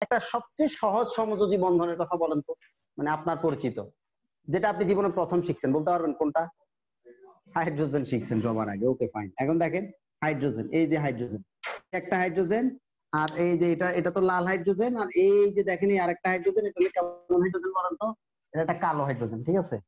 একটা সবচেয়ে সহজ সমযোজী বন্ধনের কথা বলেন তো, মানে আপনার পরিচিত, যেটা আপনি জীবনে প্রথম শিখছেন, বলতে পারবেন কোনটা? হাইড্রোজেন শিখছেন সবার আগে, ওকে ফাইন। এখন দেখেন হাইড্রোজেন, এই যে হাইড্রোজেন, একটা হাইড্রোজেন, আর এই যে এটা তো লাল হাইড্রোজেন, আর এই যে দেখেন এই আরেকটা হাইড্রোজেন, এটা হলো কেমন হাইড্রোজেন বলেন তো? এটা একটা কালো হাইড্রোজেন, ঠিক আছে?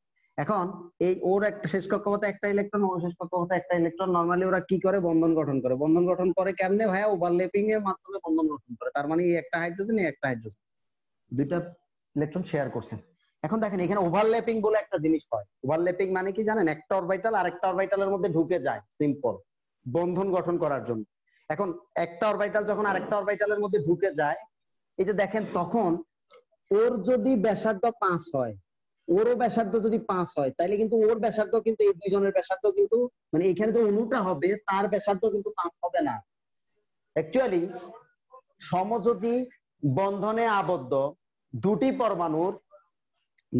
এখন এই ওর একটা শেষ কক্ষপথে একটা ইলেকট্রন, ওর শেষ কক্ষপথে একটা ইলেকট্রন, নরমালি ওরা কি করে? বন্ধন গঠন করে। বন্ধন গঠন করে কেমনে ভাইয়া? ওভারল্যাপিং এর মাধ্যমে বন্ধন গঠন করে। তার মানে এই একটা হাইড্রোজেন, এই একটা হাইড্রোজেন, দুইটা ইলেকট্রন শেয়ার করছেন। এখন দেখেন এখানে ওভারল্যাপিং বলে একটা জিনিস হয়। ওভারল্যাপিং মানে কি জানেন? একটা অরবিটাল আরেকটা অরবিটালের মধ্যে ঢুকে যায়, সিম্পল, বন্ধন গঠন করার জন্য। এখন একটা অরবিটাল যখন আরেকটা অরবিটালের মধ্যে ঢুকে যায়, এই যে দেখেন, তখন ওর যদি ব্যাসার্ধ 5 হয়, ওরও ব্যাসার্ধ যদি 5 হয়, তাহলে কিন্তু ওর ব্যাসার্ধ কিন্তু এই দুইজনের ব্যাসার্ধ কিন্তু, মানে এখানে যে অণুটা হবে তার ব্যাসার্ধ কিন্তু 5 হবে না। অ্যাকচুয়ালি সমযোজী বন্ধনে আবদ্ধ দুটি পরমাণুর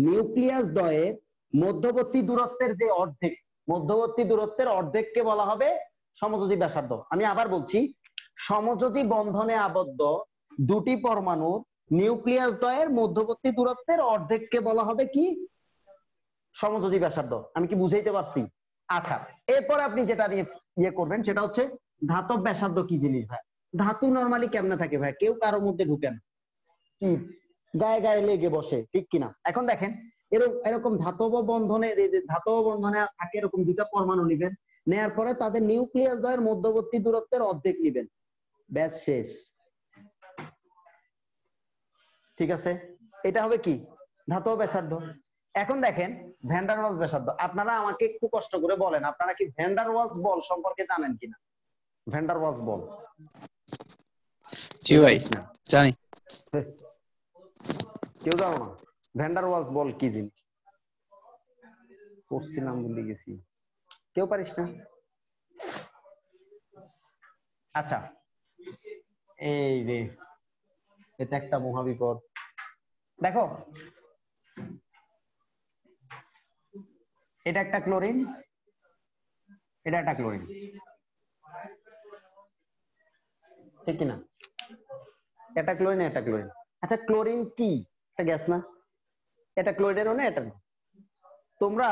নিউক্লিয়াস দ্বয়ের মধ্যবর্তী দূরত্বের যে অর্ধেক, মধ্যবর্তী দূরত্বের অর্ধেককে বলা হবে সমযোজী ব্যাসার্ধ। আমি আবার বলছি, সমযোজী বন্ধনে আবদ্ধ দুটি পরমাণুর নিউক্লিয়াস দ্বয়ের মধ্যবর্তী দূরত্বের অর্ধেককে বলা হবে কি? সমযোজী ব্যাসার্ধ। আমি কি বুঝাইতে পারছি? আচ্ছা, এরপর আপনি যেটা নিয়ে ইয়ে করবেন সেটা হচ্ছে ধাতব ব্যাসার্ধ কি জিনিস ভাই? ধাতু নরমালি কেমনে থাকে ভাই? কেউ কারোর মধ্যে ঢুকে না, কি গায়ে গায়ে লেগে বসে, ঠিক কিনা? এখন দেখেন এরকম ধাতব বন্ধনে, ধাতব বন্ধনে থাকে এরকম দুটা পরমাণু নিবেন, নেয়ার পরে তাদের নিউক্লিয়াস দ্বয়ের মধ্যবর্তী দূরত্বের অর্ধেক নিবেন, ব্যাস শেষ। ঠিক আছে, এটা হবে কি? ধাতব ব্যাসার্ধ। এখন দেখেন ভ্যান ডার ওয়ালস ব্যাসার্ধ। আপনারা আমাকে একটু কষ্ট করে বলেন, আপনারা কি ভ্যান ডার ওয়ালস বল সম্পর্কে জানেন কিনা? ভ্যান ডার ওয়ালস বল জি ভাই জানি। কেউ জানো না ভ্যান ডার ওয়ালস বল কি জিনিস? পড়ছিলাম ভুলে গেছি, কেউ পারিস না? আচ্ছা, এই রে, এটা একটা মহাবিপদ। দেখো, এটা একটা ক্লোরিন, এটা একটা ক্লোরিন, ঠিক কিনা? এটা ক্লোরিন, এটা ক্লোরিন। আচ্ছা, ক্লোরিন কি? এটা গ্যাস না? এটা ক্লোরিনের না, এটা না। তোমরা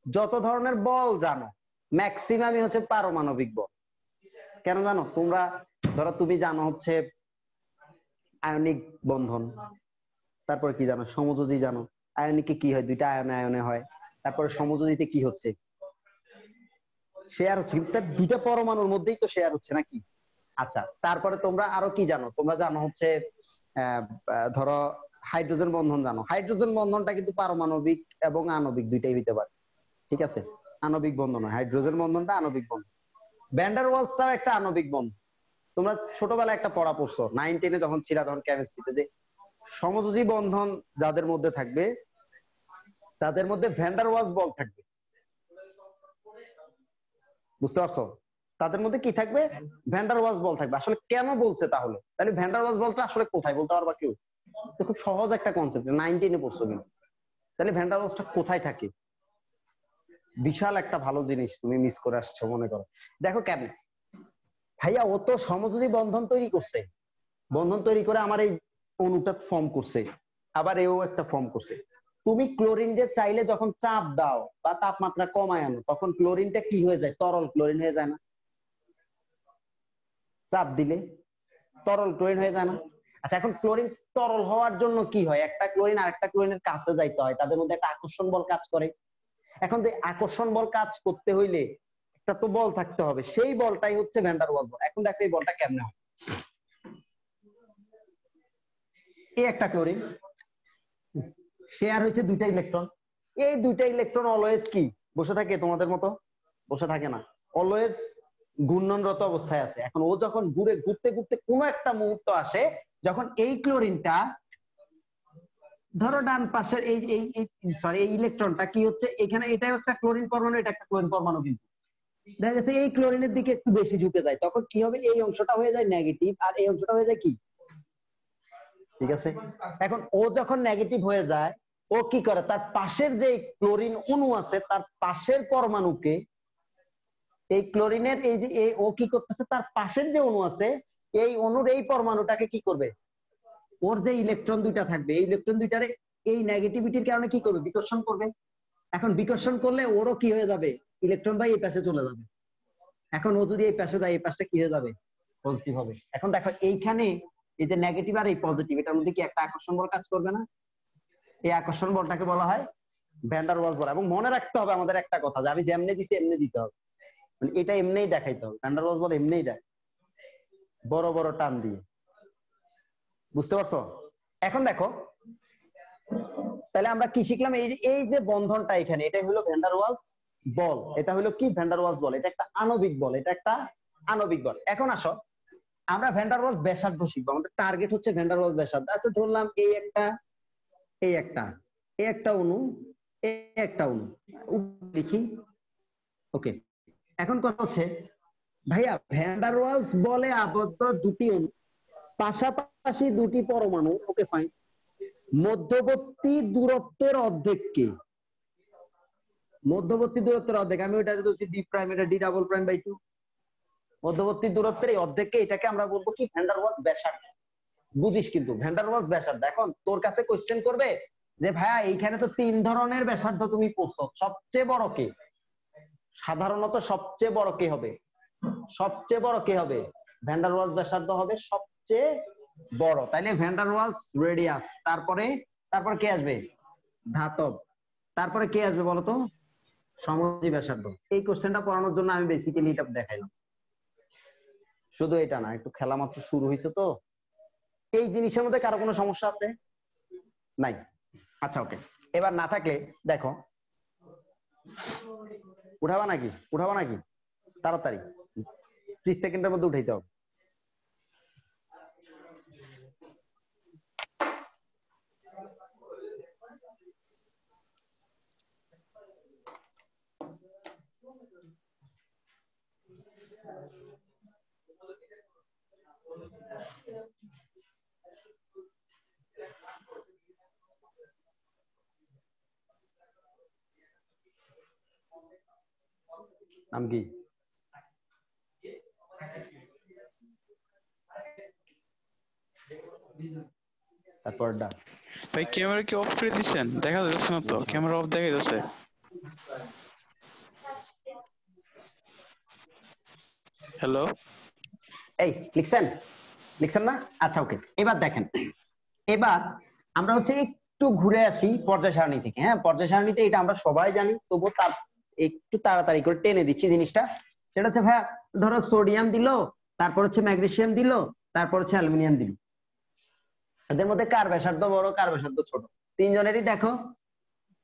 যত ধরনের বল জানো ম্যাক্সিমামই হচ্ছে পারমাণবিক বল। কেন জানো? তোমরা ধরো তুমি জানো হচ্ছে আয়নিক বন্ধন, তারপরে কি জানো? সমযোজী জানো। আয়নিকে কি হয়? দুইটা আয়নে আয়নে হয়। তারপরে সমযোজীতে কি হচ্ছে? শেয়ার হচ্ছে, কিন্তু দুইটা পরমাণুর মধ্যেই তো শেয়ার হচ্ছে নাকি? আচ্ছা, তারপরে তোমরা আরো কি জানো? তোমরা জানো হচ্ছে ধরো হাইড্রোজেন বন্ধন জানো। হাইড্রোজেন বন্ধনটা কিন্তু পারমাণবিক এবং আণবিক দুইটাই হইতে পারে, ঠিক আছে? আণবিক বন্ধন হয় হাইড্রোজেন বন্ধনটা, আণবিক বন্ধন। ভ্যান ডার ওয়ালসটাও একটা আণবিক বন্ধন। তোমরা ছোটবেলায় একটা পড়া পড়ছো 9, 10-এ যখন ছিল, তখন কেমিস্ট্রিতে, যে সমযোজী বন্ধন যাদের মধ্যে থাকবে তাদের মধ্যে ভ্যান ডার ওয়ালস বল থাকবে। বুঝতে পারছো? তাদের মধ্যে কি থাকবে? ভ্যান ডার ওয়ালস বল থাকবে। আসলে কেন বলছে তাহলে? তাহলে ভ্যান ডার ওয়ালস বলটা আসলে কোথায়, বলতে পারবা কেউ? তো খুব সহজ একটা কনসেপ্ট, 9, 10-এ পড়ছো কিন্তু। তাহলে ভ্যান ডার ওয়ালসটা কোথায় থাকে? বিশাল একটা ভালো জিনিস তুমি মিস করে আসছো মনে করো। দেখো কেমন ভাইয়া, ও তো সমযোজী বন্ধন তৈরি করছে, বন্ধন তৈরি করে আমার এই অণুটা ফর্ম করছে, আবার এও একটা ফর্ম করছে। তুমি ক্লোরিনকে চাইলে যখন চাপ দাও বা তাপমাত্রা কমায় আনো, তখন ক্লোরিনটা কি হয়ে যায়? তরল ক্লোরিন হয়ে যায় না? চাপ দিলে তরল ক্লোরিন হয়ে যায় না? আচ্ছা, এখন ক্লোরিন তরল হওয়ার জন্য কি হয়? একটা ক্লোরিন আরেকটা ক্লোরিনের কাছে যাইতে হয়, তাদের মধ্যে একটা আকর্ষণ বল কাজ করে। এখন যে আকর্ষণ বল কাজ করতে হইলে একটা তো বল থাকতে হবে, সেই বলটাই হচ্ছে ভ্যান ডার ওয়ালস বল। এখন দেখো এই বলটা কেমনে হয়। এই একটা ক্লোরিন শেয়ার হয়েছে দুইটা ইলেকট্রন, এই দুইটা ইলেকট্রন অলওয়েজ কি বসে থাকে? তোমাদের মতো বসে থাকে না, অলওয়েজ ঘূর্ণনরত অবস্থায় আছে। এখন ও যখন ঘুরতে ঘুরতে কোনো একটা মুহূর্ত আসে যখন এই ক্লোরিনটা, ধরো ডান পাশের এই ইলেকট্রনটা কি হচ্ছে এখানে, এটাও একটা ক্লোরিন পরমাণু, এটা একটা ক্লোরিন পরমাণু, কিন্তু দেখা যাচ্ছে এই ক্লোরিনের দিকে একটু বেশি ঝুঁকে যায়, তখন কি হবে? এই অংশটা হয়ে যায় নেগেটিভ আর এই অংশটা হয়ে যায় কি? ঠিক আছে। এখন ও যখন নেগেটিভ হয়ে যায়, ও কি করে? তার পাশের যে ক্লোরিন অণু আছে তার পাশের পরমাণুকে, এই ক্লোরিনের এই যে ও কি করতেছে, তার পাশের যে অণু আছে এই অণুর এই পরমাণুটাকে কি করবে? ওর যে ইলেকট্রন দুইটা থাকবে এই ইলেকট্রন দুইটারে এই নেগেটিভিটির কারণে কি করবে, বিকর্ষণ করবে। এখন বিকর্ষণ করলে ওরও কি হয়ে যাবে, ইলেকট্রন ভাই এই পাশে চলে যাবে। এখন ও যদি এই পাশে যায় এই পাশটা কি হয়ে যাবে, পজিটিভ হবে। এখন দেখো এইখানে এই যে নেগেটিভ আর এই পজিটিভ এটার মধ্যে কি একটা আকর্ষণ বল কাজ করবে না? এই আকর্ষণ বলটাকে বলা হয় ভ্যান ডার ওয়ালস বল। এবং মনে রাখতে হবে আমাদের একটা কথা, যে আমি যেমনি দিছি এমনি দিতে হবে, মানে এটা এমনিই দেখাইতে হবে। ভ্যান ডার ওয়ালস বল এমনিই দেয়, বড় বড় টান দিয়ে। বুঝতে পারছো? এখন দেখো তাহলে আমরা কি শিখলাম, এই যে বন্ধনটা এখানে, এটাই হলো ভ্যান ডার ওয়ালস বল। এটা হলো কি, ভ্যান ডার ওয়ালস বল। এটা একটা আণবিক বল, এটা একটা আণবিক বল। এখন আসো আমরা ভ্যান ডার ওয়ালস ব্যাসার্ধ শিখবো। আমাদের টার্গেট হচ্ছে ভ্যান ডার ওয়ালস ব্যাসার্ধ। আচ্ছা ধরলাম এই একটা অণু, এই একটা অণু লিখি। ওকে, এখন কথা হচ্ছে ভাইয়া ভ্যান ডার ওয়ালস বলে আবদ্ধ দুটি অণু, পাশাপাশি দুটি পরমাণু। Okay fine. মধ্যবর্তী দূরত্বের অর্ধেক কি? মধ্যবর্তী দূরত্বের অর্ধেক, আমি ওইটা বলছি ডি প্রাইম, এটা ডি ডাবল প্রাইম বাই 2। মধ্যবর্তী দূরত্বের এই অর্ধেককে, এটাকে আমরা বলবো কি, ভ্যান ডার ওয়ালস ব্যাসার্ধ। বুঝিস কিন্তু ভ্যান ডার ওয়ালস ব্যাসার্ধ। এখন তোর কাছে কোশ্চেন করবে যে ভাইয়া এইখানে তো 3 ধরনের ব্যাসার্ধ তুমি পড়ছো, সবচেয়ে বড় কে? সাধারণত সবচেয়ে বড় কে হবে? সবচেয়ে বড় কে হবে? ভ্যান ডার ওয়ালস ব্যাসার্ধ হবে সবচেয়ে বড়। তাইলে ভ্যান ডার ওয়ালস রেডিয়াস, তারপরে কে আসবে? ধাতব। তারপরে কে আসবে বলতো? সমদ্বি ব্যাসার্ধ। এই কোশ্চেনটা পড়ানোর জন্য আমি বেসিক্যালি এটা দেখাইলাম। শুধু এটা না, একটু খেলা মাত্র শুরু হয়েছে তো। এই জিনিসের মধ্যে কারো কোনো সমস্যা আছে? নাই? আচ্ছা ওকে, এবার না থাকলে দেখো, উঠাবা নাকি তাড়াতাড়ি 30 সেকেন্ডের মধ্যে উঠাইতে হবে। নাম কি? তারপরটা ভাই ক্যামেরা কি অফ করে দিছেন? দেখা যাচ্ছে না তো, ক্যামেরা অফ দেখা যাচ্ছে। হ্যালো, এই লিখছেন না? আচ্ছা ওকে, এবার দেখেন, এবার আমরা হচ্ছে একটু ঘুরে আসি পর্যায় সারণী থেকে। হ্যাঁ, পর্যায় সারণীতে এটা আমরা সবাই জানি, তবুও তার একটু তাড়াতাড়ি করে টেনে দিচ্ছি জিনিসটা। সেটা হচ্ছে ভাইয়া ধরো সোডিয়াম দিল, তারপর হচ্ছে ম্যাগনেসিয়াম দিল, তারপর হচ্ছে অ্যালুমিনিয়াম দিল। এদের মধ্যে কার ব্যাসার্ধ বড়, কার ব্যাসার্ধ ছোট? তিনজনেরই দেখো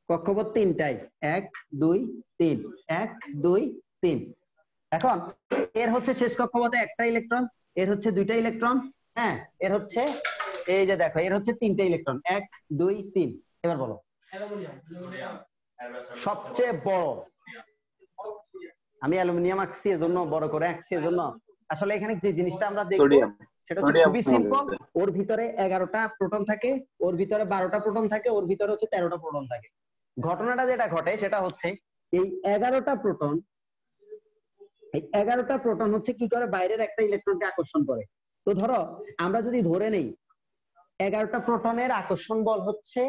কক্ষপথ তিনটাই, 1 2 3, 1 2 3। এখন এর হচ্ছে শেষ কক্ষপথে একটা ইলেকট্রন, এর হচ্ছে 2টা ইলেকট্রন, হ্যাঁ, এর হচ্ছে এই যে দেখো এর হচ্ছে 3টে ইলেকট্রন, 1 2 3। এবার বলো সবচেয়ে বড়। আমি অ্যালুমিনিয়াম আঁকছি এজন্য, বড় করে আঁকছি এজন্য। আসলে এখানে যে জিনিসটা আমরা দেখবো সেটা হচ্ছে খুবই সিম্পল। ওর ভিতরে 11টা প্রোটন থাকে, ওর ভিতরে 12টা প্রোটন থাকে, ওর ভিতরে হচ্ছে 13টা প্রোটন থাকে। ঘটনাটা যেটা ঘটে সেটা হচ্ছে এই 11টা প্রোটন হচ্ছে কি করে, বাইরের একটা ইলেকট্রনকে আকর্ষণ করে। তো ধরো আমরা যদি ধরে নেই 11টা প্রোটনের আকর্ষণ বল হচ্ছে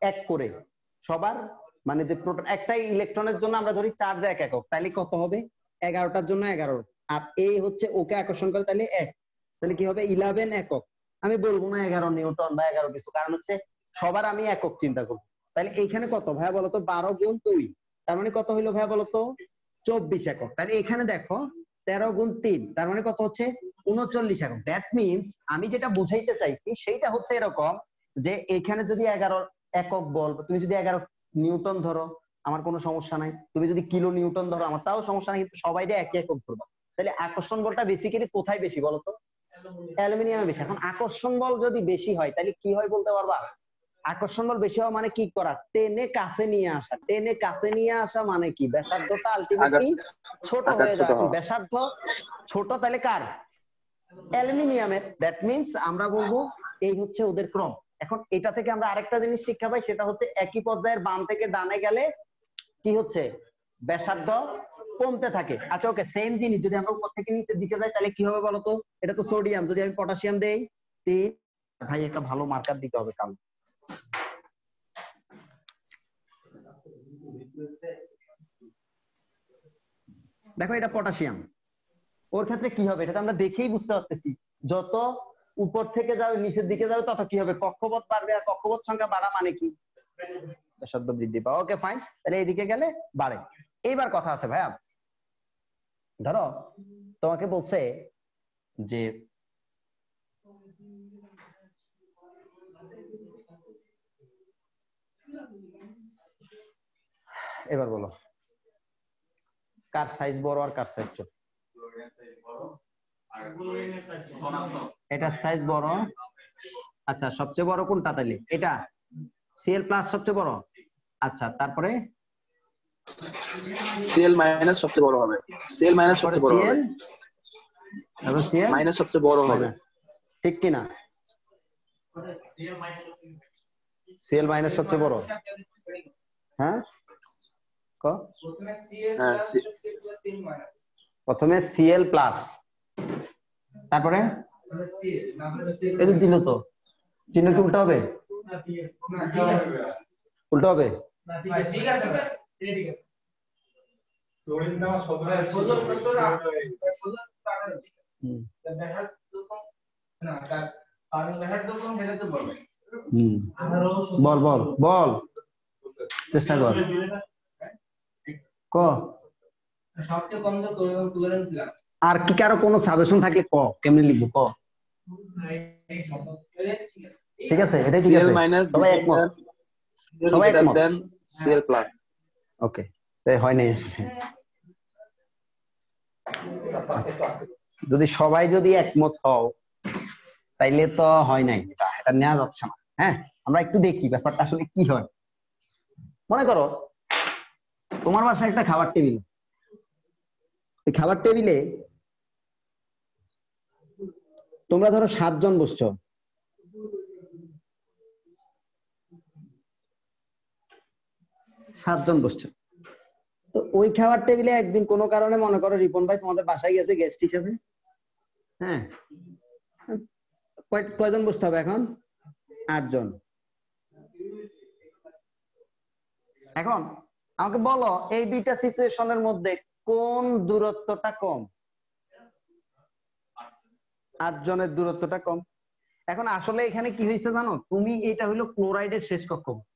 1 করে সবার, মানে যে প্রোটন একটা ইলেকট্রনের জন্য আমরা ধরি চার্জ 1 একক, তাহলে কত হবে? 11টার জন্য 11, আর এই হচ্ছে ওকে আকর্ষণ করে তাহলে 1, তাহলে কি হবে? 11 একক। আমি বলবো না 11 নিউটন বা 11 কিছু, কারণ হচ্ছে সবার আমি একক চিন্তা করবো। তাহলে এইখানে কত ভাইয়া বলতো? 12 গুণ 2, তার মানে কত হইলো ভাইয়া বলতো? 24 একক। তাহলে এখানে দেখো 13 গুণ 3, তার মানে কত হচ্ছে? 39 একক। দ্যাট মিনস আমি যেটা বুঝাইতে চাইছি সেইটা হচ্ছে এরকম, যে এখানে যদি 11 একক বল, তুমি যদি 11 নিউটন ধরো আমার কোনো সমস্যা নাই, তুমি যদি কিলো নিউটন ধরো আমার তাও সমস্যা নাই, কিন্তু সবাই একই একক ধরবা। তাহলে আকর্ষণ বলটা বেসিক্যালি কোথায় বেশি বলতো? অ্যালুমিনিয়ামে বেশি। এখন আকর্ষণ বল যদি বেশি হয় তাহলে কি হয় বলতে পারবা? আকর্ষণ বল বেশি হওয়া মানে কি করা? টেনে কাছে নিয়ে আসা। টেনে কাছে নিয়ে আসা মানে কি? ব্যাসার্ধটা আলটিমেটলি ছোট হয়ে যায়। এখন ব্যাসার্ধ ছোট, তাহলে কার? অ্যালুমিনিয়ামের। দ্যাট মিনস আমরা বলবো এই হচ্ছে ওদের ক্রম। এখন এটা থেকে আমরা আরেকটা জিনিস শিক্ষা পাই, সেটা হচ্ছে একই পর্যায়ের বাম থেকে ডানে গেলে কি হচ্ছে? ব্যাসার্ধ কমতে থাকে। আচ্ছা ওকে, সেম জিনিস যদি আমরা উপর থেকে নিচের দিকে যাই তাহলে কি হবে বলতো? এটা তো সোডিয়াম, যদি আমি পটাশিয়াম দেই 3 ভাই একটা ভালো মার্কার দিতে হবে কাল। দেখো এটা পটাশিয়াম, ওর ক্ষেত্রে কি হবে এটা আমরা দেখেই বুঝতে পারতেছি, যত উপর থেকে যাবে নিচের দিকে যাবে তত কি হবে, কক্ষপথ বাড়বে, আর কক্ষপথ সংখ্যা বাড়া মানে কি ব্যাসার্ধ বৃদ্ধি পাওয়া। ওকে ফাইন, তাহলে এইদিকে গেলে বাড়ে। এইবার কথা আছে ভাইয়া, ধরো তোমাকে বলছে যে এবার বলো কার সাইজ বড় আর কার সাইজ ছোট? এটা সাইজ বড়। আচ্ছা সবচেয়ে বড় কোনটা তাহলে? এটা সিএল প্লাস সবচেয়ে বড়। আচ্ছা তারপরে সিএল মাইনাস সবচেয়ে বড় হবে, সিএল মাইনাস সবচেয়ে বড় হবে, তারপর সিএল মাইনাস সবচেয়ে বড় হবে, ঠিক কি না? সিএল মাইনাস সবচেয়ে বড়, হ্যাঁ ক প্রথমে সিএল প্লাস, তারপরে এই যে দিল তো চিহ্ন কি উল্টা হবে? উল্টা হবে? বল বল বল, চেষ্টা কর ক। আর কি কারো কোনো সাজেশন থাকলে ক, কেমনে লিখবো ক? ঠিক আছে এটাই ঠিক আছে, সবাই একমত? সবাই একমত? CL plus. ওকে তাই হয় নাই আসলে। যদি সবাই যদি একমত হও তাইলে তো হয় নাই, এটা নেওয়া যাচ্ছে না। হ্যাঁ আমরা একটু দেখি ব্যাপারটা আসলে কি হয়। মনে করো তোমার বাসায় একটা খাবার টেবিল, এই খাবার টেবিলে তোমরা ধরো 7 জন বসছো, তো ওই খাবার টেবিলে একদিন কোনো কারণে মনে করো রিপন ভাই তোমাদের বাসায় গেছে গেস্ট হিসেবে। হ্যাঁ কয়জন বসতে হবে এখন? 8 জন। এখন আমাকে বলো এই দুইটা সিচুয়েশনের মধ্যে কোন দূরত্বটা কম? 8 জনের দূরত্বটা কম। এখন আসলে এখানে কি হয়েছে জানো, তুমি এটা হলো ক্লোরাইডের শেষ কক্ষপথ,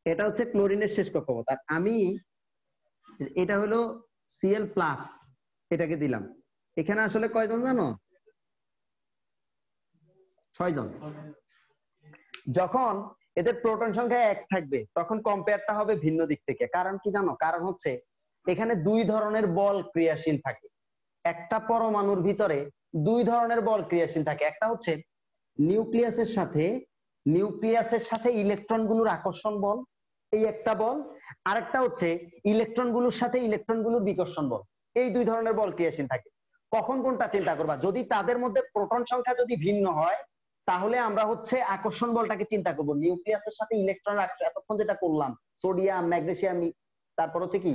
এটা হচ্ছে ক্লোরিনের শেষ কক্ষপথ, আর আমি এটা হলো সিএল প্লাস, এটাকে দিলাম। এখানে আসলে কয়জন জানো? 6 জন। যখন এদের প্রোটন সংখ্যা 1 থাকবে তখন কম্পেয়ারটা হবে ভিন্ন দিক থেকে। কারণ কি জানো? কারণ হচ্ছে এখানে 2 ধরনের বল ক্রিয়াশীল থাকে, একটা পরমাণুর ভিতরে 2 ধরনের বল ক্রিয়াশীল থাকে। একটা হচ্ছে নিউক্লিয়াসের সাথে ইলেকট্রনগুলোর আকর্ষণ বল, এই একটা বল। আরেকটা হচ্ছে ইলেকট্রনগুলোর সাথে ইলেকট্রনগুলোর বিকর্ষণ বল। এই 2 ধরনের বল ক্রিয়াশীল থাকে। কখন কোনটা চিন্তা করবা? যদি তাদের মধ্যে প্রোটন সংখ্যা যদি ভিন্ন হয় তাহলে আমরা হচ্ছে আকর্ষণ বলটাকে চিন্তা করব। নিউক্লিয়াসের সাথে ইলেকট্রন এতক্ষণ যেটা করলাম, সোডিয়াম, ম্যাগনেসিয়াম, তারপর হচ্ছে কি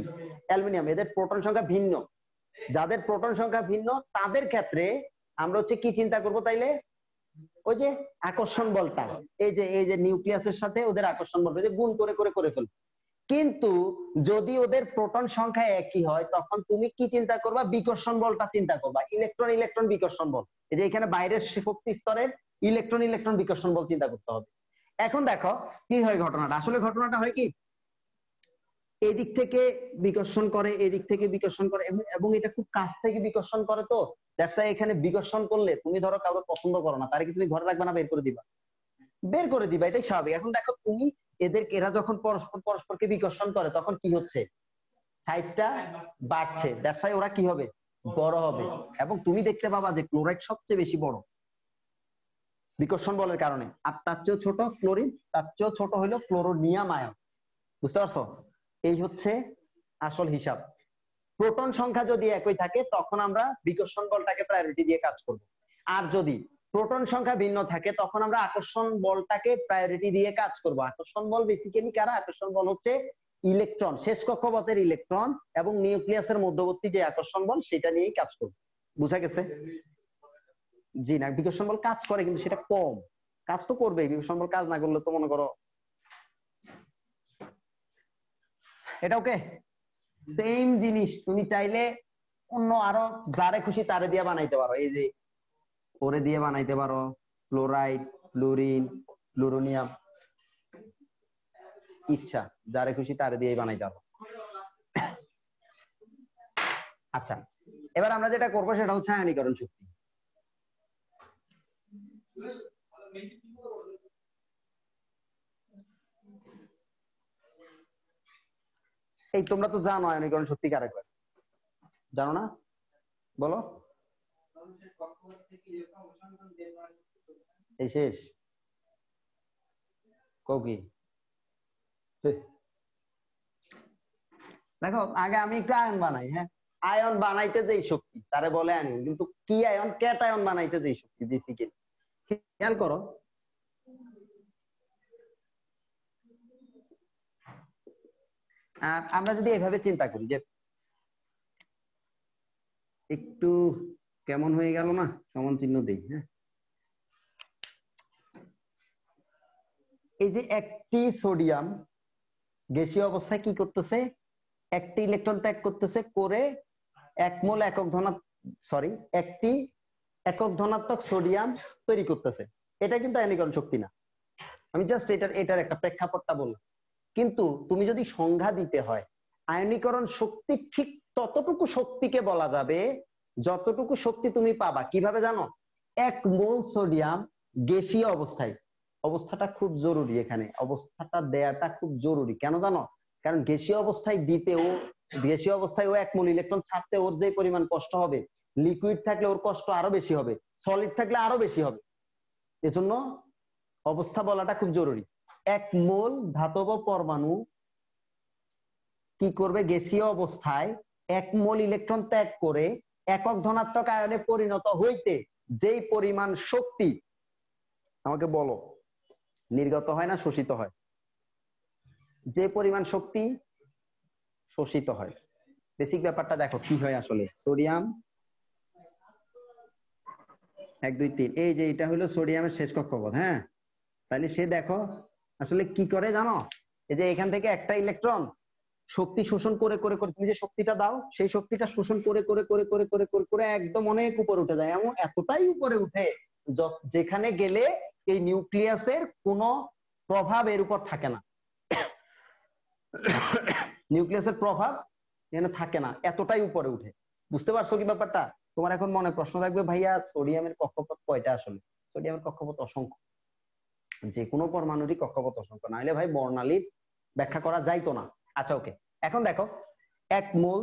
অ্যালুমিনিয়াম, এদের প্রোটন সংখ্যা ভিন্ন। যাদের প্রোটন সংখ্যা ভিন্ন তাদের ক্ষেত্রে আমরা হচ্ছে কি চিন্তা করব তাইলে? ওই যে আকর্ষণ বলটা, এই যে নিউক্লিয়াসের সাথে ওদের আকর্ষণ বল, যে গুণ করে করে করে ফেলবো। কিন্তু যদি ওদের প্রোটন সংখ্যা একই হয় তখন তুমি কি চিন্তা করবা? বিকর্ষণ বলটা চিন্তা করবা, ইলেকট্রন ইলেকট্রন বিকর্ষণ বল। এই যে এখানে বাইরের শক্তি স্তরের ইলেকট্রন ইলেকট্রন বিকর্ষণ বল চিন্তা করতে হবে। এখন দেখো কি হয় ঘটনাটা। আসলে ঘটনাটা হয় কি, এদিক থেকে বিকর্ষণ করে, এদিক থেকে বিকর্ষণ করে, এবং এটা খুব কাছ থেকে বিকর্ষণ করে। তো দ্যাটস ওয়াই এখানে বিকর্ষণ করলে তুমি ধরো কাউকে পছন্দ করো না, তারে কি তুমি ঘরে রাখবে না বের করে দিবা? বের করে দিবা, এটাই স্বাভাবিক। এখন দেখো তুমি এরা যখন পরস্পরকে বিকর্ষণ করে তখন কি হচ্ছে? সাইজটা বাড়ছে, দ্যাটস ওয়াই ওরা কি হবে? বড় হবে। এবং তুমি দেখতে পাবা যে ক্লোরাইড সবচেয়ে বেশি বড় বিকর্ষণ বলের কারণে, আর তার চেয়েও ছোট ক্লোরিন, তার চেয়েও ছোট হলো ক্লোরোনিয়াম আয়ন। বুঝতে পারছো? এই হচ্ছে আসল হিসাব। প্রোটন সংখ্যা যদি একই থাকে তখন আমরা বিকর্ষণ বলটাকে প্রায়োরিটি দিয়ে কাজ করব, আর যদি প্রোটন সংখ্যা ভিন্ন থাকে তখন আমরা আকর্ষণ বলটাকে প্রায়োরিটি দিয়ে কাজ করব। আকর্ষণ বল বেসিক্যালি কারা? আকর্ষণ বল হচ্ছে ইলেকট্রন, শেষ কক্ষপথের ইলেকট্রন এবং নিউক্লিয়াসের মধ্যবর্তী যে আকর্ষণ বল সেটা নিয়েই কাজ করব। বুঝা গেছে? জি না, বিকর্ষণ বল কাজ করে কিন্তু সেটা কম, কাজ তো করবে, বিকর্ষণ বল কাজ না করলে তো মনে করো এটা ওকে। সেম জিনিস তুমি চাইলে অন্য আরো যারে খুশি তারে দিয়ে বানাইতে পারো, এই যে ওরে দিয়ে বানাইতে পারো, ফ্লোরাইড, ফ্লোরিন, ফ্লুরোনিয়াম, ইচ্ছা যারে খুশি তারে দিয়ে বানাইতে পারো। আচ্ছা, এবার আমরা যেটা করবো সেটা হচ্ছে আয়নীকরণ শক্তি। এই তোমরা তো জানো আয়নীকরণ শক্তি কারে কয়, জানো না? বলো। এই শেষ কও কি? দেখো আগে আমি একটু আয়ন বানাই, হ্যাঁ, আয়ন বানাইতে যেই শক্তি তারে বলে আয়ন, কিন্তু কি আয়ন, ক্যাটায়ন বানাইতে যেই শক্তি বেসিক্যালি খেয়াল করো। আমরা যদি এভাবে চিন্তা করি যে একটু কেমন হয়ে গেল না, সমান চিহ্ন দেই, হ্যাঁ, এই যে একটি সোডিয়াম গ্যাসীয় অবস্থায় কি করতেছে, একটি ইলেকট্রন ত্যাগ করতেছে, করে এক মোল একক একটি একক ধনাত্মক সোডিয়াম তৈরি করতেছে। এটা কিন্তু আয়নীকরণ শক্তি না, আমি জাস্ট এটার একটা প্রেক্ষাপটটা বললাম। কিন্তু তুমি যদি সংজ্ঞা দিতে হয়, আয়নীকরণ শক্তি ঠিক ততটুকু শক্তিকে বলা যাবে যতটুকু শক্তি তুমি পাবা কিভাবে জানো, এক মোল সোডিয়াম গ্যাসীয় অবস্থায়, অবস্থাটা খুব জরুরি, এখানে অবস্থাটা দেয়াটা খুব জরুরি, কেন জানো? কারণ গ্যাসীয় অবস্থায় দিতেও, গ্যাসীয় অবস্থায় ও এক মোল ইলেকট্রন ছাড়তে ওর যে পরিমাণ কষ্ট হবে, লিকুইড থাকলে ওর কষ্ট আরো বেশি হবে, সলিড থাকলে আরো বেশি হবে, এজন্য অবস্থা বলাটা খুব জরুরি। এক মোল ধাতব পরমাণু কি করবে, গ্যাসীয় অবস্থায় এক মোল ইলেকট্রন ত্যাগ করে একক ধনাত্মক আয়নে পরিণত হইতে যেই পরিমাণ শক্তি, আমাকে বলো, নির্গত হয় না শোষিত হয়? যে পরিমাণ শক্তি শোষিত হয়। বেসিক ব্যাপারটা দেখো কি হয় আসলে। সোডিয়াম 1 2 3, এই যে এটা হলো সোডিয়ামের শেষ কক্ষপথ, হ্যাঁ, তাহলে সে দেখো আসলে কি করে জানো, এই যে এখান থেকে একটা ইলেকট্রন শক্তি শোষণ করে করে করে, তুমি যে শক্তিটা দাও সেই শক্তিটা শোষণ করে করে করে করে করে করে করে একদম অনেক উপরে উঠে যায়, এমন এতটাই উপরে উঠে যেখানে গেলে এই নিউক্লিয়াসের কোনো প্রভাব এর উপর থাকে না, নিউক্লিয়াসের প্রভাব এখানে থাকে না, এতটাই উপরে উঠে। বুঝতে পারছো কি ব্যাপারটা? তোমার এখন মনে প্রশ্ন থাকবে, ভাইয়া সোডিয়ামের কক্ষপথ কয়টা? আসলে সোডিয়ামের কক্ষপথ অসংখ্য, যে কোনো পরমাণুরই কক্ষপথ অসংখ্য, না হলে ভাই বর্ণালীর ব্যাখ্যা করা যাইতো না। আচ্ছা ওকে, এখন দেখো এক মোল,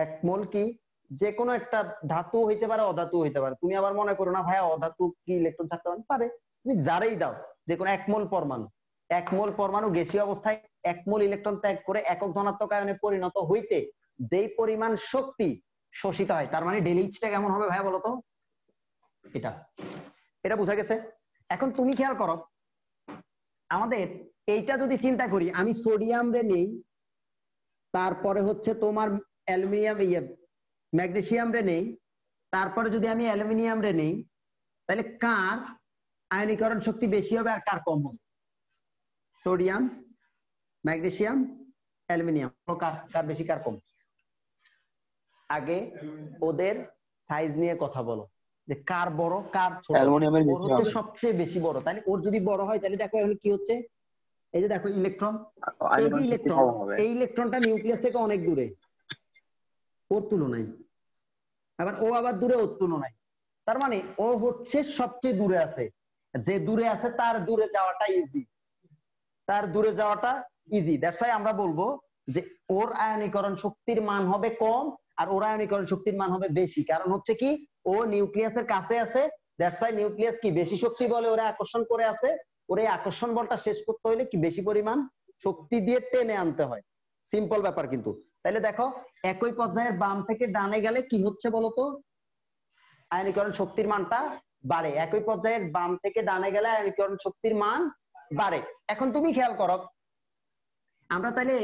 এক মোল কি যে কোনো একটা ধাতু হইতে পারে, অধাতু হইতে পারে। তুমি আবার মনে করো না ভাইয়া অধাতু কি ইলেকট্রন ছাড়তে পারে? তুমি যারাই দাও, যে কোনো এক মোল পরমাণু, এক মোল পরমাণু গ্যাসীয় অবস্থায় এক মোল ইলেকট্রন ত্যাগ করে একক ধনাত্মক আয়নে পরিণত হইতে যেই পরিমাণ শক্তি শোষিত হয়, তার মানে ডেল এইচটা কেমন হবে ভাইয়া বলো তো? এটা, এটা বোঝা গেছে? এখন তুমি খেয়াল করো, আমাদের এইটা যদি চিন্তা করি, আমি সোডিয়াম রে নেই, তারপরে হচ্ছে তোমার অ্যালুমিনিয়াম, ম্যাগনেসিয়াম রে নেই, তারপরে যদি আমি অ্যালুমিনিয়াম রে নেই, তাহলে কার আয়নীকরণ শক্তি বেশি হবে আর কার কম হবে? সোডিয়াম, ম্যাগনেসিয়াম, অ্যালুমিনিয়াম, কার কার বেশি কার কম? আগে ওদের সাইজ নিয়ে কথা বলো, যে কার বড় কার ছোট। অ্যালুমিনিয়ামের ওর বেশি হচ্ছে হবে। সবচেয়ে বেশি বড়, তাহলে ওর যদি বড় হয় তাহলে দেখো এখন কি হচ্ছে, এই যে দেখো ইলেকট্রন, এই যে আয়নীকরণ শক্তি ইলেকট্রন, কম হবে। এই ইলেকট্রনটা নিউক্লিয়াস থেকে অনেক দূরে ওর তুলনায়, আবার ও আবার দূরে ওর তুলনায়, তার মানে ও হচ্ছে সবচেয়ে দূরে আছে, যে দূরে আছে তার দূরে যাওয়াটা ইজি, তার দূরে যাওয়াটা ইজি। দ্যাটস ওয়াই আমরা বলবো যে ওর আয়নীকরণ শক্তির মান হবে কম আর ওর আয়নীকরণ শক্তির মান হবে বেশি, কারণ হচ্ছে কি ও নিউক্লিয়াসের কাছে আছে, দ্যাটস ওয়াই নিউক্লিয়াস কি বেশি শক্তি বলে ওরা আকর্ষণ করে আছে, ওর এই আকর্ষণ বলটা শেষ করতে হলে কি বেশি পরিমাণ শক্তি দিয়ে টেনে আনতে হয়। সিম্পল ব্যাপার কিন্তু। তাহলে দেখো একই পর্যায়ের বাম থেকে ডানে গেলে কি হচ্ছে বলতো, আয়নীকরণ শক্তির মানটা বাড়ে, একই পর্যায়ের বাম থেকে ডানে গেলে আয়নীকরণ শক্তির মান বাড়ে। এখন তুমি খেয়াল করো, আমরা তাহলে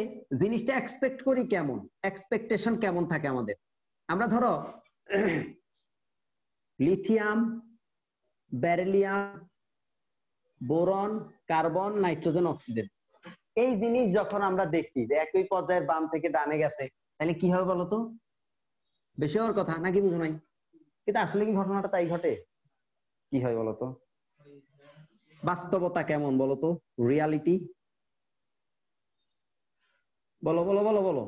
জিনিসটা এক্সপেক্ট করি কেমন, এক্সপেকটেশন কেমন থাকে আমাদের? আমরা ধরো lithium, beryllium, boron, carbon, nitrogen, oxygen. এই জিনিস যখন আমরা দেখি যে একই পর্যায়ের বাম থেকে ডানে গেছে, তাহলে কি হবে বলতো? বেশি হওয়ার কথা নাকি? বুঝো নাই? কিন্তু আসলে কি ঘটনাটা তাই ঘটে? কি হয় বলতো? বাস্তবতা কেমন বলতো? রিয়ালিটি বলো বলো বলো বলো।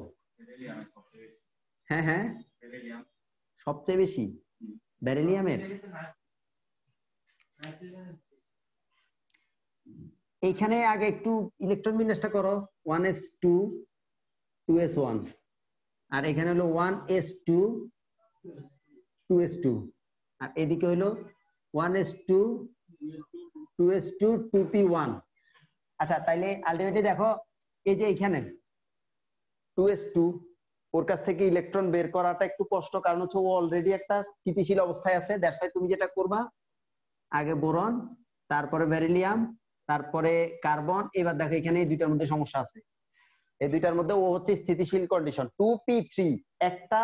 হ্যাঁ হ্যাঁ, সবচেয়ে বেশি বেরিলিয়ামের। এইখানে আগে একটু ইলেকট্রন বিন্যাসটা করো। 1s2 2s1, আর এখানে হলো 1s2 2s2, আর এদিকে হলো 1s2 2s2 2p1। আচ্ছা, তাইলে আলটিমেটলি দেখো, এই যে এখানে 2s2, ওর কাছ থেকে ইলেকট্রন বের করাটা একটু কষ্ট, কারণ হচ্ছে ও অলরেডি একটা স্থিতিশীল অবস্থায় আছে। দ্যাটস ওয়াই তুমি যেটা করবা, আগে বোরন, তারপরে বেরিলিয়াম, তারপরে কার্বন। এবার দেখো এখানে এই দুইটার মধ্যে সমস্যা আছে। এই দুইটার মধ্যে ও হচ্ছে স্থিতিশীল কন্ডিশন 2p3, একটা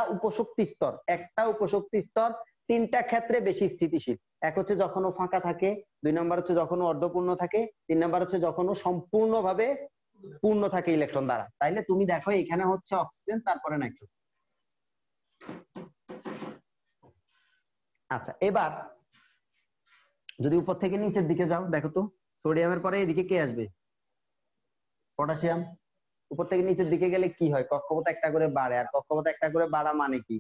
উপশক্তি স্তর তিনটা ক্ষেত্রে বেশি স্থিতিশীল। এক হচ্ছে যখন ও ফাঁকা থাকে, 2 নাম্বার হচ্ছে যখন ও অর্ধপূর্ণ থাকে, 3 নাম্বার হচ্ছে যখন ও সম্পূর্ণভাবে পূর্ণ থাকে ইলেকট্রন দ্বারা। তাইলে তুমি দেখো এখানে হচ্ছে অক্সিজেন, তারপরে নাইট্রোজেন। আচ্ছা, এবার যদি উপর থেকে নিচের দিকে যাও, দেখো তো সোডিয়ামের পরে এদিকে কে আসবে? পটাশিয়াম। উপর থেকে নিচের দিকে গেলে কি হয়? কক্ষপথ একটা করে বাড়ে, আর কক্ষপথ একটা করে বাড়া মানে কি?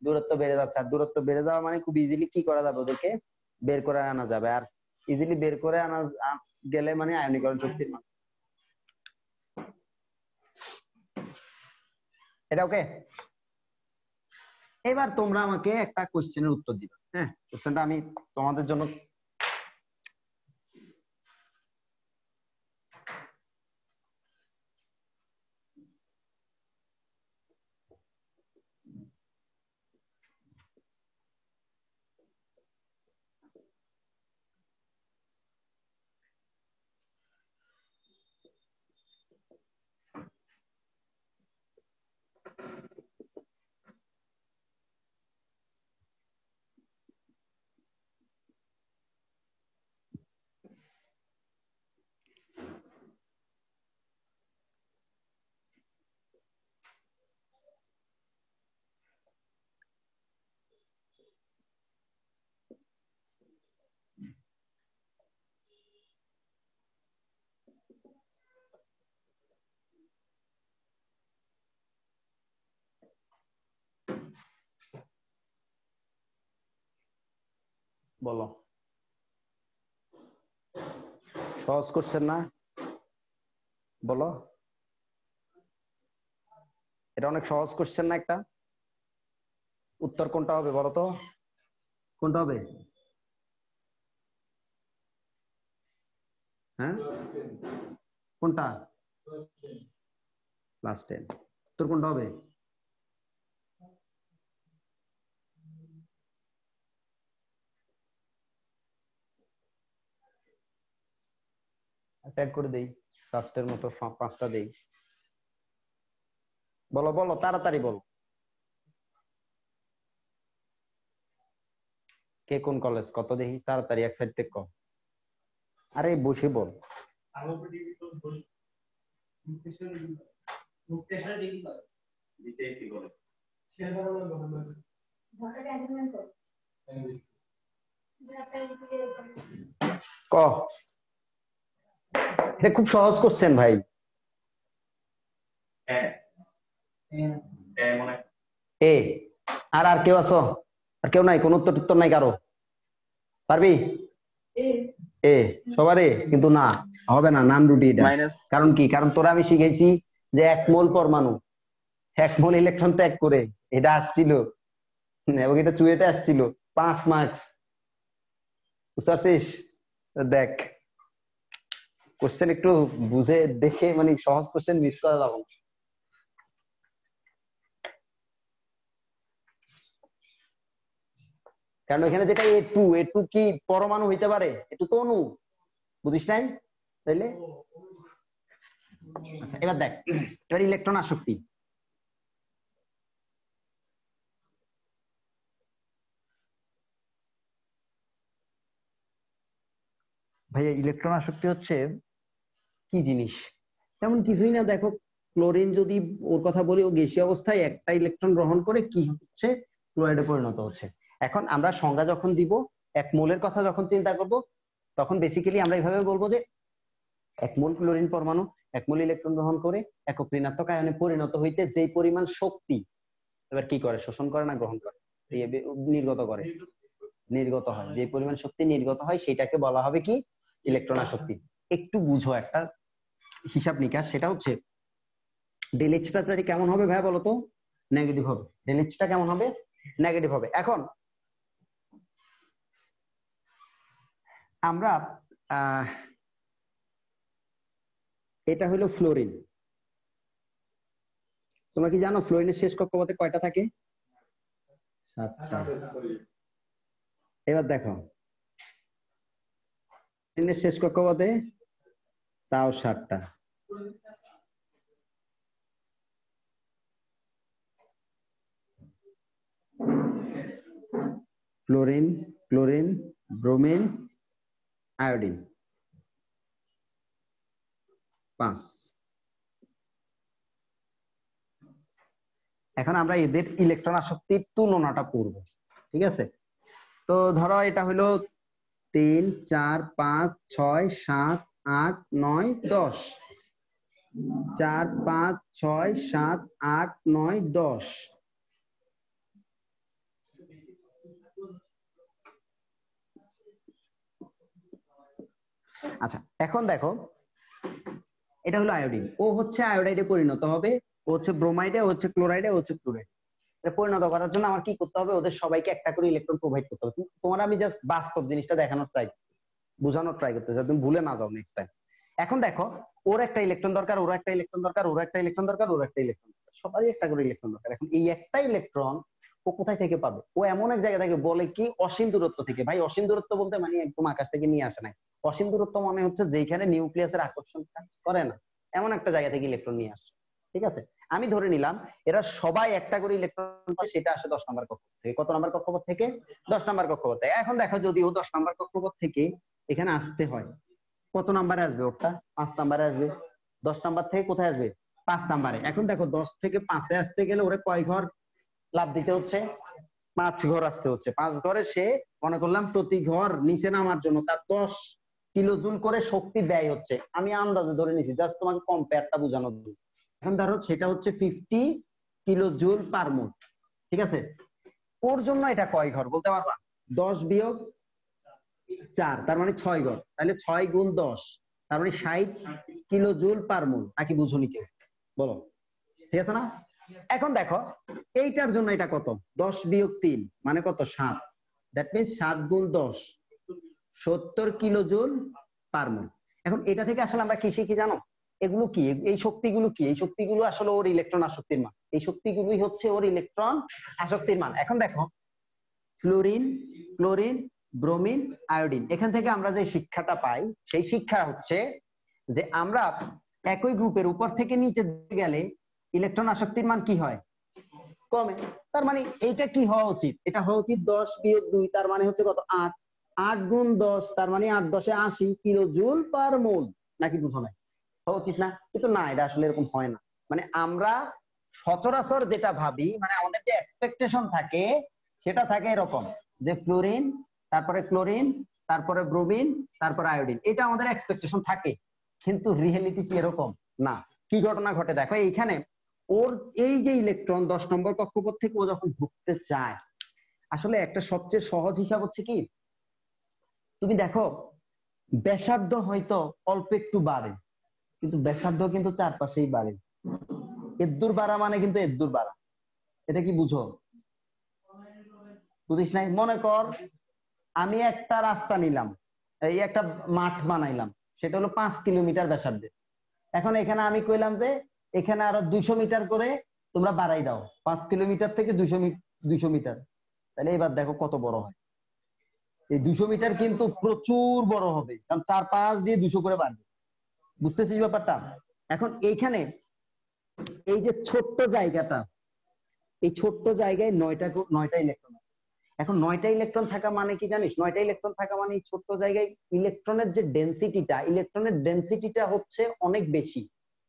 দূরত্ব বেড়ে যাচ্ছে, আর দূরত্ব বেড়ে যাওয়া মানে খুব ইজিলি কি করা যাবে? ওদেরকে বের করে আনা যাবে, আর ইজিলি বের করে আনা গেলে মানে আয়নীকরণ শক্তির মান। এটা ওকে? এবার তোমরা আমাকে একটা কোশ্চেনের উত্তর দিবে। হ্যাঁ, কোশ্চেনটা আমি তোমাদের জন্য বলো। সহজ কোশ্চেন না? বলো, এটা অনেক সহজ কোশ্চেন না একটা? উত্তর কোনটা হবে বলো তো? কোনটা হবে? হ্যাঁ, কোনটা? ক্লাস 10। উত্তর কোনটা হবে? ট্যাগ করে দেই, সাস্টের মতো 5টা দেই। বলো বলো, তাড়াতাড়ি বলো। কে কোন কলেজ কত দেখি, তাড়াতাড়ি এক সাইড থেকে কম। আরে বসে বল। ক, এটা খুব সহজ কোশ্চেন ভাই। এ, আর আর কেউ আছো? আর কেউ নাই? কোন উত্তর উত্তর নাই কারো? পারবি? এ, সবারই? কিন্তু না, হবে না, নান রুটি এটা। মাইনাস। কারণ কি? কারণ তোরা আমি শিখাইছি যে 1 মোল পরমাণু 1 মোল ইলেকট্রন ত্যাগ করে, এটা আসছিল এবং এটা চুয়েটে আসছিল 5 মার্কস। বুঝতে পারছিস? দেখ, কোশ্চেন একটু বুঝে দেখে, মানে সহজ কোশ্চেন মিস করা যাবে না। কারণ এখানে যেটা A2 কি পরমাণু হইতে পারে? A2 তো অণু, বুঝিস নাই? তাইলে আচ্ছা, এবার দেখ, এবার ইলেকট্রন আসক্তি। ভাইয়া ইলেকট্রন আসক্তি হচ্ছে কি জিনিস? তেমন কিছুই না। দেখো ক্লোরিন যদি ওর কথা বলি, ও গ্যাসীয় অবস্থায় একটা ইলেকট্রন গ্রহণ করে কি হচ্ছে, ক্লোরাইডে পরিণত হচ্ছে। এখন আমরা সংজ্ঞা যখন দিব, এক মোলের কথা যখন চিন্তা করব, তখন বেসিক্যালি আমরা এইভাবে বলবো যে এক মোল ক্লোরিন পরমাণু এক মোল ইলেকট্রন গ্রহণ করে একক ঋণাত্মক আয়নে পরিণত হইতে যেই পরিমাণ শক্তি এবার কি করে, শোষণ করে না গ্রহণ করে, নির্গত করে, নির্গত হয়, যে পরিমাণ শক্তি নির্গত হয় সেটাকে বলা হবে কি, ইলেকট্রন আসক্তি। একটু বুঝো একটা হিসাব নিকাশ, সেটা হচ্ছে ডেল এইচটা কেমন হবে ভাই বলো তো? নেগেটিভ হবে। ডেল এইচটা কেমন হবে? নেগেটিভ হবে। এখন আমরা এটা হলো ফ্লোরিন। তোমরা কি জানো ফ্লোরিনের শেষ কক্ষপথে কয়টা থাকে? 7টা। এবার দেখো ফ্লোরিনের শেষ কক্ষপথে তাও 7টা। Fluorine, chlorine, bromine, iodine, 5। এখন আমরা এদের ইলেকট্রন আসক্তির তুলনাটা করব, ঠিক আছে? তো ধরো এটা হলো 3, 4, 5, 6, 7, 8, 9, 10। 4, 5, 6, 7, 8, 9, 10। আচ্ছা এখন দেখো এটা হলো আয়োডিন, ও হচ্ছে আয়োডাইডে পরিণত হবে, ও হচ্ছে ব্রোমাইডে, ও হচ্ছে ক্লোরাইডে, ও হচ্ছে ফ্লোরাইড। এটা পরিণত করার জন্য আমার কি করতে হবে, ওদের সবাইকে একটা করে ইলেকট্রন প্রোভাইড করতে হবে। তোমার আমি জাস্ট বাস্তব জিনিসটা দেখানোর ট্রাই করতেছি, বোঝানোর ট্রাই করতেছি, তুমি ভুলে না যাও নেক্সট টাইম। এখন দেখো ওর একটা ইলেকট্রন দরকার, ওর একটা ইলেকট্রন দরকার, ওর একটা ইলেকট্রন দরকার, ওর একটা ইলেকট্রন দরকার, সবারই একটা করে ইলেকট্রন দরকার। এখন এই একটা ইলেকট্রন ও কোথায় থেকে পাবে? ও এমন এক জায়গা থেকে, বলে কি অসীম দূরত্ব থেকে। ভাই অসীম দূরত্ব বলতে মানে একদম আকাশ থেকে নিয়ে আসে নাই। অসীম দূরত্ব মানে হচ্ছে যেখানে নিউক্লিয়াসের আকর্ষণ কাজ করে না, এমন একটা জায়গা থেকে ইলেকট্রন নিয়ে আসছে, ঠিক আছে? আমি ধরে নিলাম এরা সবাই একটা করে ইলেকট্রন পায়, সেটা আসে 10 নম্বর কক্ষপথ থেকে। কত নম্বর কক্ষপথ থেকে? 10 নম্বর কক্ষপথ থেকে। এখন দেখো যদি ও 10 নম্বর কক্ষপথ থেকে এখানে আসতে হয়, কত নাম্বারে আসবে? ওটা 5 নাম্বারে আসবে। 10 নাম্বার থেকে কোথায় আসবে? 5 নাম্বারে। এখন দেখো 10 থেকে 5-এ আসতে গেলে ওরে কয় ঘর লাভ দিতে হচ্ছে? 5 ঘর আসতে হচ্ছে। 5 ঘরে সে মনে করলাম প্রতি ঘর নিচে নামার জন্য তার 10 কিলোজুল করে শক্তি ব্যয় হচ্ছে। আমি আন্দাজে ধরে নিছি, জাস্ট তোমাকে কম্পেয়ারটা বোঝানোর জন্য। এখন ধরো সেটা হচ্ছে 50 কিলোজুল পার মোল, ঠিক আছে? ওর জন্য এটা কয় ঘর বলতে পারবা? 10 বিয়োগ 4, তার মানে 6 ঘর। তাহলে 6 গুণ 10, তার মানে 60 কিলোজুল পার মোল। নাকি বুঝুনি কেউ? বলো, ঠিক আছে না? এখন দেখো এইটার জন্য এটা কত? 10 বিয়োগ 3 মানে কত? 7। দ্যাট মিন্স 7 গুণ 10, 70 কিলোজুল পার মোল। এখন এটা থেকে আসলে আমরা কি শিখি জানো? এগুলো কি, এই শক্তিগুলো কি? এই শক্তিগুলো আসলে ওর ইলেকট্রন আসক্তির মান। এই শক্তিগুলোই হচ্ছে ওর ইলেকট্রন আসক্তির মান। এখন দেখো ফ্লোরিন, ক্লোরিন, ব্রোমিন, আয়োডিন, এখান থেকে আমরা যে শিক্ষাটা পাই সেই শিক্ষা হচ্ছে যে আমরা একই গ্রুপের উপর থেকে নিচে গেলে ইলেকট্রন আসক্তির মান কি হয়? কমে। তার মানে এইটা কি হওয়া উচিত? এটা হওয়া উচিত 10 বিয়োগ 2, তার মানে হচ্ছে কত? 8। 8 গুণ 10, তার মানে 8 10 80 কিলোজুল পার মোল। নাকি বুঝো নাই? হওয়া উচিত না? কিন্তু না, এটা আসলে এরকম হয় না। মানে আমরা সচরাচর যেটা ভাবি, মানে আমাদের যে এক্সপেকটেশন থাকে সেটা থাকে এরকম যে ফ্লোরিন, তারপরে ক্লোরিন, তারপরে ব্রোমিন, তারপরে আয়োডিন, এটা আমাদের এক্সপেকটেশন থাকে। কিন্তু রিয়েলিটি কি এরকম না। কি ঘটনা ঘটে দেখো এইখানে, ওর এই যে ইলেকট্রন 10 নম্বর কক্ষপথ থেকে ও যখন ঢুকতে চায়, আসলে একটা সবচেয়ে সহজ হিসাব হচ্ছে কি, তুমি দেখো ব্যাসার্ধ হয়তো অল্প একটু বাড়ে, কিন্তু ব্যাসার্ধ কিন্তু চারপাশেই বাড়ে। এদ্দুর বাড়া মানে কিন্তু এদ্দুর বাড়া। এটা কি বুঝো? বুঝিস নাই? মনে কর আমি একটা রাস্তা নিলাম, এই একটা মাঠ বানাইলাম, সেটা হলো 5 কিলোমিটার ব্যাসার্ধে। এখন এখানে আমি কইলাম যে এখানে আরো 200 মিটার করে তোমরা বাড়াই দাও, 5 কিলোমিটার থেকে 200 মিটার। তাহলে এবার দেখো কত বড় হয়। এই 200 মিটার কিন্তু প্রচুর বড় হবে, কারণ 4-5 দিয়ে 200 করে বাড়বে। বুঝতেছিস ব্যাপারটা? এখন এইখানে এই যে ছোট্ট জায়গাটা, এই ছোট্ট জায়গায় 9টা ইলেকট্রন আছে। এখন 9টা ইলেকট্রন থাকা মানে কি জানিস? 9টা ইলেকট্রন থাকা মানে এই ছোট্ট জায়গায় ইলেকট্রনের যে ডেনসিটিটা হচ্ছে অনেক বেশি।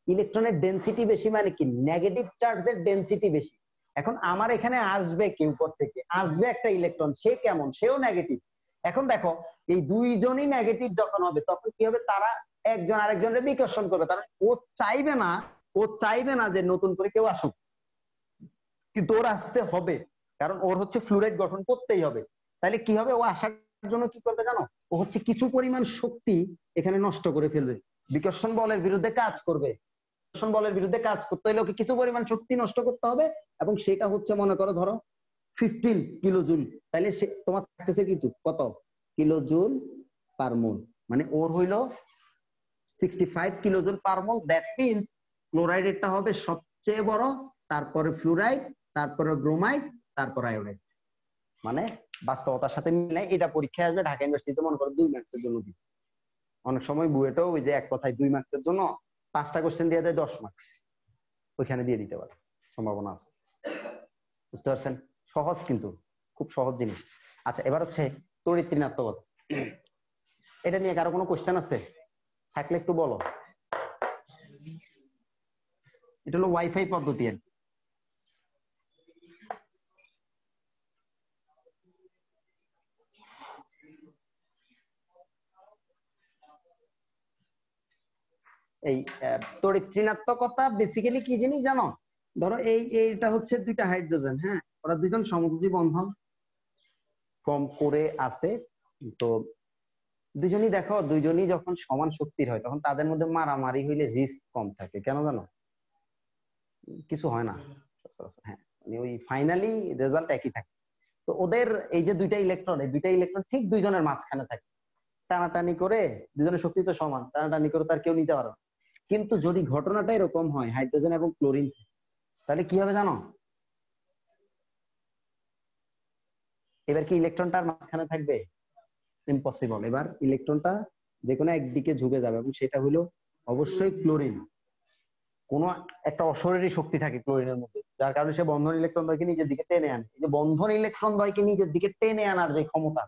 ইলেকট্রনের ডেনসিটি বেশি মানে কি? নেগেটিভ চার্জের ডেনসিটি বেশি। এখন আমার এখানে আসবে কি উপর থেকে? আসবে একটা ইলেকট্রন, সে কেমন? সেও নেগেটিভ। এখন দেখো এই দুইজনই নেগেটিভ যখন হবে তখন কি হবে? তারা একজন আরেকজনের বিকর্ষণ করবে। কারণ ও চাইবে না যে নতুন করে কেউ আসুক, কিন্তু ওর আসতে হবে, কারণ ওর হচ্ছে ফ্লুরাইড গঠন করতেই হবে। তাহলে কি হবে? ও আসার জন্য কি করবে জানো? ও হচ্ছে কিছু পরিমাণ শক্তি এখানে নষ্ট করে ফেলবে, বিকর্ষণ বলের বিরুদ্ধে কাজ করবে। বিকর্ষণ বলের বিরুদ্ধে কাজ করতে হলে ওকে কিছু পরিমাণ শক্তি নষ্ট করতে হবে, এবং সেটা হচ্ছে মনে করো ধরো 15 কিলোজুল। তাহলে সে তোমার থাকতেছে কিন্তু কত কিলোজুল পার মোল, মানে ওর হইলো 65 kilojoule per mole. That means ক্লোরাইডেরটা হবে সবচেয়ে বড়, তারপরে ফ্লুরাইড, তারপরে ব্রোমাইড, তারপর আয়োডাইড। মানে বাস্তবতার সাথে মিলাই এটা পরীক্ষায় আসবে ঢাকা ইউনিভার্সিটিতে, মনে করো 2 মার্কসের জন্য দিই। অনেক সময় বুয়েটাও ওই যে এক কথায় 2 মার্কসের জন্য 5টা কোশ্চেন দিয়ে দেয় 10 মার্কস, ওইখানে দিয়ে দিতে পারে, সম্ভাবনা আছে। বুঝতে পারছেন? সহজ, কিন্তু খুব সহজ জিনিস। আচ্ছা, এবার হচ্ছে তড়িৎ ঋণাত্মকতা। এটা নিয়ে কারো কোনো কোশ্চেন আছে? থাকলে একটু বলো। এটা হলো ওয়াইফাই পদ্ধতি আর কি। এই তড়িৎ ঋণাত্মকতা বেসিক্যালি কি জিনিস জানো? ধরো এইটা হচ্ছে 2টা হাইড্রোজেন, হ্যাঁ, ওরা 2জন সমযোজী বন্ধন ফর্ম করে আছে। তো দুইজনই যখন সমান শক্তির হয় তখন তাদের মধ্যে মারামারি হইলে রিস্ক কম থাকে। কেন জানো? কিছু হয় না, হ্যাঁ, মানে ওই ফাইনালি রেজাল্ট একই থাকে। তো ওদের এই যে 2টা ইলেকট্রন, এই 2টা ইলেকট্রন ঠিক দুইজনের মাঝখানে থাকে, টানাটানি করে, দুজনের শক্তি তো সমান, টানাটানি করে তার কেউ নিতে পারে না। কিন্তু যদি ঘটনাটা এরকম হয় হাইড্রোজেন এবং ক্লোরিন, তাহলে কি হবে জানো? এবার কি ইলেকট্রনটার মাঝখানে থাকবে? ইম্পসিবল। এবার ইলেকট্রনটা যে কোনো একদিকে ঝুঁকে যাবে, এবং সেটা হলো অবশ্যই ক্লোরিন। কোনো একটা অশরীরী শক্তি থাকে ক্লোরিনের মধ্যে, যার কারণে সে বন্ধন ইলেকট্রন দ্বয়কে নিজের দিকে টেনে আনে। এই যে বন্ধন ইলেকট্রন দ্বয়কে নিজের দিকে টেনে আনার যে ক্ষমতা,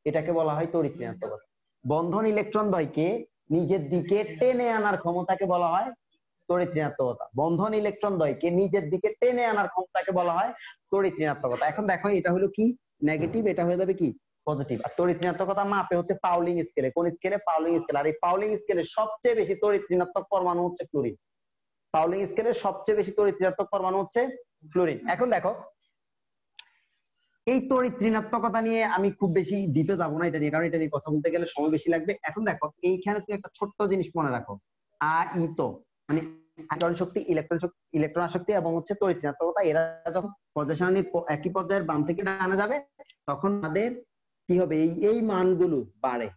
এটাকে বলা হয় তড়িৎ ঋণাত্মকতা। বন্ধন ইলেকট্রন দ্বয়কে নিজের দিকে টেনে আনার ক্ষমতাকে বলা হয় তড়িৎ ঋণাত্মকতা। বন্ধন ইলেকট্রন দ্বয়কে নিজের দিকে টেনে আনার ক্ষমতাকে বলা হয় তড়িৎ ঋণাত্মকতা। এখন দেখো এটা হলো কি নেগেটিভ, এটা হয়ে যাবে কি পজিটিভ। আর তড়িৎ ঋণাত্মকতা মাপে হচ্ছে পাউলিং স্কেলে। কোন স্কেলে? Pauling scale. আর এই পাউলিং স্কেলে সবচেয়ে বেশি তড়িৎ ঋণাত্মক পরমাণু হচ্ছে ফ্লোরিন। পাউলিং স্কেলে সবচেয়ে বেশি তড়িৎ ঋণাত্মক পরমাণু হচ্ছে ফ্লোরিন। এখন দেখো এই তড়িৎ ঋণাত্মকতা নিয়ে আমি খুব বেশি ডিপে যাবো না এটা নিয়ে, কারণ এটা নিয়ে কথা বলতে গেলে সময় বেশি লাগবে। এখন দেখো এইখানে তুমি একটা ছোট্ট জিনিস মনে রাখো, আয়িত মানে আয়তন শক্তি, ইলেকট্রন আসক্তি এবং হচ্ছে তড়িৎ ঋণাত্মকতা, এরা যখন পর্যায় সারণীর একই পর্যায়ের বাম থেকে ডানে যাবে তখন তাদের কি হবে? এই মানগুলো বাড়ে,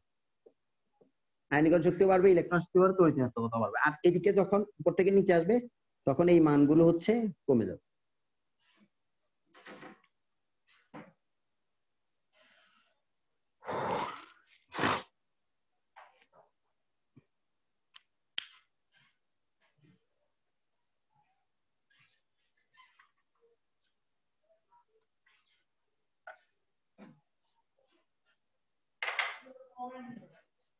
আয়নীকরণ শক্তি বাড়বে, ইলেকট্রন শক্তি বাড়বে, তড়িৎ ঋণাত্মকতা বাড়বে। আর এদিকে যখন উপর থেকে নিচে আসবে তখন এই মানগুলো হচ্ছে কমে যাবে।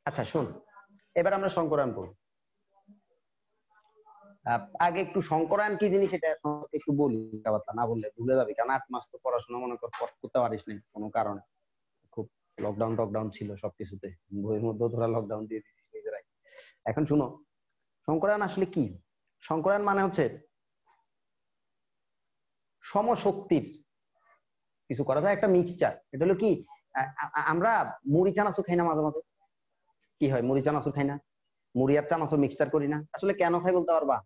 আচ্ছা শোন, এবার আমরা সংকরায়ন করব। আগে একটু সংকরায়ন কি জিনিস এটা একটু বলি, না বললে ভুলে যাবি, কারণ 8 মাস তো পড়াশোনা মনে করতে পারিস না কোনো কারণে। খুব লকডাউন ছিল সবকিছুতে, বইয়ের মধ্যে ধরা লকডাউন দিয়ে দিয়েছিস নিজেরাই। এখন শুনো, সংকরায়ন আসলে কি? সংকরায়ন মানে হচ্ছে সমশক্তির কিছু করা যায় একটা মিক্সচার। এটা হলো কি, আমরা মুড়ি চানাচুর খাই না মাঝে মাঝে? কি হয়, মুড়ি চানাচুর খাই না? মুড়ি আর চানাচুর মিক্সচার করি না? আসলে কেন খাই বলতে পারবা?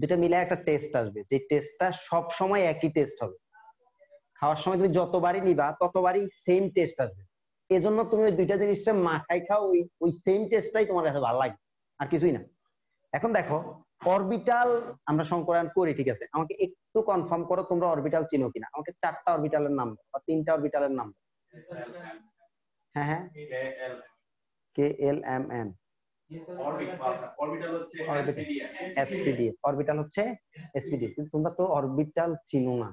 দুটা মিলে একটা টেস্ট আসবে, যে টেস্টটা সব সময় একই টেস্ট হবে। খাওয়ার সময় তুমি যতবারই নিবা ততবারই সেম টেস্ট আসবে। এজন্য তুমি ওই দুইটা জিনিসটা মাখাই খাও, ওই সেম টেস্টটাই তোমার কাছে ভালো লাগে, আর কিছুই না। এখন দেখো অরবিটাল আমরা সংকরায়ন করি, ঠিক আছে, আমাকে একটু কনফার্ম করো তোমরা অরবিটাল চিনো কিনা। আমাকে 4টা অরবিটালের নাম বা 3টা অরবিটালের নাম। হ্যাঁ হ্যাঁ, কে এল এম এন। অরবিটাল হচ্ছে এসপিডি। কিন্তু তোমরা তো অরবিটাল চিনো না,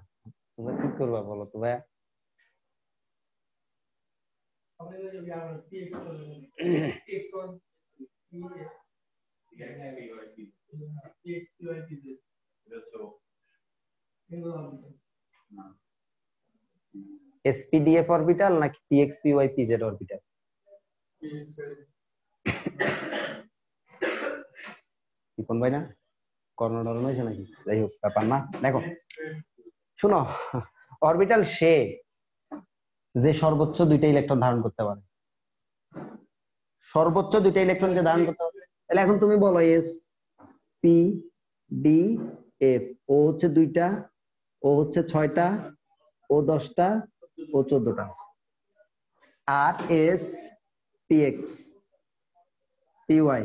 তোমরা কি করবা বলো তো ভাইয়া? এসপিডিএফ অরবিটাল নাকি পিএক্সপিওয়াই পিজেড অরবিটাল? কোন ভাই না কর্ণডরন হয়েছে নাকি? যাই হোক ব্যাপার না। দেখো শুনো, অরবিটাল সে যে সর্বোচ্চ দুইটা ইলেকট্রন ধারণ করতে পারে, সর্বোচ্চ দুইটা ইলেকট্রন যে ধারণ করতে পারে। তাহলে এখন তুমি বলো এস পি ডি এফ, ও হচ্ছে দুইটা, ও হচ্ছে 6টা, ও 10টা, ও 14টা। আর এস পিএক্স পিওয়াই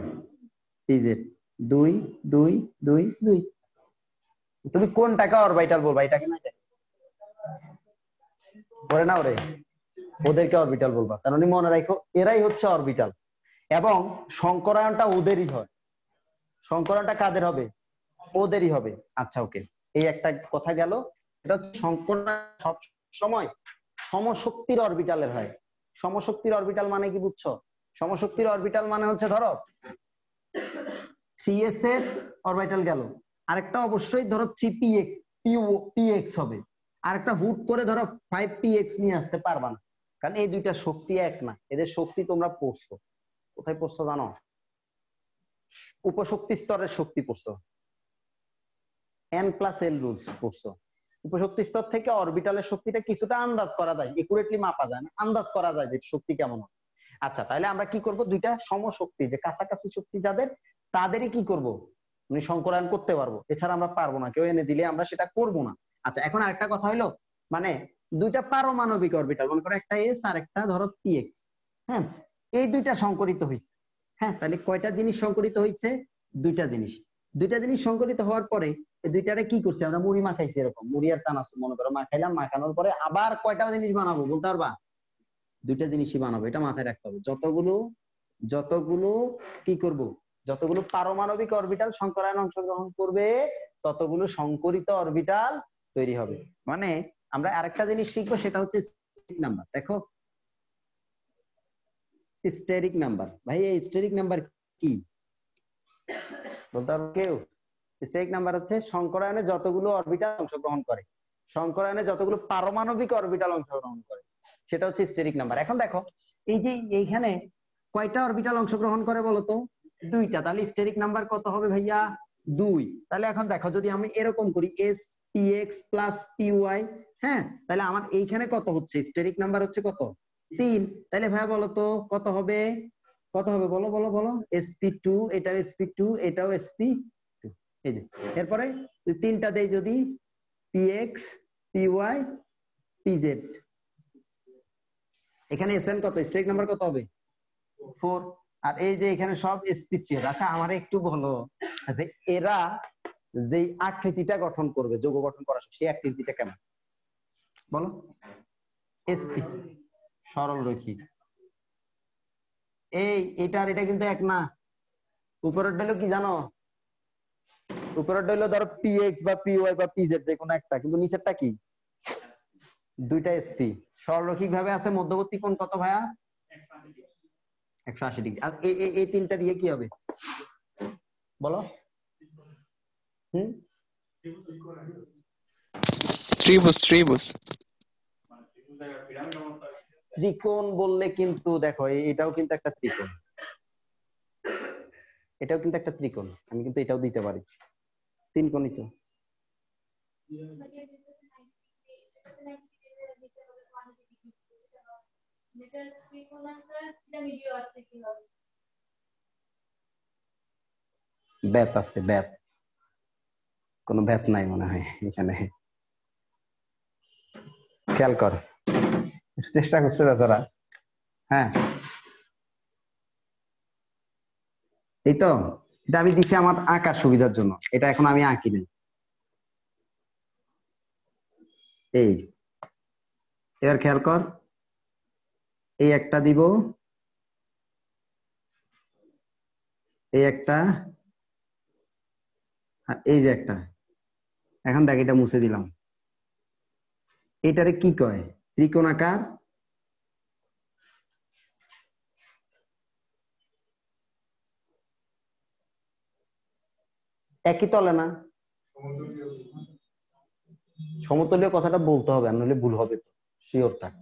পিজেড 2 2 2 2। তুমি কোনটাকে অরবিটাল বলবা? এটাকে না বলে না ওরে, ওদেরকে অরবিটাল বলবা। কারণ মনে রাখো এরাই হচ্ছে অরবিটাল এবং সংকরায়নটা ওদেরই হয়। সংকরায়নটা কাদের হবে? ওদেরই হবে। আচ্ছা ওকে, এই একটা কথা গেল। এটা হচ্ছে সংকরায়ন সব সময় সমশক্তির অরবিটালের হয়। সমশক্তির অরবিটাল মানে কি বুঝছো? সমশক্তির অরবিটাল মানে হচ্ছে ধরো 3s এর অরবিটাল গেল, আরেকটা অবশ্যই ধরো 3px হবে, আরেকটা হুট করে ধরো 5px নিয়ে আসতে পারবা না, কারণ এই দুইটা শক্তি এক না। এদের শক্তি তোমরা পড়ছো, কোথায় পড়ছো জানো? উপশক্তি স্তরের শক্তি পড়ছো, n+l রুলস পড়ছো। উপশক্তি স্তর থেকে অরবিটালের শক্তিটা কিছুটা আন্দাজ করা যায়, একুরেটলি মাপা যায় না, আন্দাজ করা যায় যে শক্তি কেমন হয়। আচ্ছা তাহলে আমরা কি করব? দুইটা সমশক্তি যে কাছাকাছি শক্তি যাদের, তাদেরই কি করব? মানে সংকরায়ন করতে পারবো, এছাড়া আমরা পারবো না। কেউ এনে দিলে আমরা সেটা করব না। আচ্ছা এখন আরেকটা কথা হলো, মানে দুইটা পারমাণবিক অরবিটাল, মনে করো একটা এস আর একটা ধরো পিএক্স, হ্যাঁ, এই দুইটা সংকরিত হয়েছে। হ্যাঁ, তাহলে কয়টা জিনিস সংকরিত হয়েছে? দুইটা জিনিস। দুইটা জিনিস সংকরিত হওয়ার পরে এই দুইটারে কি করছি আমরা? মুড়ি মাখাইছি, এরকম মুড়ি আর চানাচুর মনে করো মাখাইলাম, মাখানোর পরে আবার কয়টা জিনিস বানাবো বলতে পারবা? দুইটা জিনিসই বানাবো, এটা মাথায় রাখতে হবে। যতগুলো কি করব, যতগুলো পারমাণবিক অরবিটাল সংকরায়ন অংশগ্রহণ করবে ততগুলো সংকরিত অরবিটাল তৈরি হবে। মানে আমরা আরেকটা জিনিস শিখবো, সেটা হচ্ছে স্টেরিক নাম্বার। দেখো স্টেরিক নাম্বার, ভাই এই স্টেরিক নাম্বার কি বলতে পারবে কেউ? স্টেরিক নাম্বার হচ্ছে সংকরায়নে যতগুলো অরবিটাল অংশগ্রহণ করে, সংকরায়নে যতগুলো পারমাণবিক অরবিটাল অংশগ্রহণ করে, সেটা হচ্ছে স্টেরিক নাম্বার। এখন দেখো এই যে এইখানে কয়টা অরবিটাল অংশগ্রহণ করে বলতো? দুইটা। তাহলে স্টেরিক নাম্বার কত হবে ভাইয়া? 2। তাহলে এখন দেখো যদি আমি এরকম করি এস পিএক্স প্লাস পিওয়াই, হ্যাঁ, তাহলে আমার এইখানে কত হচ্ছে? স্টেরিক নাম্বার হচ্ছে কত? 3। তাহলে ভাইয়া বলো তো কত হবে? কত হবে বলো বলো বলো? sp2, এটাও sp2, এটাও sp2। এই যে এরপরে তিনটা দেই যদি, পিএক্স পিওয়াই পিজেড, এখানে এসএন কত? স্টেরিক নাম্বার কত হবে? 4। আর এই যে এখানে সব sp3। আচ্ছা আমারে একটু বলো যে এরা যেই আকৃতিটা গঠন করবে, যৌগ গঠন করার সেই আকৃতিটা কেমন বলো? sp সরল রৈখিক। এটার এটা কিন্তু এক না। উপরের হলো কি জানো? উপরের হলো ধরো পিএক্স বা পিওয়াই বা পিজেড যে কোনো একটা, কিন্তু নিচেরটা কি? দুইটা এসপি সরলরৈখিক ভাবে আছে। মধ্যবর্তী কোণ কত ভাইয়া? 180 ডিগ্রি। আর এই তিনটা দিয়ে কি হবে বলো? ত্রিভুজ ত্রিভুজ। ত্রিকোণ বললে কিন্তু দেখো এটাও কিন্তু একটা ত্রিকোণ, এটাও কিন্তু একটা ত্রিকোণ। আমি কিন্তু এটাও দিতে পারি, তিনকোণই তো। ব্যাত আছে, ব্যাত কোনো ব্যাত নাই মনে হয় এখানে। খেয়াল কর, চেষ্টা করছে বেচারা। হ্যাঁ এই তো, এটা আমি দিছি আমার আঁকার সুবিধার জন্য, এটা এখন আমি আঁকি নাই। এই এবার খেয়াল কর, এই একটা দিব, এই একটা, আর এই যে একটা। এখন দেখ এটা মুছে দিলাম, এটারে কি কয়? ত্রিকোণাকার একই তলে না, সমতলীয় কথাটা বলতে হবে, আর নইলে ভুল হবে তো, শিওর থাক।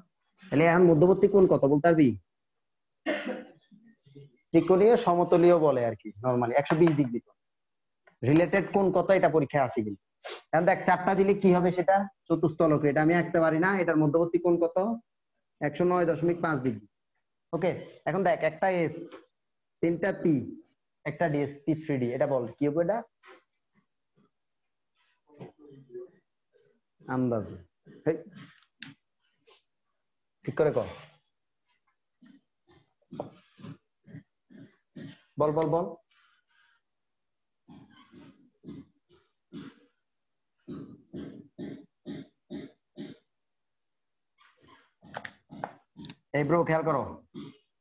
তাহলে এখন মধ্যবর্তী কোণ কত বলতে পারবি? ত্রিকোণীয় সমতলীয় বলে আর কি নরমালি 120 ডিগ্রি। রিলেটেড কোণ কত এটা পরীক্ষায় আসে কিন্তু। এখন দেখ 4টা দিলে কি হবে সেটা, চতুস্তলক, এটা আমি আঁকতে পারি না। এটার মধ্যবর্তী কোণ কত? 109.5 ডিগ্রি। ওকে, এখন দেখ একটা এস, 3টা পি, একটা ডিএস, P3D, এটা বল কি হবে এটা? আন্দাজে ঠিক করে কর, বল বল বল। এই ব্রো খেয়াল করো,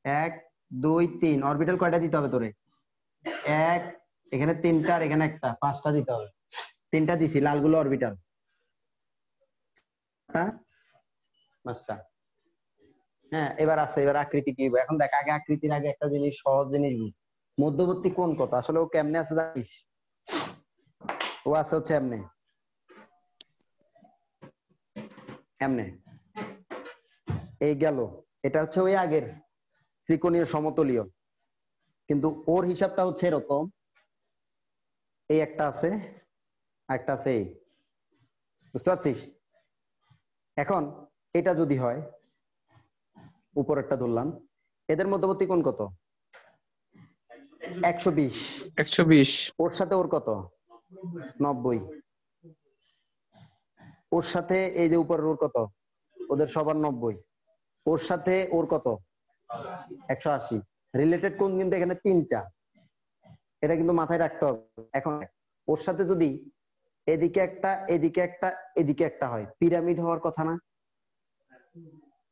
1 2 3 অরবিটাল কয়টা দিতে হবে তোরে? 1, এখানে 3টা, আর এখানে একটা, 5টা দিতে হবে। 3টা দিছি, লালগুলো অরবিটাল, 5টা। হ্যাঁ, এবার আছে, এবার আকৃতি কি হবে? এখন দেখ, আগে আকৃতির আগে একটা জিনিস, সহজ জিনিস বুঝ। মধ্যবর্তী কোণ কত? আসলে ও কেমনে আছে জানিস? ও আছে হচ্ছে এমনে, এমনে, এই গেল। এটা হচ্ছে ওই আগের ত্রিকোণীয় সমতলীয়, কিন্তু ওর হিসাবটা হচ্ছে এরকম, এই একটা আছে, একটা আছে এই, বুঝতে পারছিস? এখন এটা যদি হয়, উপরেরটা ধরলাম, এদের মধ্যবর্তী কোণ কত? 120। 120। ওর সাথে ওর কত? 90। ওর সাথে এই যে উপরের ওর কত? ওদের সবার 90। ওর সাথে ওর কত? 180। রিলেটেড কোণ কিন্তু এখানে 3টা, এটা কিন্তু মাথায় রাখতে হবে। এখন ওর সাথে যদি এদিকে একটা, এদিকে একটা, এদিকে একটা হয়, পিরামিড হওয়ার কথা না?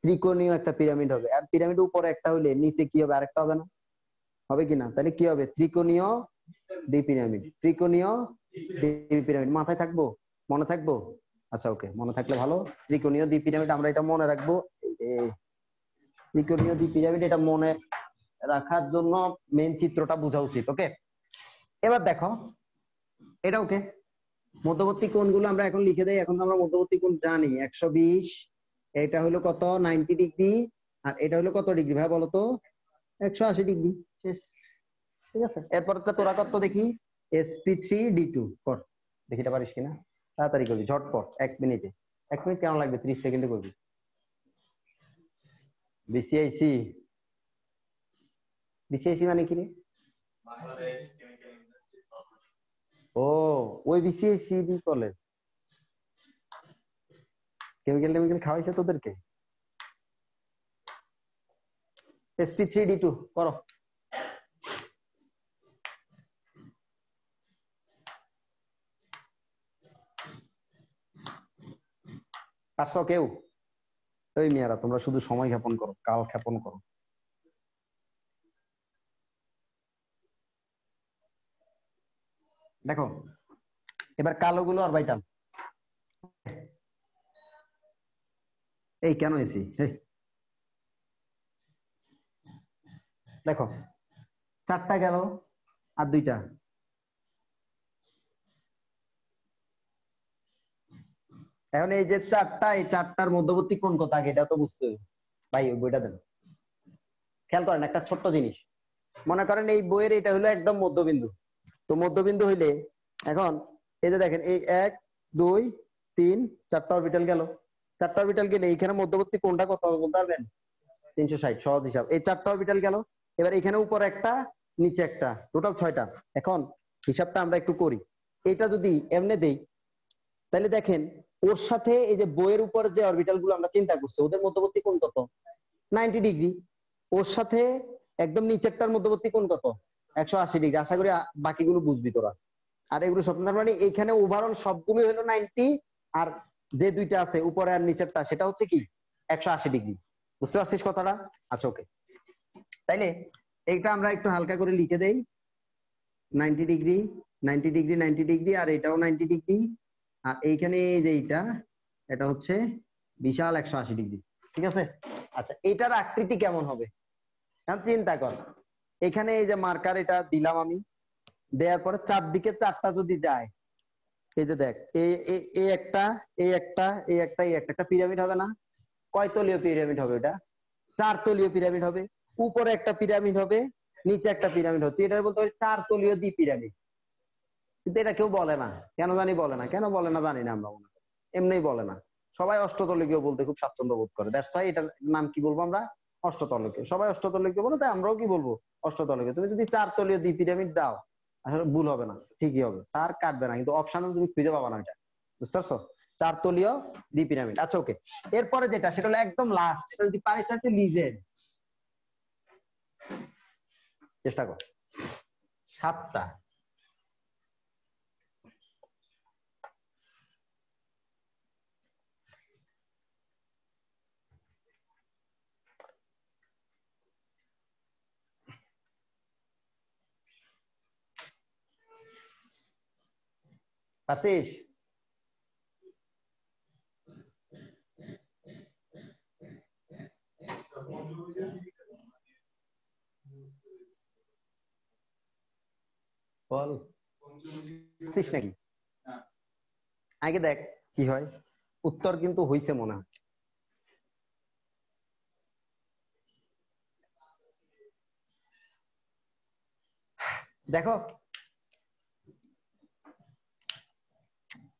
ত্রিকোণীয় একটা পিরামিড হবে। আর পিরামিড উপরে একটা হইলে নিচে কি হবে? আরেকটা হবে না? হবে কি না? তাহলে কি হবে? ত্রিকোণীয় দ্বিপিরামিড। ত্রিকোণীয় দ্বিপিরামিড মাথায় থাকবো, মনে থাকবো? আচ্ছা ওকে, মনে থাকলে ভালো। ত্রিকোণীয় দ্বিপিরামিড, আমরা এটা মনে রাখবো। ত্রিকোণীয় দ্বিপিরামিড, এটা মনে রাখার জন্য মেইন চিত্রটা বোঝা উচিত। ওকে, এবার দেখো, এটা ওকে। মধ্যবর্তী কোণগুলো আমরা এখন লিখে দেই। এখন তো আমরা মধ্যবর্তী কোণ জানি 120, এটা হলো কত? 90 ডিগ্রি, আর এটা হলো কত ডিগ্রি ভাই বলো তো? 180 ডিগ্রি। শেষ, ঠিক আছে। এরপরটা তোরা কত দেখি, sp3d2 কর, দেখি এটা পারিস কিনা। তাড়াতাড়ি করবি, ঝটপট, 1 মিনিটে। 1 মিনিট কেন লাগবে? 30 সেকেন্ডে করবি। বিসিআইসি, বিসিআইসি মানে কি রে? ও, ওই বিসিআইসি কলেজ, কেমিক্যাল টেমিক্যাল খাওয়াইছে তোদেরকে? sp3d2 করো। পারছো কেউ? ওই মেয়েরা, তোমরা শুধু সময় ক্ষেপণ করো, কাল ক্ষেপণ করো। দেখো, এবার কালো গুলো অরবিটাল। এই কেন এসি? দেখো, 4টা গেল, আর 2টা। এখন এই যে 4টা, এই 4টার মধ্যবর্তী কোণ কত আগে এটা তো বুঝতে হবে। ভাই ওই বইটা দেন, খেয়াল করেন একটা ছোট্ট জিনিস। মনে করেন এই বইয়ের এটা হলো একদম মধ্যবিন্দু। তো মধ্যবিন্দু হইলে এখন এই যে দেখেন, এই 1 2 3 4টা অরবিটাল গেল। 4টা অরবিটাল গেলে এখানে মধ্যবর্তী কোণটা কত হবে বলতে পারবেন? 360, সহজ হিসাব। এই 4টা অরবিটাল গেল, এবার এখানে উপরে একটা, নিচে একটা, টোটাল 6টা। এখন হিসাবটা আমরা একটু করি। এটা যদি এমনে দেই, তাহলে দেখেন ওর সাথে এই যে বইয়ের উপরে যে অরবিটাল গুলো আমরা চিন্তা করছি, ওদের মধ্যবর্তী কোণ কত? 90 ডিগ্রি। ওর সাথে একদম নিচেরটার মধ্যবর্তী কোণ কত? 180 ডিগ্রি। আশা করি বাকিগুলো বুঝবি তোরা। আর এগুলো সব মানে এইখানে ওভারঅল সবগুলো হলো 90, আর যে 2টা আছে উপরে আর নিচেরটা, সেটা হচ্ছে কি 180 ডিগ্রি। বুঝতে পারছিস কথাটা? আচ্ছা ওকে, তাইলে এইটা আমরা একটু হালকা করে লিখে দেই। 90 ডিগ্রি, 90 ডিগ্রি, 90 ডিগ্রি, আর এটাও 90 ডিগ্রি, আর এইখানে যে এটা হচ্ছে বিশাল 180 ডিগ্রি। ঠিক আছে? আচ্ছা, এটার আকৃতি কেমন হবে? চিন্তা কর, এখানে এই যে মার্কার এটা দিলাম আমি, দেওয়ার পরে চারদিকে চারটা যদি যায়, এই যে দেখ এই একটা এই একটা এই একটা এই একটা পিরামিড হবে না? কয় তলীয় পিরামিড হবে এটা? 4 তলীয় পিরামিড হবে। উপরে একটা পিরামিড হবে, নিচে একটা পিরামিড হবে। এটা বলতে হবে 4 তলীয় দ্বি পিরামিড। কিন্তু এটা কেউ বলে না, কেন জানি বলে না, কেন বলে না জানি না, আমরা মনে করি এমনিই বলে না। সবাই অষ্টতলীয় বলতে খুব স্বাচ্ছন্দ্য বোধ করে, দ্যাটস ওয়াই এটার নাম কি বলবো আমরা? অষ্টতলীয়। সবাই অষ্টতলীয় বলে, তাই আমরাও কি বলবো? অষ্টতলীয়। তুমি যদি 4 তলীয় দ্বি পিরামিড দাও, আসলে ভুল হবে না, ঠিকই হবে, স্যার কাটবে না, কিন্তু অপশনে তুমি খুঁজে পাবা না এটা, বুঝতে পারছো? 4 তলীয় দ্বি পিরামিড। আচ্ছা ওকে, এরপরে যেটা সেটা হলো একদম লাস্ট, এটা যদি পারিস তাহলে লিজেন্ড। চেষ্টা কর 7টা। পারছিস? বল পারছিস নাকি? আগে দেখ কি হয়। উত্তর কিন্তু হইছে মনে হয়। দেখো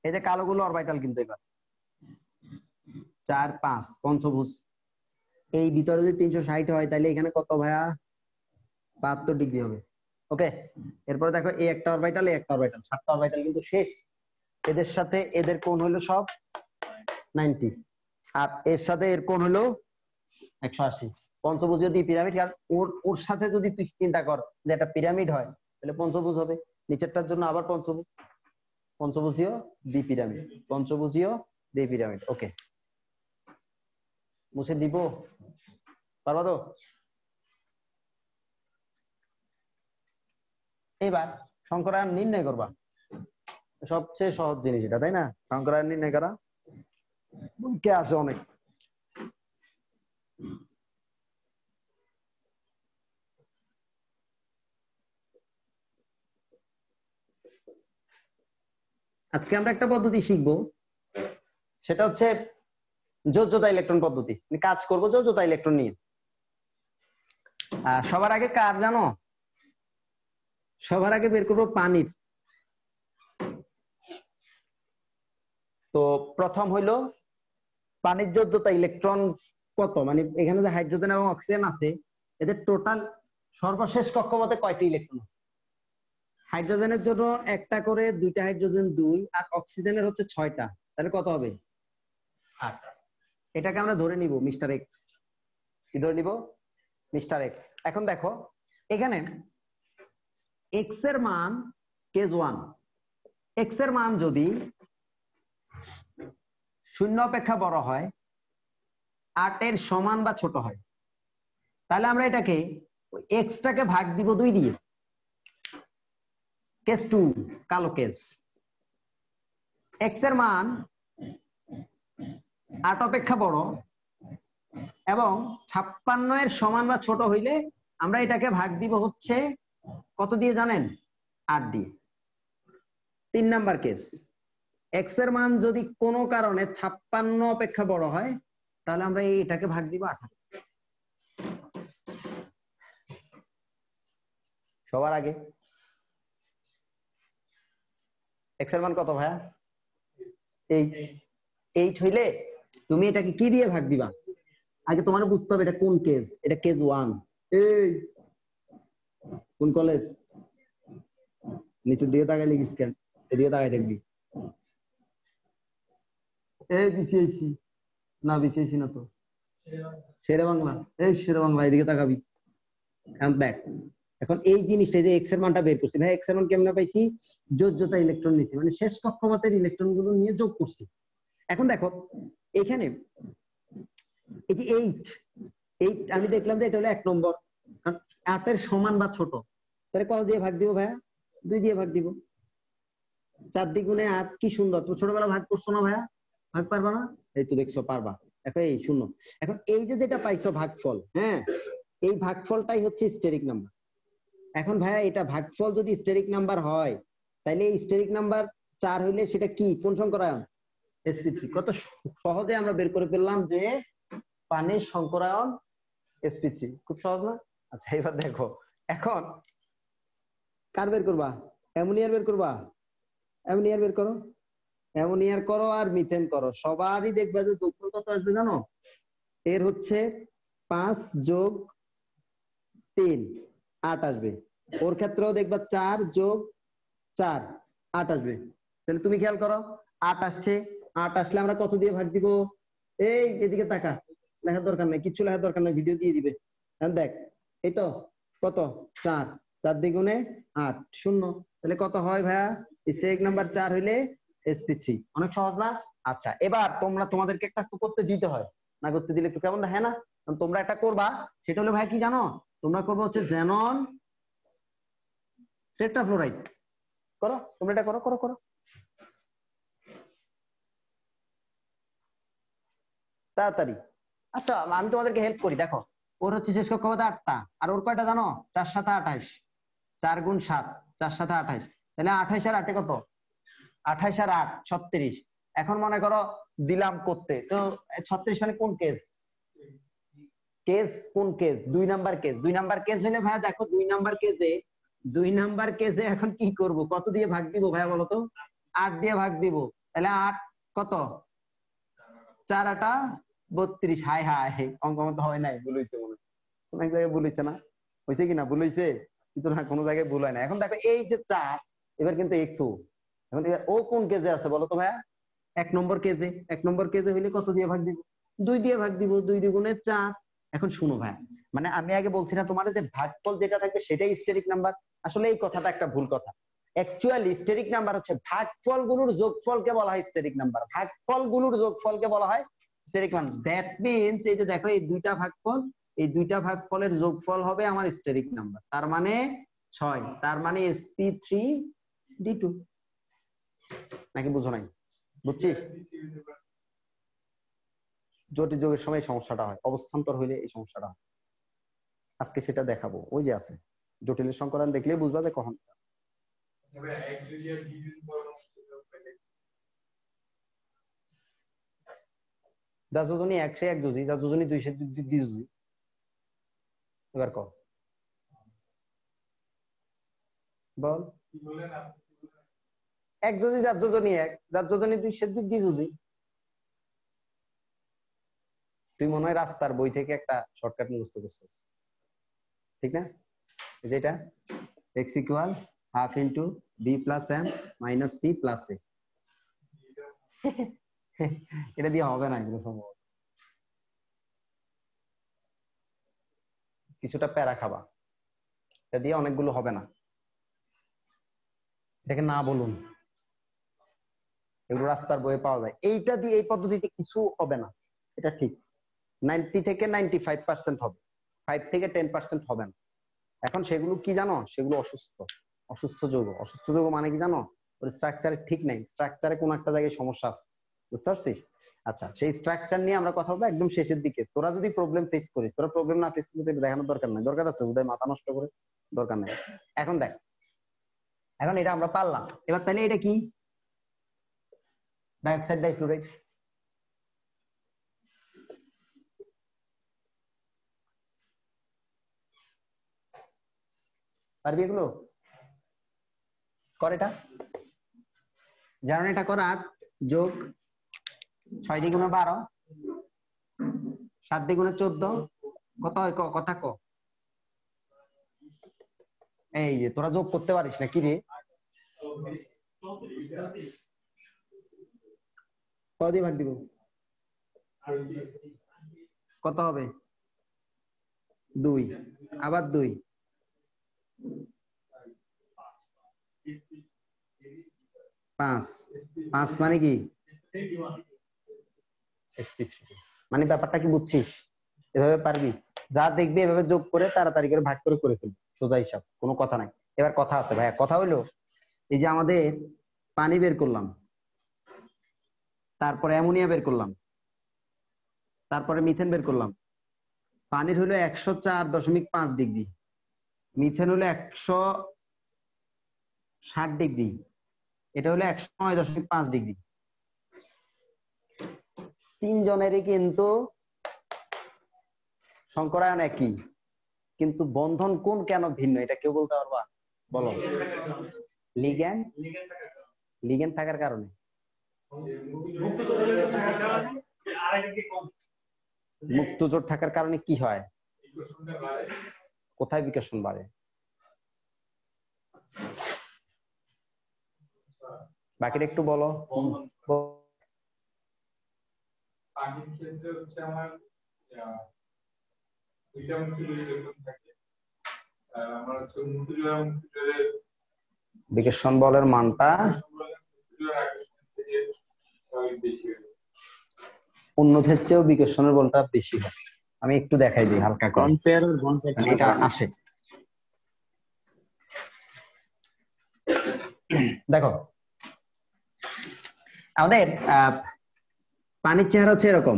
এই যে কালোগুলো অরবিটাল, কিন্তু এবার 4 5 পঞ্চভুজ। এই ভিতরে যদি 360 হয় তাহলে এখানে কত ভাইয়া? 72 ডিগ্রি হবে। ওকে, এরপরে দেখো এই একটা অরবিটাল, এই একটা অরবিটাল, 7টা অরবিটাল কিন্তু শেষ। এদের সাথে এদের কোণ হলো সব 90, আর এর সাথে এর কোণ হলো 180। পঞ্চভুজীয় দ্বি পিরামিড। আর ওর সাথে যদি তুই চিন্তা কর যে একটা পিরামিড হয়, তাহলে পঞ্চভুজ হবে। নিচেরটার জন্য আবার পঞ্চভুজ, পঞ্চভুজীয় দ্বি পিরামিড, পঞ্চভুজীয় দ্বি পিরামিড। ওকে, মুছে দিব, পারবা তো? এবার সংকরায়ন নির্ণয় করবা, সবচেয়ে সহজ জিনিস এটা, তাই না? সংকরায়ন নির্ণয় করা কে আসে অনেক। আজকে আমরা একটা পদ্ধতি শিখবো, সেটা হচ্ছে যোজ্যতা ইলেকট্রন পদ্ধতি। আমি কাজ করবো যোজ্যতা ইলেকট্রন নিয়ে। সবার আগে কার জানো? সবার আগে বের করবো পানির। তো প্রথম হইলো পানির যোজ্যতা ইলেকট্রন কত, মানে এখানে যে হাইড্রোজেন এবং অক্সিজেন আছে, এদের টোটাল সর্বশেষ কক্ষপথে কয়টি ইলেকট্রন আছে? হাইড্রোজেনের জন্য একটা করে, 2টা হাইড্রোজেন 2, আর অক্সিজেনের হচ্ছে 6টা, তাহলে কত হবে? 8। এটাকে আমরা ধরে নিব মিস্টার এক্স। কি ধরে নিব? Mister x. এখন দেখো এখানে এক্স এর মান কেস 1, এক্স এর মান যদি 0 অপেক্ষা বড় হয়, 8 এর সমান বা ছোট হয়, তাহলে আমরা এটাকে এক্সটাকে ভাগ দিব 2 দিয়ে। কেস 2, কালো কেস। এক্স এর মান 8 অপেক্ষা বড় এবং 56 এর সমান বা ছোট হইলে আমরা এটাকে ভাগ দিব হচ্ছে কত দিয়ে জানেন? 8 দিয়ে। 3 নাম্বার কেস, এক্স এর মান যদি কোনো কারণে 56 অপেক্ষা বড় হয়, তাহলে আমরা এটাকে ভাগ দিব 18। সবার আগে এক্স এর মান কত ভাইয়া? 8। 8 হইলে তুমি এটাকে কি দিয়ে ভাগ দিবা? আগে তোমার বুঝতে হবে এটা কোন কেস। এটা কেস 1। এই কোন কলেজ? নিচের দিকে তাকাই লিখিস কেন? এদিকে তাকাই দেখবি। এই বিসিআইসি না, বিসিআইসি না তো, শেরে বাংলা। এই শেরে বাংলা, এদিকে তাকাবি। এখন দেখ, এখন এই জিনিসটা যে এক্স এর মানটা বের করছি ভাই, এক্স এর মান কেমনে পাইছি? যোজ্যতা ইলেকট্রন নিতে, মানে শেষ কক্ষপথের ইলেকট্রন গুলো নিয়ে যোগ করছি। এখন দেখো এখানে এই যে 8 আমি দেখলাম যে এটা হলো 1 নম্বর, 8 এর সমান বা ছোট, তাহলে কত দিয়ে ভাগ দিব ভাইয়া? 2 দিয়ে ভাগ দিব। 4 দ্বিগুণে 8, কি সুন্দর। তো ছোটবেলা ভাগ করছো না ভাইয়া? ভাগ পারবা না? এই তো দেখছো পারবা। এখন এই শূন্য। এখন এই যে যেটা পাইছো ভাগফল, হ্যাঁ, এই ভাগফলটাই হচ্ছে স্টেরিক নাম্বার। এখন ভাইয়া এটা ভাগফল যদি স্টেরিক নাম্বার হয় তাহলে এই স্টেরিক নাম্বার 4 হইলে সেটা কি কোন সংকরায়ন? sp3। কত সহজে আমরা বের করে ফেললাম যে পানির সংকরায়ন sp3। খুব সহজ না? আচ্ছা এবার দেখো, এখন কার বের করবা? অ্যামোনিয়ার বের করবা? অ্যামোনিয়ার বের করো, অ্যামোনিয়ার করো আর মিথেন করো। সবারই দেখবা যে যোগফল কত আসবে জানো? এর হচ্ছে 5 যোগ 3 8 আসবে। ওর ক্ষেত্রেও দেখবা 4 যোগ 4 8 আসবে। তাহলে তুমি খেয়াল করো 8 আসছে, 8 আসলে আমরা কত দিয়ে ভাগ দিব? এই এদিকে তাকা, লেখার দরকার নেই, কিছু লেখার দরকার নেই, ভিডিও দিয়ে দিবে। দেখ এই তো কত 4, 4 দ্বিগুণে 8 0। তাহলে কত হয় ভাইয়া? স্টেরিক নাম্বার 4 হইলে sp3। অনেক সহজ না? আচ্ছা এবার তোমাদেরকে একটা করতে দিতে হয়, না করতে দিলে একটু কেমন দেখে না? তোমরা একটা করবা, সেটা হলো ভাই কি জানো? তোমরা করবো হচ্ছে xenon টেট্রাফ্লোরাইড। করো তোমরা এটা, করো করো করো। তাড়াতাড়ি। আচ্ছা আমি তোমাদেরকে হেল্প করি, দেখো ওর হচ্ছে শেষ কক্ষপথে 8টা, আর ওর কয়টা জানো? 4 7 28, 4 গুণ 7, 4 7 28। তাহলে 28 আর 8 কত? 28 আর 8 36। এখন মনে করো দিলাম করতে, তো 36 মানে কোন কেস? কেস কোন case? 2 number case. 2 number case হলে ভাইয়া দেখো 2 নাম্বার কেসে এখন কি করব? কত দিয়ে ভাগ দিব ভাইয়া বলো তো? 8 দিয়ে ভাগ দিব। তাহলে 8 কত? 4 8 32। হাই হাই, অঙ্ক মতো হয় নাই, ভুল হইছে মনে হয়। কোন এক জায়গায় ভুল হইছে না? হইছে কিনা? ভুল হইছে কিন্তু না, কোনো জায়গায় ভুল হয় না। এখন দেখো এই যে 4, এবার কিন্তু xo। এখন ও কোন কেজে আছে বলো তো ভাইয়া? 1 নম্বর কেজে। 1 নম্বর কেজে হইলে কত দিয়ে ভাগ দিব? 2 দিয়ে ভাগ দিব। 2 দ্বিগুণে 4। এখন শুনো ভাইয়া, মানে আমি আগে বলছি না তোমাদের যে ভাগফল যেটা থাকবে সেটাই স্টেরিক নাম্বার? আসলে এই কথাটা একটা ভুল কথা। অ্যাকচুয়ালি স্টেরিক নাম্বার হচ্ছে ভাগফলগুলোর যোগফলকে বলা হয় স্টেরিক নাম্বার। ভাগফলগুলোর যোগফলকে বলা হয় স্টেরিক নাম্বার। দ্যাট মিন্স এই যে দেখো এই দুইটা ভাগফল, এই দুইটা ভাগফলের যোগফল হবে আমার স্টেরিক নাম্বার। তার মানে 6, তার মানে sp3d2। নাকি বুঝো নাই? বুঝছিস? জটিল যোগের সময় এই সমস্যাটা হয়, অবস্থান্তর হইলে এই সমস্যাটা হয়। আজকে সেটা দেখাবো, ওই যে আছে জটিলের সংকরণ, দেখলেই বুঝবা যে কখন। যা যোজনী 1 সে 1 যোজি, যা যোজনী 2 সে 2 যোজি। এবার কর, বল। 1 যোজি যার যোজনী 1, যার যোজনী 2 সে 2 যোজি। তুই মনে হয় রাস্তার বই থেকে একটা শর্টকাট মুখস্থ করছিস, ঠিক না? যেটা x equal half into b plus m minus c plus a। এটা দিয়ে হবে না এগুলো সম্ভব। কিছুটা প্যারা খাবা, এটা দিয়ে অনেকগুলো হবে না। এটাকে না বলুন, এগুলো রাস্তার বইয়ে পাওয়া যায়। এইটা দিয়ে এই পদ্ধতিতে কিছু হবে না, এটা ঠিক। 90 থেকে 95% হবে, 5 থেকে 10% হবে না। এখন সেগুলো কি জানো? সেগুলো অসুস্থ যৌগ। অসুস্থ যৌগ মানে কি জানো? ওর স্ট্রাকচারে ঠিক নাই, স্ট্রাকচারে কোন একটা জায়গায় সমস্যা আছে, বুঝতে পারছিস? আচ্ছা সেই স্ট্রাকচার নিয়ে আমরা কথা বলবো একদম শেষের দিকে। তোরা যদি প্রবলেম ফেস করিস, তোরা প্রবলেম না ফেস করতে দেখানোর দরকার নাই, দরকার আছে উদয় মাথা নষ্ট করে দরকার নাই। এখন দেখ, এখন এটা আমরা পারলাম। এবার তাহলে এটা কি? ডাইঅক্সাইড ডাইফ্লুরাইড। পারবি এগুলো? কর এটা, জানো এটা কর। 8 যোগ 6 দ্বিগুণে 12, 7 দ্বিগুণে 14, কত হয়? কথা ক। এই যে তোরা যোগ করতে পারিস না কি রে? কত দিয়ে ভাগ দিব? কত হবে? 2, আবার 2, 5, 5 মানে কি? sp3। মানে ব্যাপারটা কি বুঝছিস? এভাবে পারবি, যা দেখবি এভাবে যোগ করে তাড়াতাড়ি করে ভাগ করে ফেলবি, সোজা হিসাব, কোনো কথা নাই। এবার কথা আছে ভাইয়া, কথা হইলো এই যে আমাদের পানি বের করলাম, তারপরে অ্যামোনিয়া বের করলাম, তারপরে মিথেন বের করলাম। পানির হলো 104.5 ডিগ্রি, মিথেন হলো 160 ডিগ্রি, এটা হলো 109.5 ডিগ্রি। তিনজনেরই কিন্তু সংকরায়ন একই, কিন্তু বন্ধন কোণ কেন ভিন্ন এটা কেউ বলতে পারবা? বলো। লিগ্যান্ড, লিগ্যান্ড থাকার কারণে। মুক্ত জোট থাকার কারণে কি হয়? কোথায় বিকর্ষণ বাড়ে? বাকিটা একটু বলো। পানির ক্ষেত্রে হচ্ছে আমার দুইটা মুক্ত ইলেকট্রন থাকে, আর আমার হচ্ছে মুক্তজোড়ের বিকর্ষণ বলের মানটা অন্যদের চেয়েও বিকর্ষণের বলটা বেশি হয়। আমি একটু দেখাই দিই হালকা করে, কম্পেয়ার আর বন্ড এটা আসে। দেখো আমাদের পানির চেহারা হচ্ছে এরকম।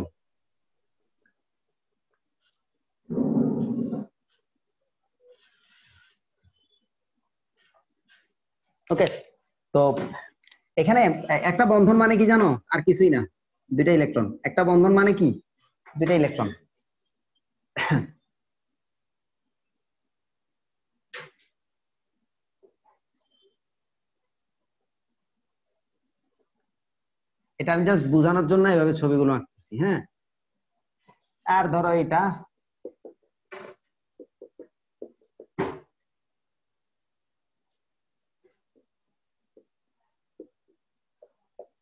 ওকে, তো এখানে একটা বন্ধন মানে কি জানো? আর কিছুই না, দুইটা ইলেকট্রন। একটা বন্ধন মানে কি? দুইটা ইলেকট্রন। এটা আমি জাস্ট বোঝানোর জন্য এভাবে ছবিগুলো আঁকতেছি। হ্যাঁ, আর ধরো এটা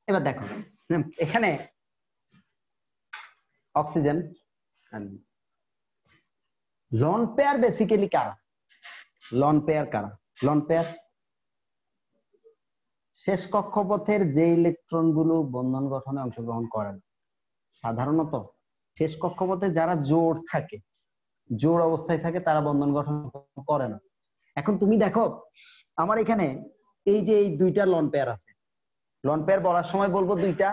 এবার দেখো এখানে অক্সিজেন, লন পেয়ার বেসিক্যালি কারা? লন পেয়ার কারা? লন পেয়ার শেষ কক্ষপথের যে ইলেকট্রন গুলো বন্ধন গঠনে অংশগ্রহণ করে না। সাধারণত শেষ কক্ষপথে যারা জোড় থাকে, জোড় অবস্থায় থাকে, তারা বন্ধন গঠন করে না। এখন তুমি দেখো আমার এখানে এই যে এই দুইটা লন পেয়ার আছে, লন পেয়ার বলার সময় বলবো দুইটা,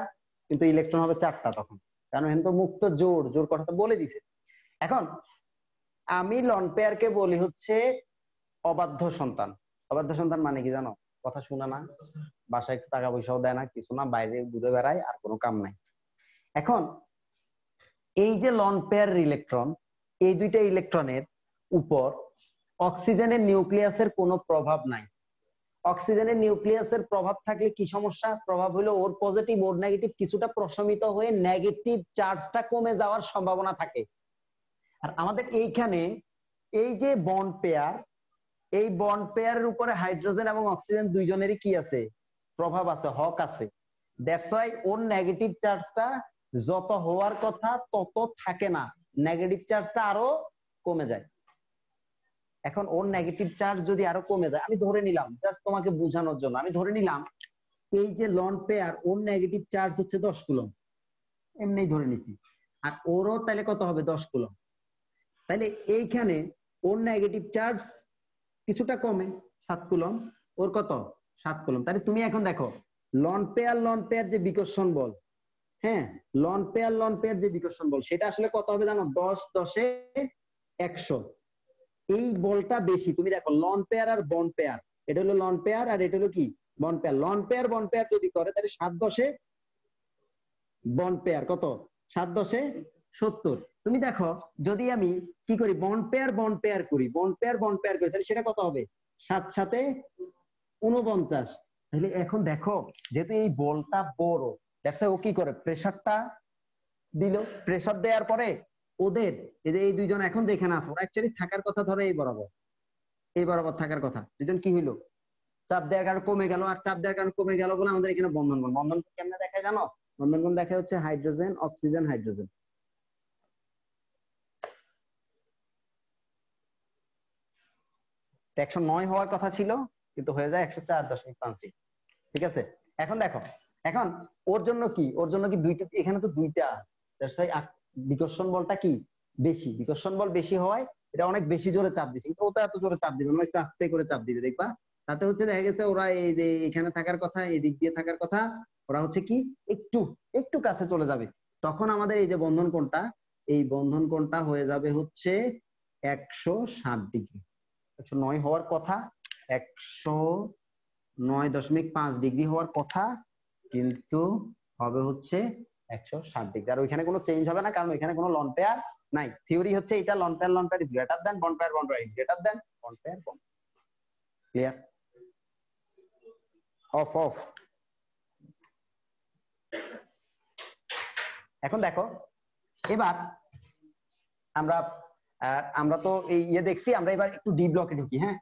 কিন্তু ইলেকট্রন হবে চারটা তখন, কারণ এখানে তো মুক্ত জোড়, জোড় কথা তো বলে দিছে। এখন আমি লন পেয়ারকে বলি হচ্ছে অবাধ্য সন্তান। অবাধ্য সন্তান মানে কি জানো? কথা শুনে না, বাসায় টাকা পয়সাও দেয় না, কিছু না, বাইরে ঘুরে বেড়ায়, আর কোনো কাম নাই। এখন এই যে লন পেয়ার ইলেকট্রন, এই দুইটা ইলেকট্রনের উপর অক্সিজেনের নিউক্লিয়াসের কোনো প্রভাব নাই। অক্সিজেনের নিউক্লিয়াসের প্রভাব থাকলে কি সমস্যা? প্রভাব হলো ওর পজিটিভ ওর নেগেটিভ কিছুটা প্রশমিত হয়ে নেগেটিভ চার্জটা কমে যাওয়ার সম্ভাবনা থাকে। আর আমাদের এইখানে এই যে বন্ড পেয়ার, এই বন্ড পেয়ারের উপরে হাইড্রোজেন এবং অক্সিজেন দুইজনেরই কি আছে? প্রভাব আছে, হক আছে। দ্যাটস ওয়াই ওর নেগেটিভ চার্জটা যত হওয়ার কথা তত থাকে না, নেগেটিভ চার্জটা আরো কমে যায়। এখন ওর নেগেটিভ চার্জ যদি আরো কমে যায়, আমি ধরে নিলাম জাস্ট তোমাকে বোঝানোর জন্য, আমি ধরে নিলাম এই যে লন পেয়ার ওর নেগেটিভ চার্জ হচ্ছে 10 কুলম, এমনি ধরে নিছি, আর ওরও তাহলে কত হবে? 10 কুলম। তাহলে এইখানে ওর নেগেটিভ চার্জ কিছুটা কমে, 7 কুলম, ওর কত? 7 কুলম। তাহলে তুমি এখন দেখো লন পেয়ার যে বিকর্ষণ বল, হ্যাঁ, লন পেয়ার যে বিকর্ষণ বল, সেটা আসলে কত হবে জানো? 10 10 এ 100। এই বলটা বেশি। তুমি দেখো লন পেয়ার আর বন্ড পেয়ার, এটা হলো লন পেয়ার আর এটা হলো কি? Bond pair. Loan pair bond pair যদি করে তাহলে 7 10 এ বন্ড পেয়ার কত? 7 10 এ 70। তুমি দেখো যদি আমি কি করি, বন্ড পেয়ার করি, বন্ড পেয়ার করি, তাহলে সেটা কত হবে? 7 7 এ 49। তাহলে এখন দেখো যেহেতু এই বলটা বড়, দেখছো ও কি করে? প্রেসারটা দিল, প্রেসার দেওয়ার পরে ওদের এই দুইজন এখন যেখানে আছে, ওরা অ্যাকচুয়ালি থাকার কথা ধরো এই বরাবর থাকার কথা, দুজন কি হইলো? চাপ দেওয়ার কারণে কমে গেল, আর চাপ দেওয়ার কারণে কমে গেল বলে আমাদের এখানে বন্ধন বল। বন্ধন কেমনে দেখায় জানো? বন্ধন বল দেখা হচ্ছে হাইড্রোজেন অক্সিজেন হাইড্রোজেন। 109 হওয়ার কথা ছিল, কিন্তু হয়ে যায় 104.5 ডিগ্রি। ঠিক আছে, এখন দেখো, এখন ওর জন্য কি দুইটা, এখানে তো দুইটা, বিকর্ষণ বলটা কি বেশি, বিকর্ষণ বল বেশি হওয়ায় এটা অনেক বেশি জোরে চাপ দিচ্ছে, কিন্তু ওটা এত জোরে চাপ দিবে না, একটু আস্তে করে চাপ দিবে, দেখবা। তাতে হচ্ছে দেখা গেছে ওরা এই যে এখানে থাকার কথা, এই দিক দিয়ে থাকার কথা, ওরা হচ্ছে কি একটু একটু কাছে চলে যাবে। তখন আমাদের এই যে বন্ধন কোণটা, এই বন্ধন কোণটা হয়ে যাবে হচ্ছে 160 ডিগ্রি। 109 হওয়ার কথা, 109.5 ডিগ্রি হওয়ার কথা, কিন্তু হবে হচ্ছে 160 ডিগ্রি। আর ওইখানে কোনো চেঞ্জ হবে না, কারণ ওইখানে কোনো লন পেয়ার নাই। থিওরি হচ্ছে এটা loan pair is greater than bond pair is greater than bond pair bond. Clear? Of of. এখন দেখো, এবার আমরা তো এই দেখছি, আমরা এবার একটু ডি ব্লকে ঢুকি। হ্যাঁ,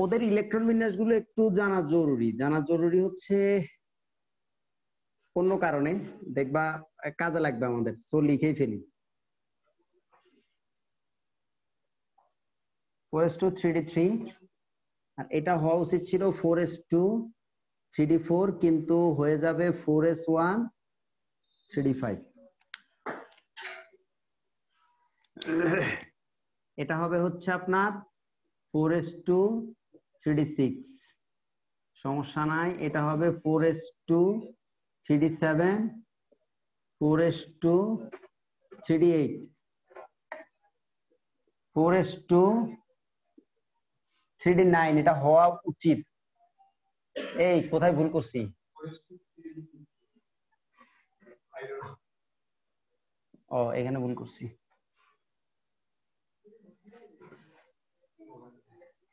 ওদের ইলেকট্রন বিন্যাসগুলো একটু জানা জরুরি হচ্ছে অন্য কারণে, দেখবা কাজে লাগবে আমাদের, সো লিখেই ফেলি। 4s2 3d3, আর এটা হওয়া উচিত ছিল 4s2 3d4, কিন্তু হয়ে যাবে 4s1 3d5। এটা হবে হচ্ছে আপনার 4s2 3d6, সমস্যা নাই। এটা হবে 4s2 3d7, 4s2 3d8, 4s2 3d9, এটা হওয়া উচিত। এই কোথায় ভুল করছি? ও, এখানে ভুল করছি।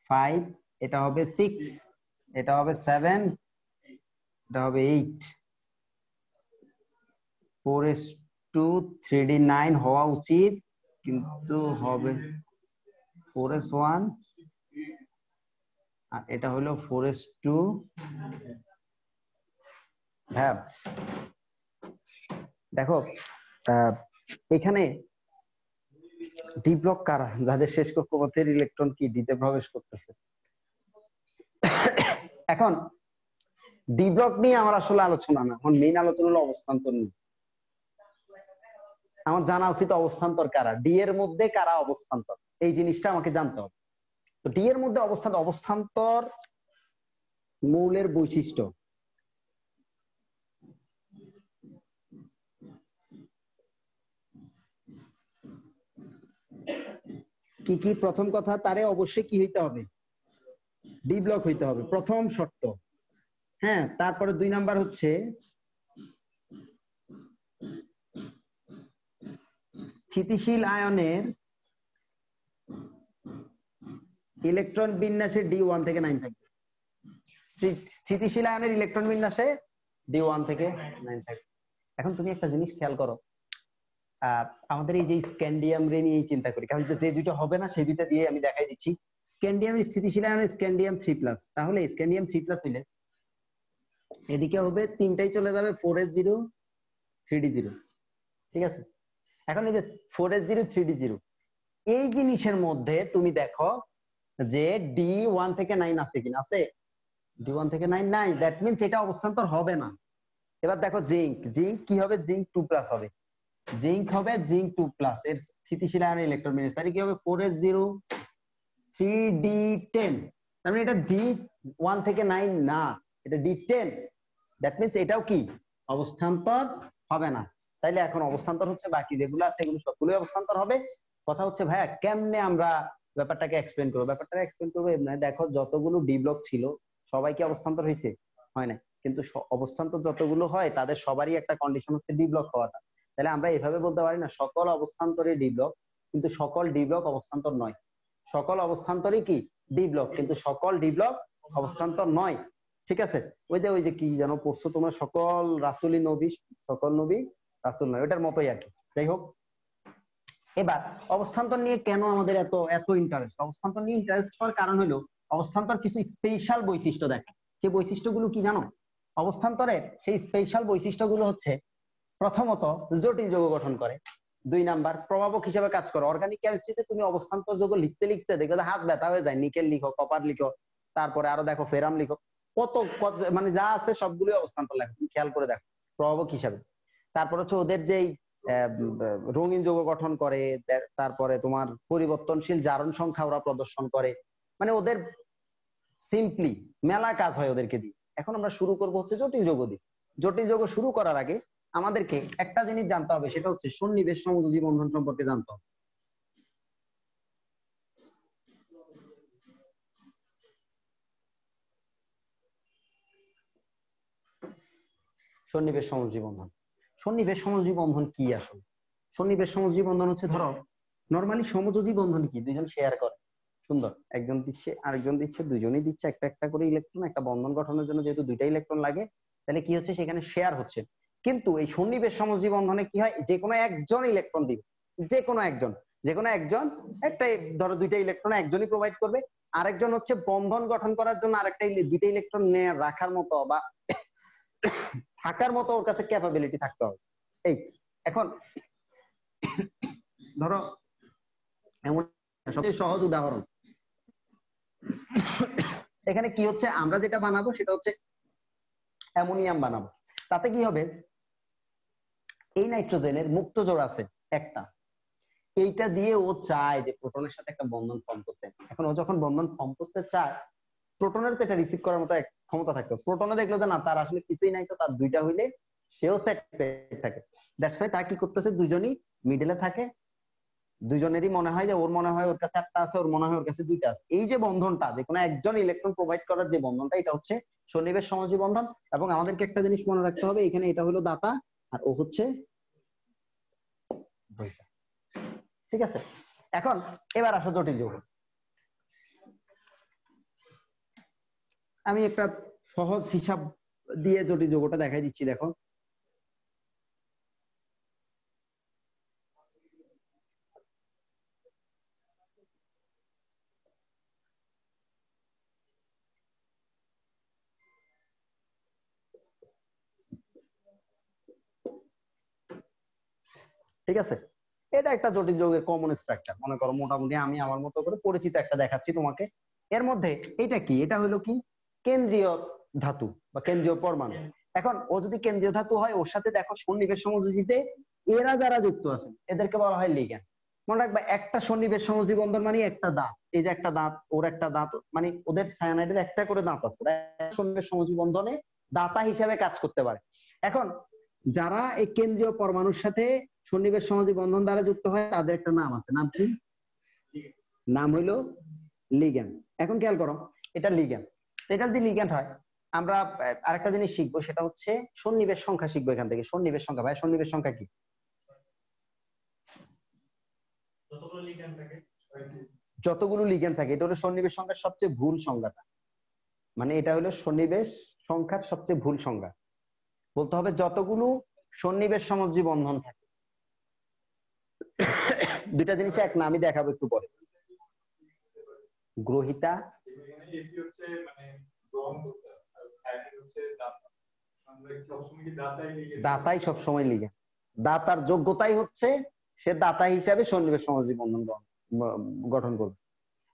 5, এটা হবে 6, এটা হবে 7, এটা হবে 8। 4s2 3d9 হওয়া উচিত, কিন্তু হবে 4s1, আর এটা হলো 4s2। হ্যাঁ, দেখো এখানে ডি ব্লক কারা? যাদের শেষ কক্ষপথের ইলেকট্রন কি ডিতে প্রবেশ করতেছে। এখন ডি ব্লক নিয়ে আমার আসলে আলোচনা না, এখন মেইন আলোচনা হলো অবস্থান্তর নিয়ে। আমার জানা উচিত অবস্থান্তর কারা, ডি এর মধ্যে কারা অবস্থান্তর, এই জিনিসটা আমাকে জানতে হবে। তো ডি এর মধ্যে অবস্থান্তর মৌলের বৈশিষ্ট্য কি কি? প্রথম কথা, তারে অবশ্যই কি হইতে হবে? ডি ব্লক হইতে হবে, প্রথম শর্ত। হ্যাঁ, তারপরে 2 নাম্বার হচ্ছে স্থিতিশীল আয়নের ইলেকট্রন বিন্যাসে D1 থেকে 9 থাকবে। স্থিতিশীল আয়নের ইলেকট্রন বিন্যাসে D1 থেকে 9 থাকবে। এখন তুমি একটা জিনিস খেয়াল করো, আমাদের এই যে স্ক্যান্ডিয়াম রে নিয়ে চিন্তা করি, কারণ যে দুটো হবে না সেই দুটো দিয়ে আমি দেখাই দিচ্ছি। স্ক্যান্ডিয়াম স্থিতিশীল আয়নের স্ক্যান্ডিয়াম 3+, তাহলে স্ক্যান্ডিয়াম 3+ হইলে এদিকে হবে 3টাই চলে যাবে 4s0 3d0, ঠিক আছে? এখন এই যে 4s0 3d0, এই জিনিসের মধ্যে তুমি দেখো যে D1 থেকে 9 আছে কিনা? আছে। D1 থেকে 9 নাই, দ্যাট মিন্স এটা অবস্থান্তর হবে না। এবার দেখো জিঙ্ক কি হবে? জিঙ্ক 2+ হবে, জিঙ্ক হবে জিঙ্ক 2+, এর স্থিতিশীল আয়নের ইলেকট্রন বিন্যাস তাহলে কি হবে? 4s0 3d10, তার মানে এটা D1 থেকে 9 না, এটা D10, দ্যাট মিন্স এটাও কি অবস্থান্তর হবে না। তাইলে এখন অবস্থান্তর হচ্ছে বাকি যেগুলো আছে এগুলো সবগুলোই অবস্থান্তর হবে। কথা হচ্ছে ভাইয়া কেমনে আমরা ব্যাপারটাকে এক্সপ্লেন করবো? ব্যাপারটাকে এক্সপ্লেন করবো এমনি, দেখো যতগুলো ডি ব্লক ছিল সবাই কি অবস্থান্তর হয়েছে? হয় না, কিন্তু অবস্থান্তর যতগুলো হয় তাদের সবারই একটা কন্ডিশন হচ্ছে ডি ব্লক হওয়াটা। তাহলে আমরা এভাবে বলতে পারি না সকল অবস্থান্তরই ডি ব্লক, কিন্তু সকল ডি ব্লক অবস্থান্তর নয়। সকল অবস্থান্তরই কি ডি ব্লক, কিন্তু সকল ডি ব্লক অবস্থান্তর নয়। ঠিক আছে? ওই যে কি জানো পড়ছো তোমরা, সকল রাসূলি নবী, সকল নবী রাসূল নয়, ওটার মতোই আর কি। যাই হোক, এবার অবস্থান্তর নিয়ে কেন আমাদের এত ইন্টারেস্ট? অবস্থান্তর নিয়ে ইন্টারেস্ট হওয়ার কারণ হলো অবস্থান্তর কিছু স্পেশাল বৈশিষ্ট্য দেখায়। সেই বৈশিষ্ট্যগুলো কি জানো? অবস্থান্তরের সেই স্পেশাল বৈশিষ্ট্যগুলো হচ্ছে প্রথমত জটিল যৌগ গঠন করে, 2 নাম্বার প্রভাবক হিসেবে কাজ করে। অর্গানিক কেমিস্ট্রিতে তুমি অবস্থান্তর যৌগ লিখতে লিখতে দেখবে হাত ব্যথা হয়ে যায়, নিকেল লিখো, কপার লিখো, তারপরে আরো দেখো ফেরাম লিখো, কত মানে যা আছে সবগুলোই অবস্থান্তর লেখো, তুমি খেয়াল করে দেখো প্রভাবক হিসাবে। তারপর হচ্ছে ওদের যেই রঙিন যৌগ গঠন করে, তারপরে তোমার পরিবর্তনশীল জারণ সংখ্যা ওরা প্রদর্শন করে, মানে ওদের সিম্পলি মেলা কাজ হয় ওদেরকে দিয়ে। এখন আমরা শুরু করবো হচ্ছে জটিল যৌগ দিয়ে। জটিল যৌগ শুরু করার আগে আমাদেরকে একটা জিনিস জানতে হবে, সেটা হচ্ছে সন্নিবেশ সমযোজী বন্ধন সম্পর্কে জানতে হবে। সন্নিবেশ সমযোজী বন্ধন, সন্নিবেশ সমযোজী বন্ধন কি আসলে? সন্নিবেশ সমযোজী বন্ধন হচ্ছে, ধরো নরমালি সমযোজী বন্ধন কি, দুইজন শেয়ার করে, সুন্দর, একজন দিচ্ছে আরেকজন দিচ্ছে, দুজনেই দিচ্ছে একটা একটা করে ইলেকট্রন। একটা বন্ধন গঠনের জন্য যেহেতু 2টা ইলেকট্রন লাগে, তাহলে কি হচ্ছে সেখানে শেয়ার হচ্ছে। কিন্তু এই সন্নিবেশ সমযোজী বন্ধনে কি হয়, যে কোনো একজন ইলেকট্রন দিবে, যে কোনো একজন একটা, ধরো 2টা ইলেকট্রন একজনই প্রোভাইড করবে, আরেকজন হচ্ছে বন্ধন গঠন করার জন্য আরেকটা 2টা ইলেকট্রন রাখার মতো বা থাকার মতো ওর কাছে ক্যাপাবিলিটি থাকতে হবে। এই এখন ধরো এমন সবচেয়ে সহজ উদাহরণ, এখানে কি হচ্ছে, আমরা যেটা বানাবো সেটা হচ্ছে অ্যামোনিয়াম বানাবো। তাতে কি হবে, এই নাইট্রোজেনের মুক্ত জোড় আছে একটা, এইটা দিয়ে ও চায় যে প্রোটনের সাথে একটা বন্ধন ফর্ম করতে। এখন ও যখন বন্ধন ফর্ম করতে চায়, প্রোটনের তো এটা রিসিভ করার মতো ক্ষমতা থাকবে। প্রোটনে দেখলো যে না, তার আসলে কিছুই নাই, তো তার 2টা হইলে সেও স্যাটিসফাইড থাকে। দ্যাটস ওয়াই তারা কি করতেছে, দুজনই মিডলে থাকে, দুজনেরই মনে হয় যে ওর মনে হয় ওর কাছে একটা আছে, ওর মনে হয় ওর কাছে 2টা আছে। এই যে বন্ধনটা, যে কোনো একজন ইলেকট্রন প্রোভাইড করার যে বন্ধনটা, এটা হচ্ছে সন্নিবেশ সমযোজী বন্ধন। এবং আমাদেরকে একটা জিনিস মনে রাখতে হবে, এখানে এটা হলো দাতা আর ও হচ্ছে বইটা। ঠিক আছে, এখন এবার আসো জটিল যৌগ। আমি একটা সহজ হিসাব দিয়ে জটিল যৌগটা দেখাই দিচ্ছি, দেখো। ঠিক আছে, এটা একটা জটিল যৌগের কমন স্ট্রাকচার, মনে করো মোটামুটি আমি আমার মতো করে পরিচিত একটা দেখাচ্ছি তোমাকে। এর মধ্যে এটা কি, এটা হলো কি কেন্দ্রীয় ধাতু বা কেন্দ্রীয় পরমাণু। এখন ও যদি কেন্দ্রীয় ধাতু হয়, ওর সাথে দেখো সন্নিবেশ সমযোজীতে এরা যারা যুক্ত আছে এদেরকে বলা হয় লিগ্যান্ড। মনে রাখবা, একটা সন্নিবেশ সমযোজী বন্ধন মানে একটা দাঁত, এই যে একটা দাঁত, ওর একটা দাঁত, মানে ওদের সায়ানাইডের একটা করে দাঁত আছে, সন্নিবেশ সমযোজী বন্ধনে দাতা হিসাবে কাজ করতে পারে। এখন যারা এই কেন্দ্রীয় পরমাণুর সাথে সন্নিবেশ সমযোজী বন্ধন দ্বারা যুক্ত হয়, তাদের একটা নাম আছে, নাম কি? নাম হইলো লিগ্যান্ড। এখন খেয়াল করো, এটা লিগ্যান্ড। এটা যদি লিগ্যান্ড হয়, আমরা আরেকটা জিনিস শিখবো, সেটা হচ্ছে সন্নিবেশ সংখ্যা শিখবো এখান থেকে। সন্নিবেশ সংখ্যা, ভাই সন্নিবেশ সংখ্যা কি? যতগুলো লিগ্যান্ড থাকে, এটা হলো সন্নিবেশ সংখ্যার সবচেয়ে ভুল সংখ্যাটা। মানে এটা হলো সন্নিবেশ সংখ্যার সবচেয়ে ভুল সংখ্যা। বলতে হবে যতগুলো সন্নিবেশ সমযোজী বন্ধন থাকে। 2টা জিনিস এক না, আমি দেখাবো একটু পরে। গ্রহিতা দাতাই সবসময় লিগ্যান্ড। দাতার যোগ্যতাই হচ্ছে সে দাতা হিসাবে সন্নিবেশ সমযোজী বন্ধন গঠন করবে।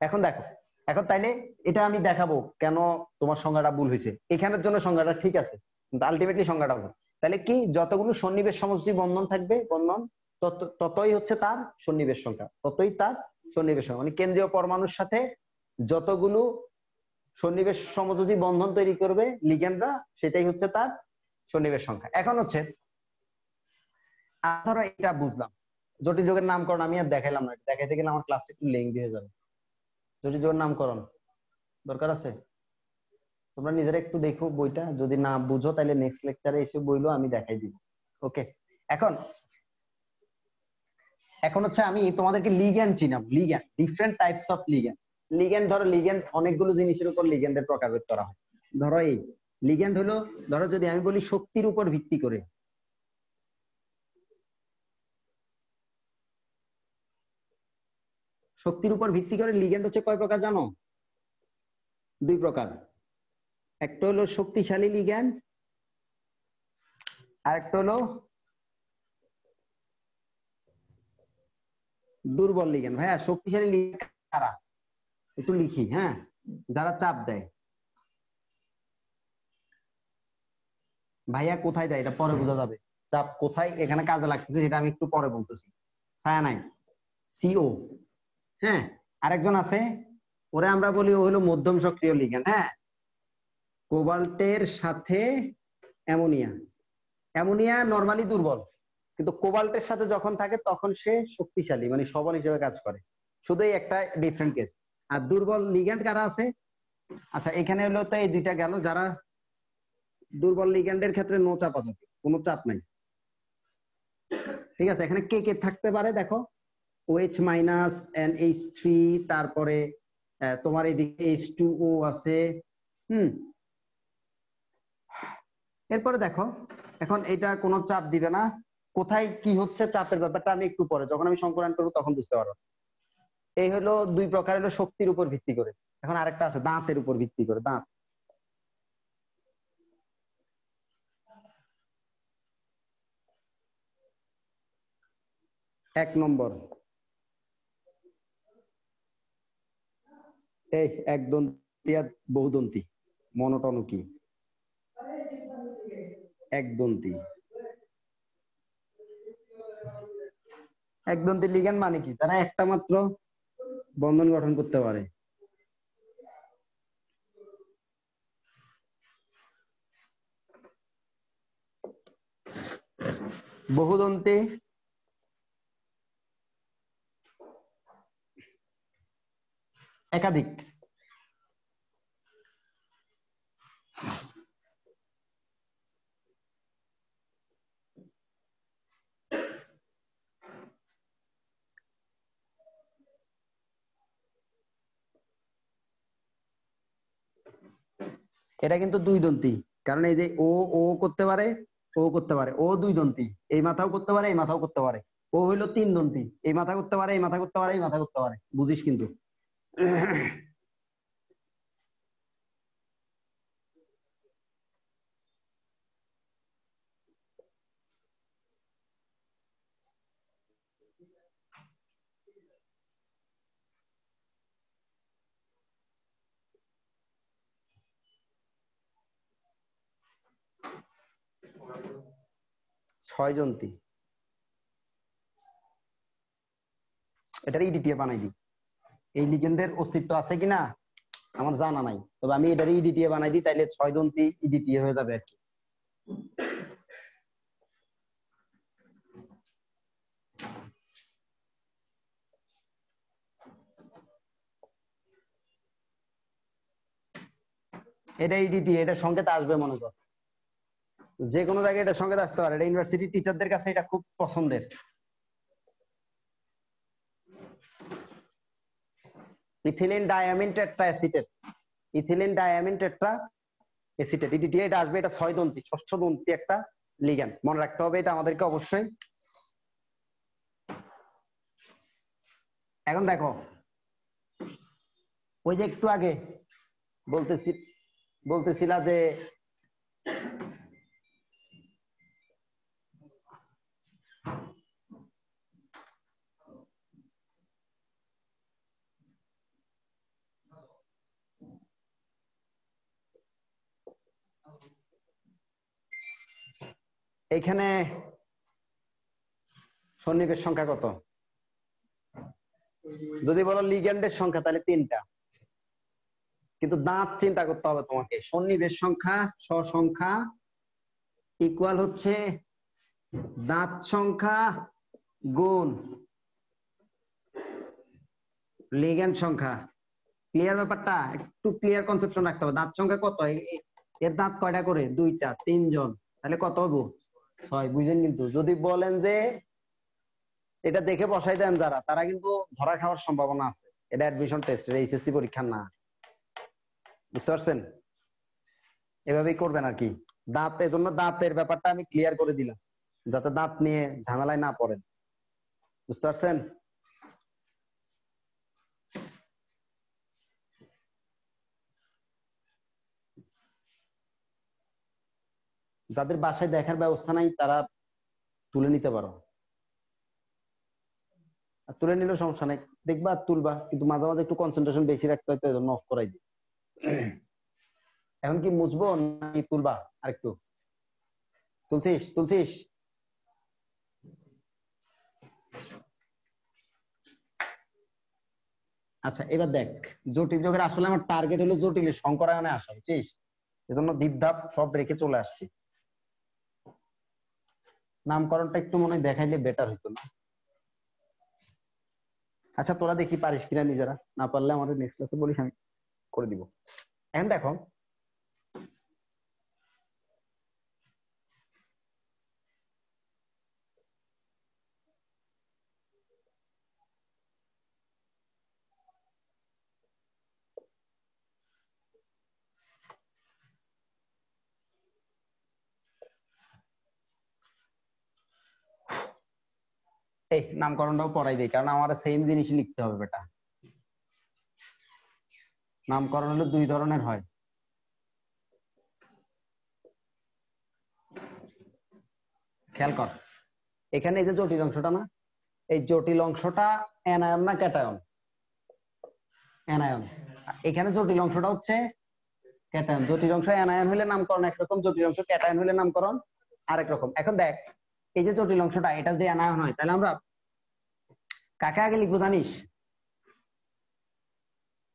এখন দেখো, এখন তাইলে এটা আমি দেখাবো কেন তোমার সংজ্ঞাটা ভুল হয়েছে। এখানের জন্য সংজ্ঞাটা ঠিক আছে, কিন্তু আলটিমেটলি সংজ্ঞাটা ভুল। তাহলে কি, যতগুলো সন্নিবেশ সমযোজী বন্ধন থাকবে, বন্ধন ততই হচ্ছে তার সন্নিবেশ সংখ্যা, ততই তার সন্নিবেশ সংখ্যা। মানে কেন্দ্রীয় পরমাণুর সাথে যতগুলো সন্নিবেশ সমযোজী বন্ধন তৈরি করবে লিগ্যান্ডরা, সেটাই হচ্ছে তার সন্নিবেশ সংখ্যা। এখন হচ্ছে ধরো এটা বুঝলাম, জটিল যৌগের নামকরণ আমি আর দেখাইলাম না, দেখাইতে গেলে আমার ক্লাসটা একটু লেংথি হয়ে যাবে। জটিল যৌগের নামকরণ দরকার আছে, তোমরা নিজেরা একটু দেখো বইটা, যদি না বুঝো তাহলে নেক্সট লেকচারে এসে বইলো, আমি দেখাই দিব। ওকে, এখন হচ্ছে আমি তোমাদেরকে লিগ্যান্ড চিনাবো। Ligand, different types of ligand. Ligand, ধরো লিগ্যান্ড অনেকগুলো জিনিসের উপর লিগ্যান্ডের প্রকারভেদ করা হয়। ধরো এই লিগ্যান্ড হলো, ধরো যদি আমি বলি শক্তির উপর ভিত্তি করে, শক্তির উপর ভিত্তি করে লিগ্যান্ড হচ্ছে কয় প্রকার জানো? দুই প্রকার, একটা হলো শক্তিশালী লিগ্যান্ড, আর একটা হলো দুর্বল লিগ্যান্ড। ভাইয়া শক্তিশালী লিগ্যান্ড কারা একটু লিখি, হ্যাঁ, যারা চাপ দেয়। ভাইয়া কোথায় দেয় এটা পরে বোঝা যাবে, চাপ কোথায় এখানে কাজে লাগতেছে সেটা আমি একটু পরে বলতেছি। Cyanide, CO. হ্যাঁ, আরেকজন আছে, ওরে আমরা বলি ও হলো মধ্যম সক্রিয় লিগ্যান্ড। হ্যাঁ, কোবাল্টের সাথে অ্যামোনিয়া। অ্যামোনিয়া নরমালি দুর্বল, কিন্তু কোবাল্টের সাথে যখন থাকে তখন সে শক্তিশালী, মানে সবল হিসেবে কাজ করে। শুধু এই একটা ডিফারেন্ট কেস। আর দুর্বল লিগ্যান্ড কারা আছে? আচ্ছা, এখানে হলো তো এই দুইটা গেল, যারা দুর্বল লিগ্যান্ডের ক্ষেত্রে নো চাপাচাপি, কোনো চাপ নাই। ঠিক আছে, এখানে কে কে থাকতে পারে দেখো, OH মাইনাস NH3, তারপরে তোমার এদিকে H2O আছে। এরপরে দেখো, এখন এটা কোনো চাপ দিবে না। কোথায় কি হচ্ছে চাপের ব্যাপারটা আমি একটু পরে যখন আমি সংকলন করবো তখন বুঝতে পারবো। এই হলো দুই প্রকার, হলো শক্তির উপর ভিত্তি করে। এখন আরেকটা আছে দাঁতের উপর ভিত্তি করে। দাঁত, এক নম্বর, এই একদন্তী আর বহুদন্তী, মনোটনকি, একদন্তী। একদন্তী লিগ্যান্ড মানে কি? তারা একটা মাত্র বন্ধন গঠন করতে পারে। বহুদন্তী একাধিক। এটা কিন্তু দুই দন্তী, কারণ এই যে ও ও করতে পারে, ও করতে পারে, ও দুই দন্তী, এই মাথাও করতে পারে, এই মাথাও করতে পারে। ও হইলো তিন দন্তী, এই মাথা করতে পারে, এই মাথা করতে পারে, এই মাথা করতে পারে। বুঝিস কিন্তু। ছয় দন্তী, এটার ইডিটিএ বানাই দিই। এই লিগেন্ডের অস্তিত্ব আছে কিনা আমার জানা নাই, তবে আমি এটার ইডিটিএ বানাই দিই, তাইলে ছয় দন্তী ইডিটিএ হয়ে যাবে আর কি। এটা ইডিটিএ, এটা সংকেত আসবে মনে কর, যে কোনো জায়গায় এটা সংকেত আসতে পারে। এটা ইউনিভার্সিটি টিচারদের কাছে এটা খুব পছন্দের। Ethylene diamine tetra acetate, ethylene diamine tetra acetate, EDTA এটা আসবে। এটা ছয় দন্তী, ষষ্ঠ দন্তী একটা লিগ্যান্ড, মনে রাখতে হবে এটা আমাদেরকে অবশ্যই। এখন দেখো, ওই যে একটু আগে বলতেছিলা যে এইখানে সন্নিবেশ সংখ্যা কত? যদি বলো লিগ্যান্ডের সংখ্যা তাহলে 3টা, কিন্তু দাঁত চিন্তা করতে হবে তোমাকে। সন্নিবেশ সংখ্যা সংখ্যা ইকুয়াল হচ্ছে দাঁত সংখ্যা গুণ লিগ্যান্ড সংখ্যা। ক্লিয়ার ব্যাপারটা? একটু ক্লিয়ার কনসেপশন রাখতে হবে। দাঁত সংখ্যা কত, এর দাঁত কয়টা করে? 2টা, 3জন, তাহলে কত হবো? 6। বুঝেন কিন্তু, যদি বলেন যে এটা দেখে বসাই দেন যারা, তারা কিন্তু ধরা খাওয়ার সম্ভাবনা আছে। এটা অ্যাডমিশন টেস্ট, এটা এইচএসসি পরীক্ষা না। বুঝতে পারছেন? এভাবেই করবেন আর কি। দাঁত, এজন্য দাঁতের ব্যাপারটা আমি ক্লিয়ার করে দিলাম, যাতে দাঁত নিয়ে ঝামেলায় না পড়েন। বুঝতে পারছেন? যাদের বাসায় দেখার ব্যবস্থা নাই তারা তুলে নিতে পারো, আর তুলে নিলেও সমস্যা নাই, দেখবা আর তুলবা, কিন্তু মাঝে মাঝে একটু কনসেন্ট্রেশন বেশি রাখতে হয়, তো এই জন্য অফ করাই দিই। এখন কি মুছবো নাকি তুলবা? আরেকটু তুলছিস তুলছিস? আচ্ছা এবার দেখ, জটিল যোগের আসলে আমার টার্গেট হলো জটিলের সংকরায়নে আসা, বুঝছিস? এজন্য দীপধাপ সব রেখে চলে আসছি। নামকরণটা একটু মনে হয় দেখাইলে বেটার হইতো না? আচ্ছা তোরা দেখি পারিস কিনা নিজেরা, না পারলে আমাদের নেক্সট ক্লাসে বলিস, আমি করে দিব। এখন দেখো, এই নামকরণটাও পড়াই দিই, কারণ আমার সেম জিনিসই লিখতে হবে বেটা। নামকরণ হলো দুই ধরনের হয়। খেয়াল কর, এখানে এই যে জটিল অংশটা না, এই জটিল অংশটা অ্যানায়ন না ক্যাটায়ন? অ্যানায়ন। এখানে জটিল অংশটা হচ্ছে ক্যাটায়ন। জটিল অংশ অ্যানায়ন হলে নামকরণ একরকম, জটিল অংশ ক্যাটায়ন হলে নামকরণ আরেক রকম। এখন দেখ, এই যে জটিল অংশটা, এটা যদি অ্যানায়ন হয় তাহলে আমরা কাকে আগে লিখবো জানিস?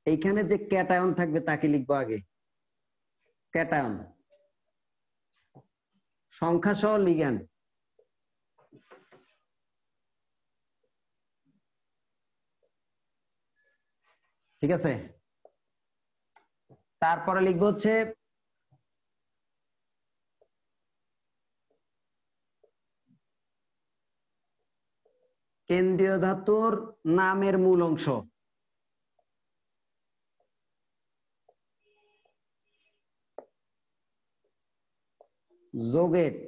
এইখানে যে ক্যাটায়ন থাকবে তাকে লিখবো আগে, ক্যাটায়ন। সংখ্যা সহ লিগ্যান্ড, ঠিক আছে? তারপরে লিখবো হচ্ছে কেন্দ্রীয় ধাতুর নামের মূল অংশ। যোগেট।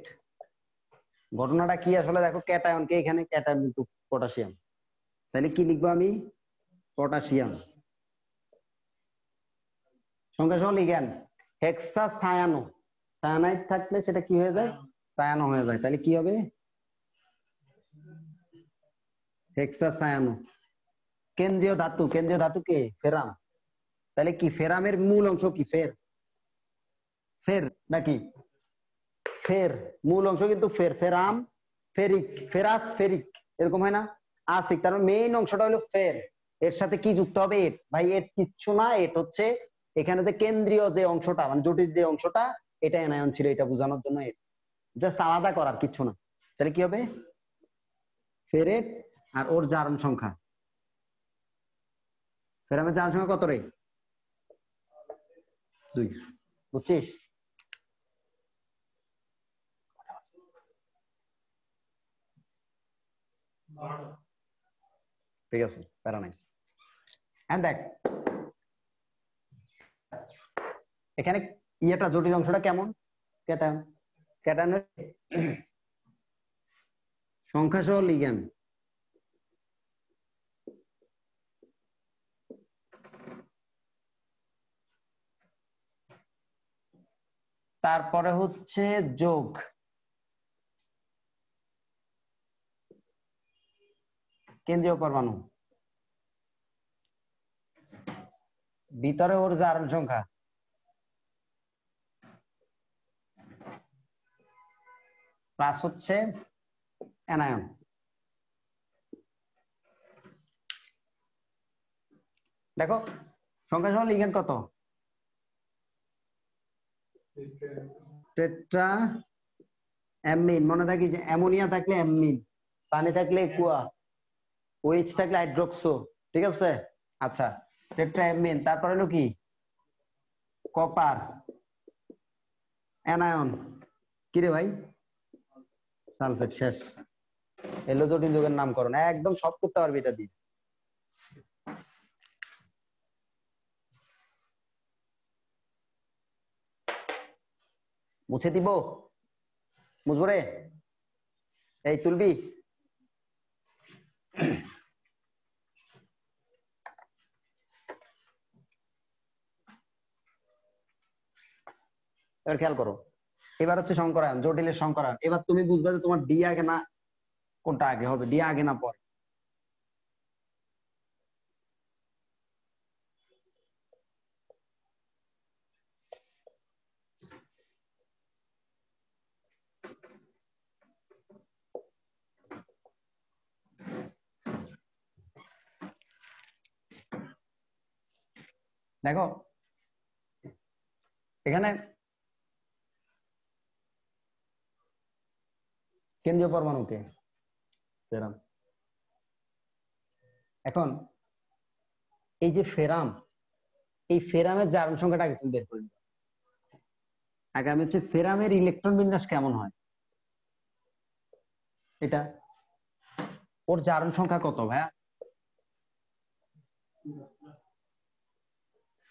ঘটনাটা কি আসলে দেখো, ক্যাটায়নকে এখানে ক্যাটায়ন কিন্তু পটাশিয়াম, তাহলে কি লিখবো আমি? পটাশিয়াম। সংখ্যা সহ লিগ্যান্ড হেক্সা সায়ানো। সায়ানাইড থাকলে সেটা কি হয়ে যায়? সায়ানো হয়ে যায়, তাহলে কি হবে? হেক্সা সায়ানো। কেন্দ্রীয় ধাতু, কেন্দ্রীয় ধাতু কে? ফেরাম। তাহলে কি ফেরামের মূল অংশ কি? ফের। ফের নাকি? ফের মূল অংশ কিন্তু ফের। ফেরাম, ফেরিক, ফেরাস, ফেরিক, এরকম হয় না? আসিক, তার মেইন অংশটা হলো ফের। এর সাথে কি যুক্ত হবে? এট। ভাই এট কিচ্ছু না, এট হচ্ছে এখানে যে কেন্দ্রীয় যে অংশটা, মানে জটিল যে অংশটা, এটা অ্যানায়ন ছিল, এটা বোঝানোর জন্য এট। জাস্ট আলাদা করার কিচ্ছু না। তাহলে কি হবে? ফেরেট। আর ওর জারণ সংখ্যা, ফেরামের জারণ সংখ্যা কত রে? 2। বুঝছিস? ঠিক আছে, প্যারা নাই। হ্যাঁ দেখ, এখানে ইয়েটা জটিল অংশটা কেমন? ক্যাটায়ন। ক্যাটায়নের সংখ্যা সহ লিগ্যান্ড। তারপরে হচ্ছে যোগ। কেন্দ্রীয় পরমাণু, ভিতরে ওর জারণ সংখ্যা, প্লাস হচ্ছে অ্যানায়ন। দেখো সংখ্যা সহ লিগ্যান্ড কত? Tetra amine. মনে থাকি যে অ্যামোনিয়া থাকলে অ্যামিন, পানি থাকলে একুয়া, ওএইচ থাকলে হাইড্রোক্সো, ঠিক আছে? আচ্ছা, টেট্রা অ্যামিন। তারপর হলো কি? Copper, anion. কি রে ভাই? সালফেট। শেষ। এলো জটিল যৌগের নামকরণ, একদম সব করতে পারবি এটা দিয়ে। মুছে দিব? মুছবো রে? এই তুলবি? এবার খেয়াল করো, এবার হচ্ছে সংকরায়ন, জটিলের সংকরায়ন। এবার তুমি বুঝবে যে তোমার ডি আগে না কোনটা আগে হবে, ডি আগে না পরে। দেখো এখানে কেন্দ্রীয় পরমাণুকে ফেরাম। এখন এই যে ফেরাম, এই ফেরামের জারণ সংখ্যাটা আগে তুমি বের করে নিবে। আগে আমি হচ্ছে ফেরামের ইলেকট্রন বিন্যাস কেমন হয় এটা, ওর জারণ সংখ্যা কত ভাইয়া?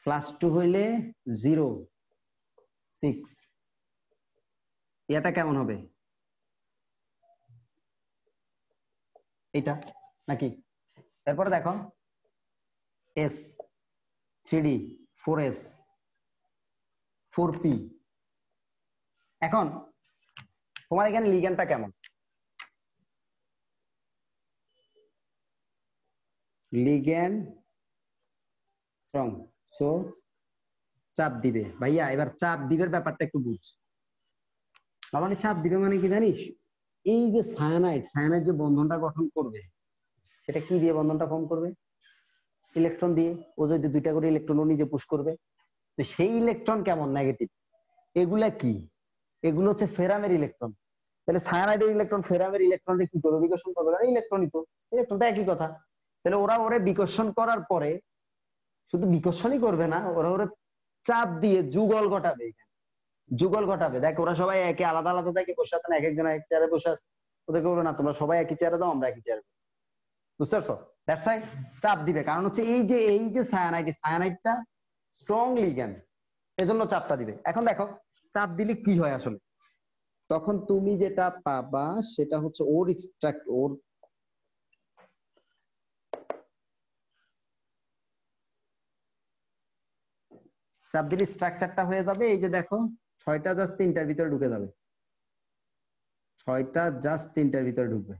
+2 হইলে 0 6, এটা কেমন হবে এটা নাকি? তারপরে দেখো S 3D 4S 4P। এখন তোমার এখানে লিগ্যান্ডটা কেমন? লিগ্যান্ড স্ট্রং, সো চাপ দিবে। ভাইয়া এবার চাপ দিবের ব্যাপারটা একটু বুঝ। মানে চাপ দিবে মানে কি জানিস? এই যে সায়ানাইড, সায়ানাইড যে বন্ধনটা গঠন করবে সেটা কি দিয়ে বন্ধনটা ফর্ম করবে? ইলেকট্রন দিয়ে। ও যদি 2টা করে ইলেকট্রন ও নিজে পুশ করবে, তো সেই ইলেকট্রন কেমন? নেগেটিভ। এগুলা কি? এগুলো হচ্ছে ফেরামের ইলেকট্রন। তাহলে সায়ানাইডের ইলেকট্রন ফেরামের ইলেকট্রন কি করবে? বিকর্ষণ করবে। কারণ ইলেকট্রনই তো, ইলেকট্রন তো একই কথা। তাহলে ওরা ওরে বিকর্ষণ করার পরে শুধু বিকর্ষণই করবে না, ওরা ওরে চাপ দিয়ে যুগল ঘটাবে। যুগল ঘটাবে। দেখ ওরা সবাই একে আলাদা আলাদা থেকে বসে আছে না, এক একজন এক চেয়ারে বসে আছে। ওদেরকে বলবে না তোমরা সবাই একই চেয়ারে দাও, আমরা একই চেয়ারে। বুঝতে পারছো? দ্যাটস ওয়াই চাপ দিবে। কারণ হচ্ছে এই যে সায়ানাইড, সায়ানাইডটা স্ট্রং লিগ্যান্ড, এজন্য চাপটা দিবে। এখন দেখো চাপ দিলে কি হয় আসলে, তখন তুমি যেটা পাবা সেটা হচ্ছে ওর চাপ দিলে স্ট্রাকচারটা হয়ে যাবে এই যে দেখো 6টা জাস্ট 3টার ভিতরে ঢুকে যাবে। 6টা জাস্ট 3টার ভিতরে ঢুকবে।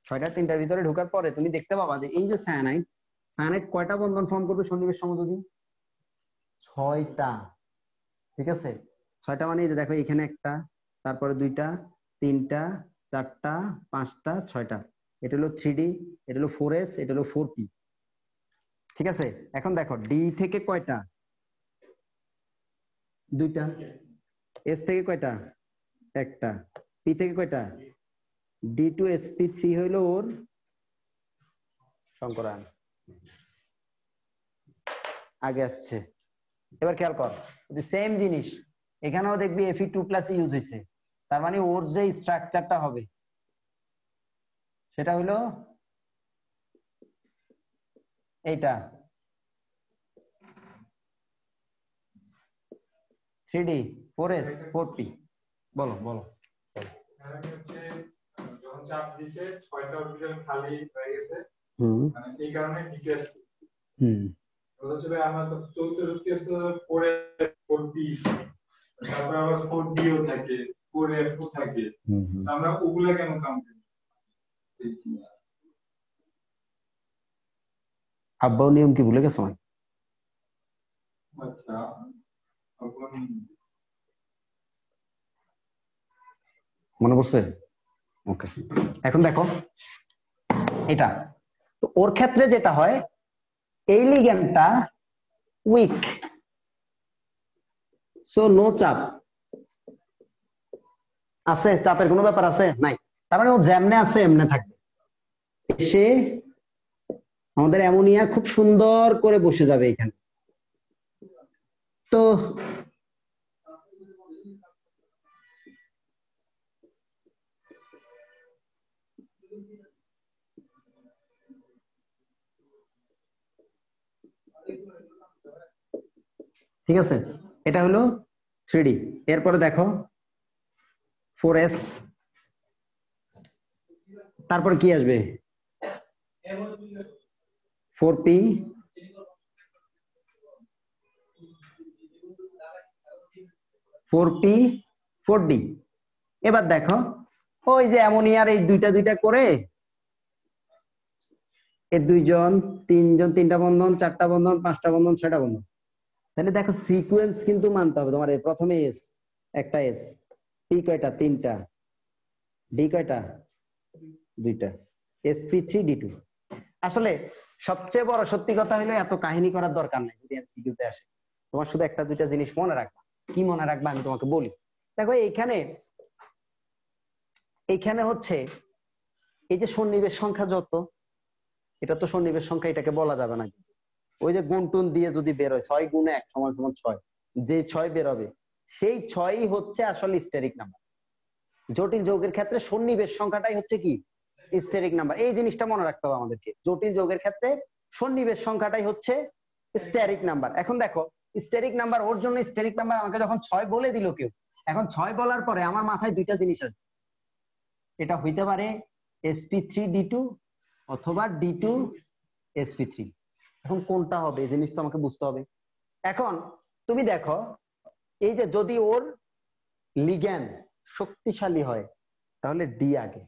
ছয়টা 3টার ভিতরে ঢোকার পরে তুমি দেখতে পাবা যে এই যে সায়ানাইড, সায়ানাইড কয়টা বন্ধন ফর্ম করবে সন্নিবেশ সমযোজী? 6টা। ঠিক আছে, 6টা মানে এই যে দেখো এখানে একটা, তারপরে 2টা, 3টা, 4টা, 5টা, 6টা। এটা হলো 3D, এটা হলো 4S, এটা হলো 4P। ঠিক আছে, এখন দেখো ডি থেকে কয়টা? 2টা। এস থেকে কয়টা? একটা। পি থেকে কয়টা? D2sp3 হইলো ওর সংকরায়ন, আগে আসছে। এবার খেয়াল কর সেম জিনিস এখানেও দেখবি Fe2+ ইউজ হয়েছে। তার মানে ওর যে স্ট্রাকচারটা হবে সেটা হলো এইটা 3D 4S 4P। বলো বলো। এখানে হচ্ছে যখন চাপ দিছে 6টা অরবিটাল খালি হয়ে গেছে, মানে এই কারণে ডিটেইলস হচ্ছে আমরা তো চতুর্থ পরে 4D, তারপর আবার 4Dও থাকে, 4F থাকে। আমরা ওগুলা কেন কাউন্ট করি? আব্বাও নিয়ম কি ভুলে গেছো? আচ্ছা, এখন মনে পড়ছে? ওকে, এখন দেখো এটা তো ওর ক্ষেত্রে যেটা হয়, এই লিগ্যান্ডটা উইক, সো নো চাপ আছে, চাপের কোনো ব্যাপার আছে নাই। তার মানে ও যেমনে আছে এমনে থাকবে। এসে আমাদের অ্যামোনিয়া খুব সুন্দর করে বসে যাবে এখানে। তো ঠিক আছে, এটা হলো 3D। এরপরে দেখো 4S, তারপর কি আসবে? 4p 4p 4d। এবার দেখো ওই যে অ্যামোনিয়ার এই দুইটা করে এই দুইজন তিনজন তিনটা বন্ধন, চারটা বন্ধন, পাঁচটা বন্ধন, ছয়টা বন্ধন। তাহলে দেখো সিকোয়েন্স কিন্তু মানতে হবে তোমার। প্রথমে এস, একটা এস, পি কয়টা? তিনটা, ডি কয়টা? দুইটা, sp3d2। আসলে সবচেয়ে বড় সত্যি কথা হলো এত কাহিনী করার দরকার নেই যদি এমসিকিউতে আসে। তোমার শুধু একটা দুইটা জিনিস মনে রাখবা। কি মনে রাখবা আমি তোমাকে বলি। দেখো এইখানে হচ্ছে এই যে সন্নিবেশ সংখ্যা যত, এটা তো সন্নিবেশ সংখ্যা, এটাকে বলা যাবে না। ওই যে গুণটুন দিয়ে যদি বের হয় 6 গুণে 1 সমান সমান 6, যে 6 বের হবে সেই 6ই হচ্ছে আসলে স্টেরিক নাম্বার। জটিল যৌগের ক্ষেত্রে সন্নিবেশ সংখ্যাটাই হচ্ছে কি? Steric number. এই জিনিসটা মনে রাখতে হবে আমাদেরকে। জটিল যৌগের ক্ষেত্রে সন্নিবেশ সংখ্যাটাই হচ্ছে স্টেরিক নাম্বার। এখন দেখো স্টেরিক নাম্বার, ওর জন্য স্টেরিক নাম্বার আমাকে যখন 6 বলে দিল কেউ, এখন 6 বলার পরে আমার মাথায় দুইটা জিনিস আসবে। এটা হইতে পারে sp3d2 অথবা d2sp3। এখন কোনটা হবে এই জিনিস তো আমাকে বুঝতে হবে। এখন তুমি দেখো এই যে যদি ওর লিগ্যান্ড শক্তিশালী হয় তাহলে ডি আগে,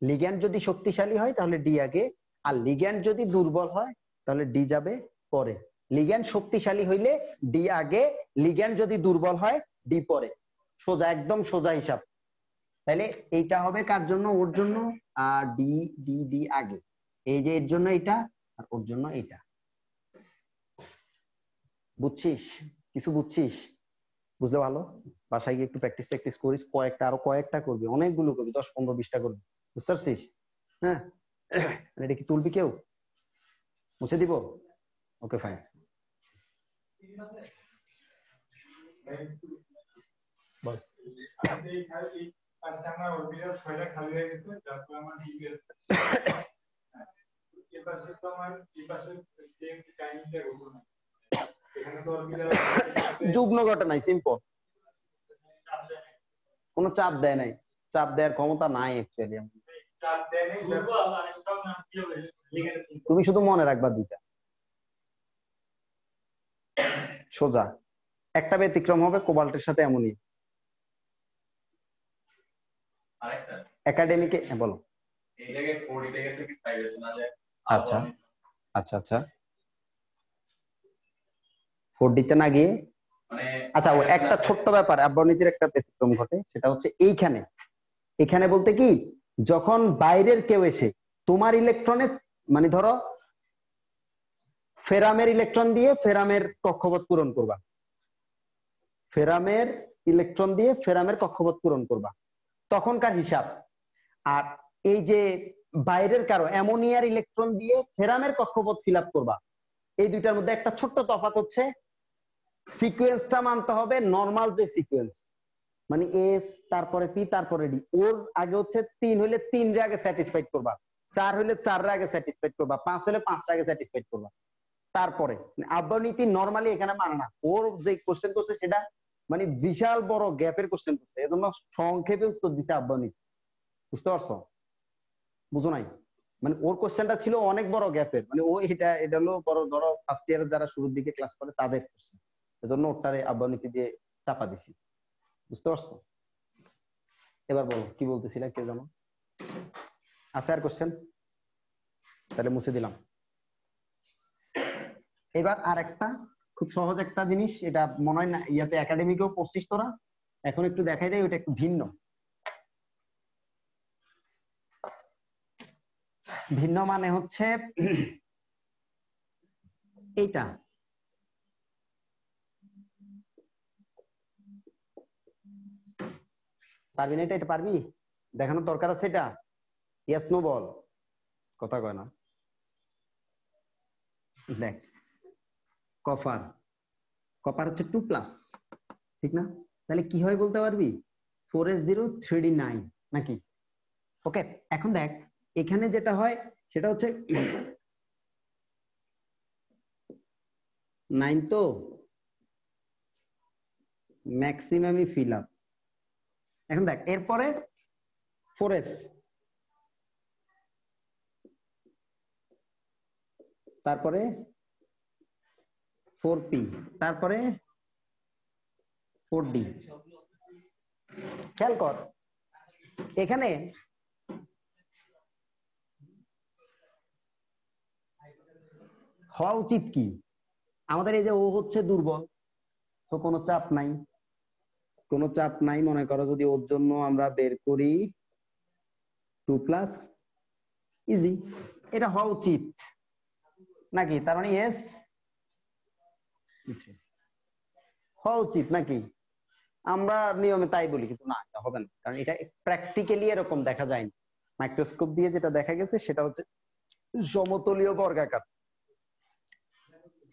লিগ্যান্ড যদি শক্তিশালী হয় তাহলে ডি আগে, আর লিগ্যান্ড যদি দুর্বল হয় তাহলে ডি যাবে পরে। লিগ্যান্ড শক্তিশালী হইলে ডি আগে, লিগ্যান্ড যদি দুর্বল হয় ডি পরে। সোজা, একদম সোজা হিসাব। তাহলে এইটা হবে কার জন্য? ওর জন্য। আর ডি ডি ডি আগে, এই যে এর জন্য এটা আর ওর জন্য এটা। বুঝছিস? কিছু বুঝছিস? বুঝলে ভালো। বাসায় গিয়ে একটু প্র্যাকটিস করিস, আরো কয়েকটা করবি, অনেকগুলো করবি, 10 15 20টা করবি। বুঝতে পারছিস? হ্যাঁ, এটা কি তুলবি কেউ? মুছে দিব? Okay fine. বল। আমার অরবিটাল 6টা খালি হয়ে গেছে, তারপর আমার ডিপিএস এপাশে তো আমার এপাশে সেম টাইমিংটা হলো না। এখানে তো অরবিটাল যুগ্ম ঘটনাই, সিম্পল। কোনো চাপ দেয় নাই, চাপ দেওয়ার ক্ষমতা নাই অ্যাকচুয়ালি। চাপ দেয় নাই, দুর্বল আর স্ট্রং না কি হবে? তুমি শুধু মনে রাখবা দুইটা সোজা। একটা ব্যতিক্রম হবে কোবাল্টের সাথে অ্যামোনিয়া। আরেকটা একাডেমিকে বলো। এই জায়গায় 40 তে গেছে কি 5 এসে না যায়। আচ্ছা আচ্ছা আচ্ছা, 4D তে না গিয়ে মানে আচ্ছা, ও একটা ছোট্ট ব্যাপার আব্বানীতির একটা ব্যতিক্রম ঘটে, সেটা হচ্ছে এখানে বলতে কি, যখন বাইরের কেউ এসে তোমার ইলেকট্রনে, মানে ধরো ফেরামের ইলেকট্রন দিয়ে ফেরামের কক্ষপথ পূরণ করবা, ফেরামের ইলেকট্রন দিয়ে ফেরামের কক্ষপথ পূরণ করবা, তখনকার হিসাব। আর এই যে বাইরের কারো অ্যামোনিয়ার ইলেকট্রন দিয়ে ফেরামের কক্ষপথ ফিল আপ করবা, এই দুইটার মধ্যে একটা ছোট্ট তফাৎ হচ্ছে সিকোয়েন্সটা মানতে হবে নরমাল যে সিকোয়েন্স, মানে এস তারপরে পি তারপরে ডি। ওর আগে হচ্ছে 3 হইলে 3 রে আগে স্যাটিসফাইড করবা, 4 হইলে 4 রে আগে স্যাটিসফাইড করবা, 5 হইলে 5 রে আগে স্যাটিসফাইড করবা। তারপরে আব্বানীতি নরমালি এখানে মানে না। ওর যে কোশ্চেন করছে সেটা মানে বিশাল বড় গ্যাপের কোশ্চেন করছে, এজন্য সংক্ষেপে উত্তর দিছে আব্বানীতি। বুঝতে পারছো? বুঝো নাই? মানে ওর কোশ্চেনটা ছিল অনেক বড় গ্যাপের, মানে ও এটা হলো বড়, ধরো ফার্স্ট ইয়ারের যারা শুরুর দিকে ক্লাস করে তাদের কোশ্চেন, এজন্য ওটারে আব্বানীতি দিয়ে চাপা দিছি। বুঝতে পারছো? এবার বলো কি বলতেছিলা, কে জানো? আছে আর কোশ্চেন? তাহলে মুছে দিলাম। এবার আর একটা খুব সহজ একটা জিনিস, এটা মনে হয় না ইয়াতে একাডেমিকেও পড়ছিস তোরা, এখন একটু দেখাই দেয়, ওটা একটু ভিন্ন। ভিন্ন মানে হচ্ছে এইটা, পারবি না? এটা পারবি? দেখানোর দরকার আছে এটা? ইয়েস নো বল, কথা কয় না। দেখ, কপার হচ্ছে 2+, ঠিক না? তাহলে কি হয় বলতে পারবি? 4s0 3d9 নাকি? ওকে, এখন দেখ এখানে যেটা হয় সেটা হচ্ছে 9 তো ম্যাক্সিমামই ফিল আপ। এখন দেখ এরপরে 4s, তারপরে 4p, তারপরে 4d। খেয়াল কর এখানে হওয়া উচিত কি, আমাদের এই যে ও হচ্ছে দুর্বল, তো কোনো চাপ নাই, কোনো চাপ নাই। মনে করো যদি ওর জন্য আমরা বের করি 2+, ইজি, এটা হওয়া উচিত নাকি? তার মানে ইয়েস হওয়া উচিত নাকি? আমরা নিয়মে তাই বলি, কিন্তু না, এটা হবে না, কারণ এটা প্র্যাকটিক্যালি এরকম দেখা যায়নি। মাইক্রোস্কোপ দিয়ে যেটা দেখা গেছে সেটা হচ্ছে সমতলীয় বর্গাকার,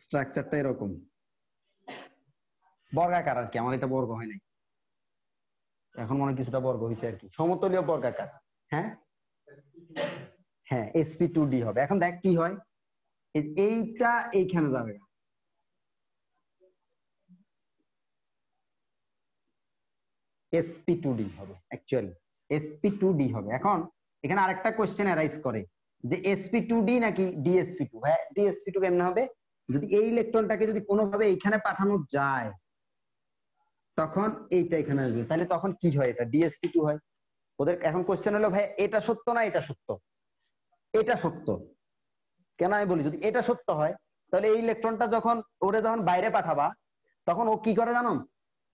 স্ট্রাকচারটা এরকম বর্গাকার আর কি। আমার এটা বর্গ হয় নাই, এখন মনে কিছুটা বর্গ হয়েছে আর কি, সমতলীয় বর্গাকার। হ্যাঁ হ্যাঁ, sp2d হবে। এখন দেখ কি হয়, এইটা এইখানে যাবে, sp2d হবে, অ্যাকচুয়ালি sp2d হবে। এখন এখানে আরেকটা কোশ্চেন অ্যারাইজ করে যে sp2d নাকি dsp2। হ্যাঁ, dsp2 কেমনে হবে, যদি এই ইলেকট্রনটাকে যদি কোনোভাবে এইখানে পাঠানো যায় তখন এইটা এখানে আসবে, তাহলে তখন কি হয়, এটা dsp2 হয়। ওদের এখন কোশ্চেন হলো ভাই এটা সত্য না এটা সত্য? এটা সত্য। কেন আমি বলি, যদি এটা সত্য হয় তাহলে এই ইলেকট্রনটা যখন বাইরে পাঠাবা তখন ও কি করে জানো,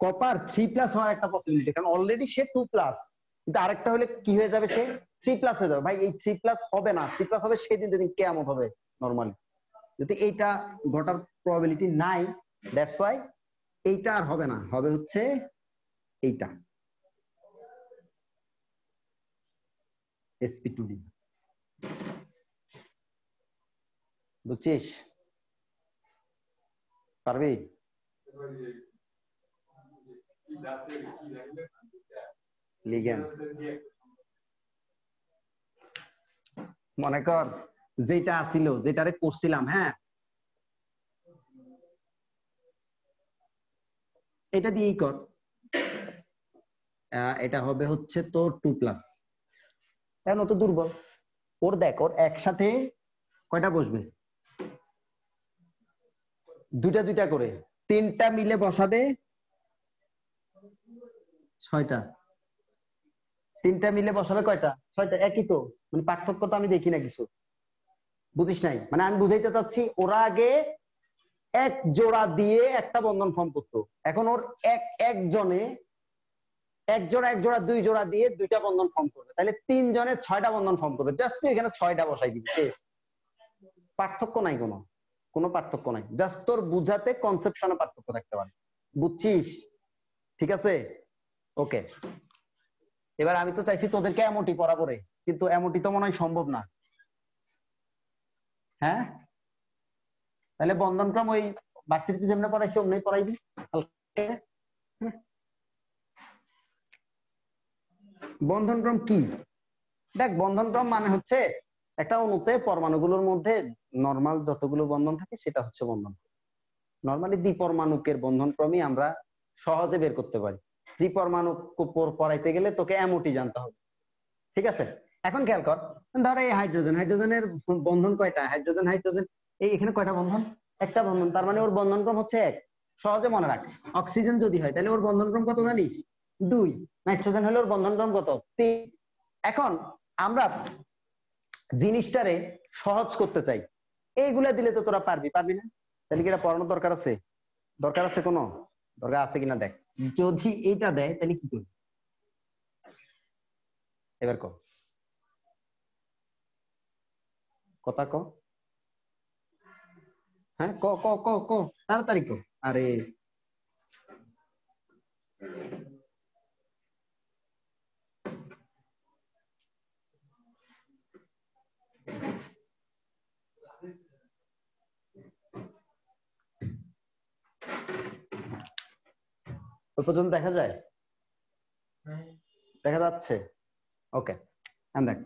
কপার 3+ হওয়ার একটা পসিবিলিটি, কারণ অলরেডি সে 2+, কিন্তু আরেকটা হলে কি হয়ে যাবে, সে 3+ হয়ে যাবে। ভাই এই 3+ হবে না, 3+ হবে সেদিন যেদিন কিয়ামত হবে নরমালি। যদি এইটা ঘটার প্রবাবিলিটি নাই, দ্যাটস ওয়াই এইটা আর হবে না, হবে হচ্ছে এইটা sp2d। বুঝছিস? পারবি? লিগেন্ড মনে কর যেটা আসিল, যেটারে করছিলাম, হ্যাঁ এটা দিয়েই কর, এটা হবে হচ্ছে তোর 2+। এখন ও তো দুর্বল, ওর দেখ ওর একসাথে কয়টা বসবে, দুইটা দুইটা করে, 3টা মিলে বসাবে 6টা, 3টা মিলে বসাবে কয়টা, 6টা। একই তো, মানে পার্থক্য তো আমি দেখি না কিছু, বুঝিস নাই? মানে আমি বুঝাইতে চাচ্ছি ওরা আগে এক জোড়া দিয়ে একটা বন্ধন ফর্ম করতো, এখন ওর একজনে এক জোড়া 2 জোড়া দিয়ে 2টা বন্ধন ফর্ম করবে, তাহলে 3 জনে 6টা বন্ধন ফর্ম করবে। জাস্ট এখানে 6টা বসাই দিবি, শেষ। পার্থক্য নাই, কোনো পার্থক্য নাই, জাস্ট তোর বুঝাতে কনসেপশনে পার্থক্য থাকতে পারে, বুঝছিস? ঠিক আছে, ওকে। এবার আমি তো চাইছি তোদেরকে এমওটি পড়াবো রে, কিন্তু এমওটি তো মনে হয় সম্ভব না। হ্যাঁ, তাহলে বন্ধনক্রম ওই ভার্সিটিতে যেমনি পড়াইছি অমনি পড়াইবি। বন্ধনক্রম কি? দেখ, বন্ধনক্রম মানে হচ্ছে একটা অণুতে পরমাণুগুলোর মধ্যে নরমাল যতগুলো বন্ধন থাকে সেটা হচ্ছে বন্ধন। নরমালি দ্বিপরমাণুকের বন্ধনক্রমই আমরা সহজে বের করতে পারি। ত্রিপরমাণু পড়াইতে গেলে তোকে এমওটি জানতে হবে, ঠিক আছে? এখন খেয়াল কর, ধরো এই হাইড্রোজেনের বন্ধন কয়টা, হাইড্রোজেন এই এখানে কয়টা বন্ধন, একটা বন্ধন, তার মানে ওর বন্ধনক্রম হচ্ছে 1। সহজে মনে রাখ। অক্সিজেন যদি হয় তাহলে ওর বন্ধনক্রম কত জানিস, 2। নাইট্রোজেন হলে ওর বন্ধনক্রম কত, 3। এখন আমরা জিনিসটারে সহজ করতে চাই, এইগুলা দিলে তো তোরা পারবি না? তাহলে কি এটা পড়ানোর দরকার আছে? কোনো দরকার আছে কিনা দেখ। যদি এইটা দেয় তাহলে কি করবি, এবার কথা ক। হ্যাঁ, ক ক ক ক তাড়াতাড়ি ক। আরে ওই পর্যন্ত দেখা যায়, দেখা যাচ্ছে? ওকে, দেখ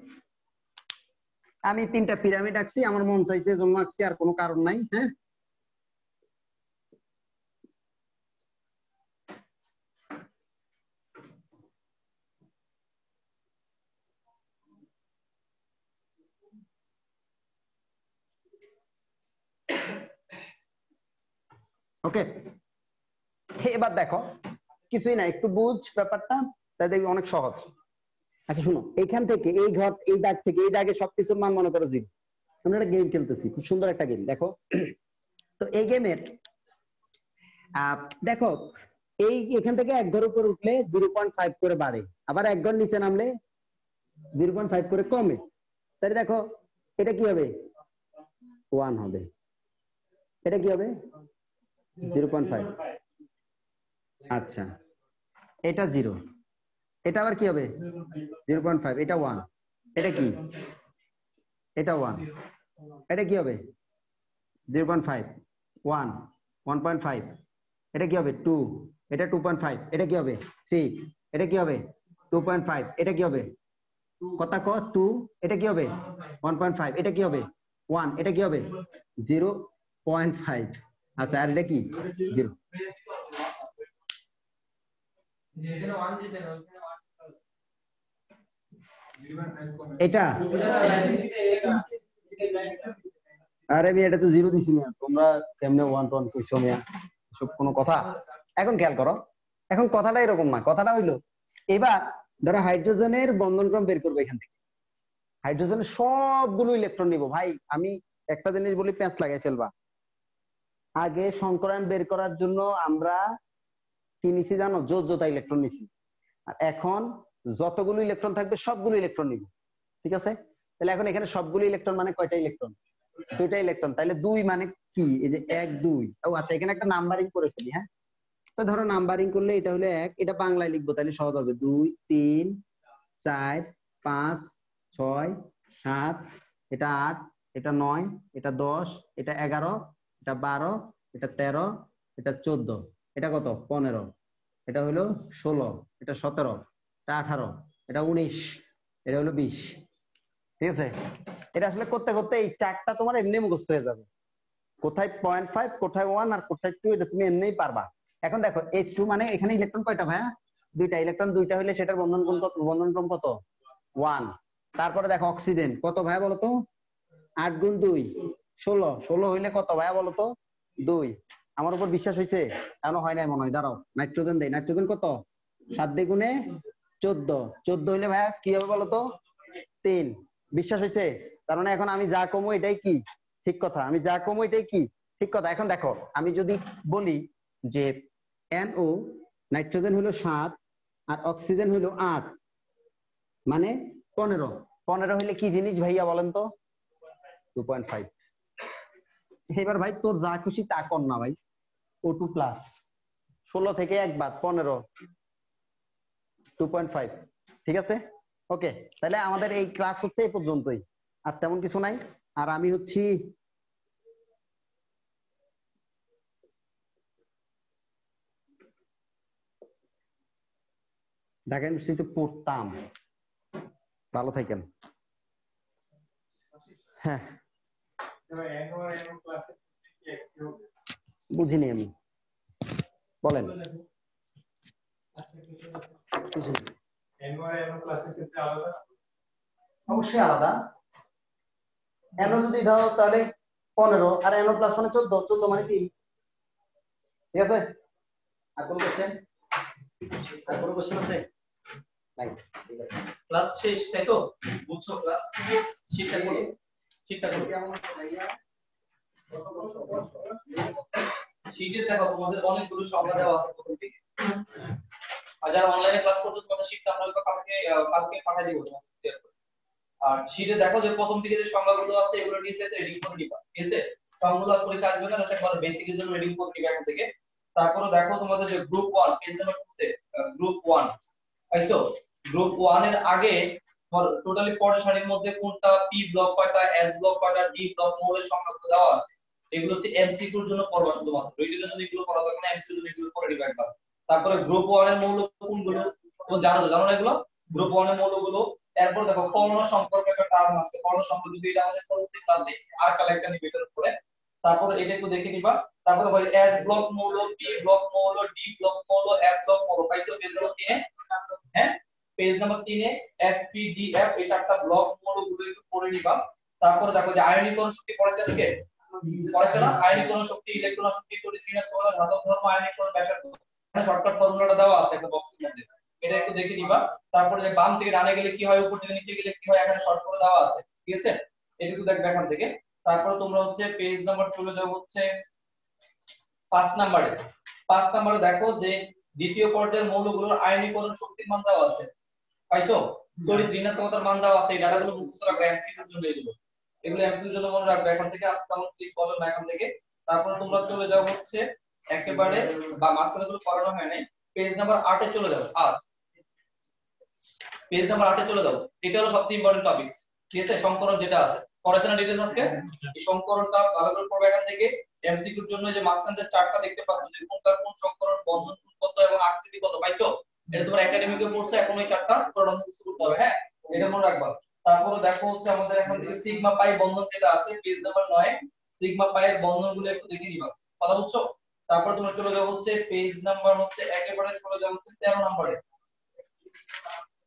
আমি 3টা পিরামিড আঁকছি, আমার মন চাইছে জন্য আঁকছি, আর কোনো কারণ নাই। হ্যাঁ, ওকে, এবার দেখো কিছুই না, একটু বুঝ ব্যাপারটা, তাই দেখবি অনেক সহজ। আচ্ছা শুনো, এইখান থেকে এই ঘর, এই দাগ থেকে এই দাগে সবকিছুর মান মনে করো 0। আমরা একটা গেম খেলতেছি, খুব সুন্দর একটা গেম। দেখো তো এই গেমের দেখো এই এখান থেকে এক ঘর উপর উঠলে 0.5 করে বাড়ে, আবার এক ঘর নিচে নামলে 0.5 করে কমে। তাহলে দেখো এটা কি হবে, 1 হবে। এটা কি হবে 0.5। আচ্ছা এটা 0, এটা আবার কি হবে 0.5, এটা 1, এটা কি, এটা 1, এটা কি হবে 0.5, 1, 1.5, এটা কি হবে 2, এটা 2.5, এটা কি হবে 3, এটা কি হবে 2.5, এটা কি হবে কথা ক 2, এটা কি হবে 1.5, এটা কি হবে 1, এটা কি হবে 0.5। আচ্ছা আর এটা কি 0। এটা আরে আমি এটা তো 0 দিছি না, তোমরা কেমনে 1 1 কইছো মিয়া, সব কোনো কথা। এখন খেয়াল করো, এখন কথাটা এরকম না, কথাটা হইলো এবার ধরো হাইড্রোজেনের বন্ধনক্রম বের করবো। এখান থেকে হাইড্রোজেনের সবগুলো ইলেকট্রন নিব। ভাই আমি একটা জিনিস বলি, প্যাঁচ লাগাই ফেলবা। আগে সংকরায়ন বের করার জন্য আমরা কি নিছি জানো, যোজ্যতা ইলেকট্রন নিছি। আর এখন যতগুলো ইলেকট্রন থাকবে সবগুলো ইলেকট্রন নিব, ঠিক আছে? তাহলে এখন এখানে সবগুলো ইলেকট্রন মানে কয়টা ইলেকট্রন, 2টা ইলেকট্রন। তাহলে 2 মানে কি, এই যে 1 2। ও আচ্ছা এখানে একটা নাম্বারিং করে ফেলি। হ্যাঁ তো ধরো নাম্বারিং করলে এটা হলো 1, এটা বাংলায় লিখবো তাহলে সহজ হবে 2 3 4 5 6 7, এটা 8, এটা 9, এটা 10, এটা 11, এটা 12, এটা 13, এটা 14, এটা কত 15, এটা হলো 16, এটা 17, এটা 18, এটা 19, এটা হলো 20। ঠিক আছে? এটা আসলে করতে করতে এই চারটা তোমার এমনি মুখস্থ হয়ে যাবে, কোথায় 0.5, কোথায় 1 আর কোথায় 2, এটা তুমি এমনিই পারবা। এখন দেখো H2 মানে এখানে ইলেকট্রন কয়টা ভাইয়া, 2টা ইলেকট্রন, 2টা হলে সেটার বন্ধনক্রম কত 1। তারপরে দেখো অক্সিজেন কত ভাইয়া বলো তো, 8 গুণ 2 16, 16 হইলে কত ভাইয়া বলো তো 2। আমার উপর বিশ্বাস হয়েছে? এখনো হয় নাই মনে হয়, দাঁড়াও নাইট্রোজেন দেই। নাইট্রোজেন কত 7 দ্বিগুণে 14, 14 হইলে ভাইয়া কি হবে বলো তো 3। বিশ্বাস হয়েছে? তার মানে এখন আমি যা কমো এটাই কি ঠিক কথা, আমি যা কমো এটাই কি ঠিক কথা। এখন দেখো আমি যদি বলি যে NO নাইট্রোজেন হলো 7 আর অক্সিজেন হলো 8 মানে 15, 15 হইলে কি জিনিস ভাইয়া বলেন তো 2.5। এবার ভাই তোর যা খুশি তা কর না ভাই, O2 প্লাস 16 থেকে 1 বাদ 15, 2.5। ঠিক আছে? ওকে, তাহলে আমাদের এই ক্লাস হচ্ছে এই পর্যন্তই, আর তেমন কিছু নাই। আর আমি হচ্ছি ঢাকা ইউনিভার্সিটিতে পড়তাম। ভালো থাকেন। হ্যাঁ বুঝিনি আমি, বলেন। অবশ্যই আলাদা। NO যদি দাও তাহলে 15 আর NO প্লাস মানে 14, 14 মানে 3। ঠিক আছে? আর কোন কোশ্চেন, আর কোন কোশ্চেন আছে নাই? ঠিক আছে, ক্লাস শেষ তাই তো, বুঝছো ক্লাস শিক্ষা করো, শিক্ষা করো। কেমন ভাইয়া? শিটে দেখো তোমাদের অনেকগুলো সংখ্যা দেওয়া আছে প্রথম থেকে। আর যারা অনলাইনে ক্লাস করছো তোমাদের শিটটা আমরা কালকে পাঠিয়ে দিব তোমাদের। আর শিটে দেখো যে প্রথম থেকে যে সংখ্যাগুলো আছে এগুলো নিচে রেডিং করে নিবা, ঠিক আছে? সবগুলো পরীক্ষা আসবে না, যাতে একবার বেসিকের জন্য রেডিং করে নিবা এখন থেকে। তারপরে দেখো তোমাদের যে গ্রুপ 1 পেজ নাম্বার 2 তে গ্রুপ 1 পাইছো। গ্রুপ 1 এর আগে টোটালি পরের সারির মধ্যে কোনটা পি ব্লক কয়টা, এস ব্লক কয়টা, ডি ব্লক মৌলের সংখ্যাগুলো দেওয়া আছে। এগুলো হচ্ছে এমসিকিউর জন্য পড়বা শুধুমাত্র, রিটেনের জন্য এগুলো পড়া দরকার না, এমসিকিউর জন্য এগুলো পড়ে নিবা একবার। তারপরে গ্রুপ 1 এর মৌল কোনগুলো তোমরা জানো না এগুলো, গ্রুপ 1 এর মৌলগুলো। এরপর দেখো কর্ণ সম্পর্ক একটা টার্ম আছে, কর্ণ সম্পর্ক যদি এটা আমাদের পরবর্তী ক্লাসে আর কালেক্টর নিবে এটার উপরে, তারপর এটা একটু দেখে নিবা। তারপর দেখো এস ব্লক মৌল, পি ব্লক মৌল, ডি ব্লক মৌল, এফ ব্লক মৌল পাইছো পেজ নাম্বার 3 এ। হ্যাঁ পেজ নাম্বার 3 এ এসপিডিএফ এই চারটা ব্লক মৌলগুলো একটু পড়ে নিবা। তারপরে দেখো যে আয়নীকরণ শক্তি পড়েছে আজকে, পড়াছে না আয়নীকরণ শক্তি ইলেকট্রন শক্তি তড়িৎ ঋণাত্মকতা ধাতব ধর্ম আয়নীকরণ ব্যাসার্ধ এখানে শর্টকাট ফর্মুলাটা দেওয়া আছে একটা বক্সের মধ্যে এটা একটু দেখে নিবা তারপরে যে বাম থেকে ডানে গেলে কি হয় উপর থেকে নিচে গেলে কি হয় এখানে শর্ট করে দেওয়া আছে ঠিক আছে এটুকু দেখবে এখান থেকে তারপরে তোমরা হচ্ছে পেজ নাম্বার চলে যাও হচ্ছে 5 নম্বরে দেখো যে দ্বিতীয় পর্যায়ের মৌলগুলোর আয়নীকরণ শক্তির মান দেওয়া আছে পাইছো তড়িৎ ঋণাত্মকতার মান দেওয়া আছে এই ডাটাগুলো মুখস্থ রাখবে এমসিকিউর জন্য এগুলো এমসিকিউর জন্য মনে রাখবে এখান থেকে তেমন ক্লিক করো না এখান থেকে তারপরে তোমরা চলে যাও হচ্ছে একেবারে বা মাঝখানে গুলো করানো হয় নাই পেজ নাম্বার 8 এ চলে যাও পেজ নাম্বার 8 এ চলে যাও এটা হলো সবচেয়ে ইম্পর্টেন্ট টপিক ঠিক আছে সংকরণ যেটা আছে পড়াশোনা ডিটেইলস আজকে এই সংকরণটা ভালো করে পড়বে এখান থেকে এমসিকিউর জন্য যে মাঝখানে যে চার্টটা দেখতে পাচ্ছ যে কোনটার কোন সংকরণ বন্ধন কত এবং আকৃতি কত পাইছো এটা তোমার একাডেমিকে পড়ছো এখন এই চার্টটা পুরোটা মুখস্থ করতে হবে হ্যাঁ এটা মনে রাখবা তারপরে দেখো হচ্ছে আমাদের এখান থেকে সিগমা পাই বন্ধন যেটা আছে পেজ নাম্বার 9 সিগমা পাই এর বন্ধনগুলো একটু দেখে নিবা কথা বুঝছো তারপর তোমরা চলে যাও হচ্ছে পেজ নাম্বার হচ্ছে একেবারে চলে যাও হচ্ছে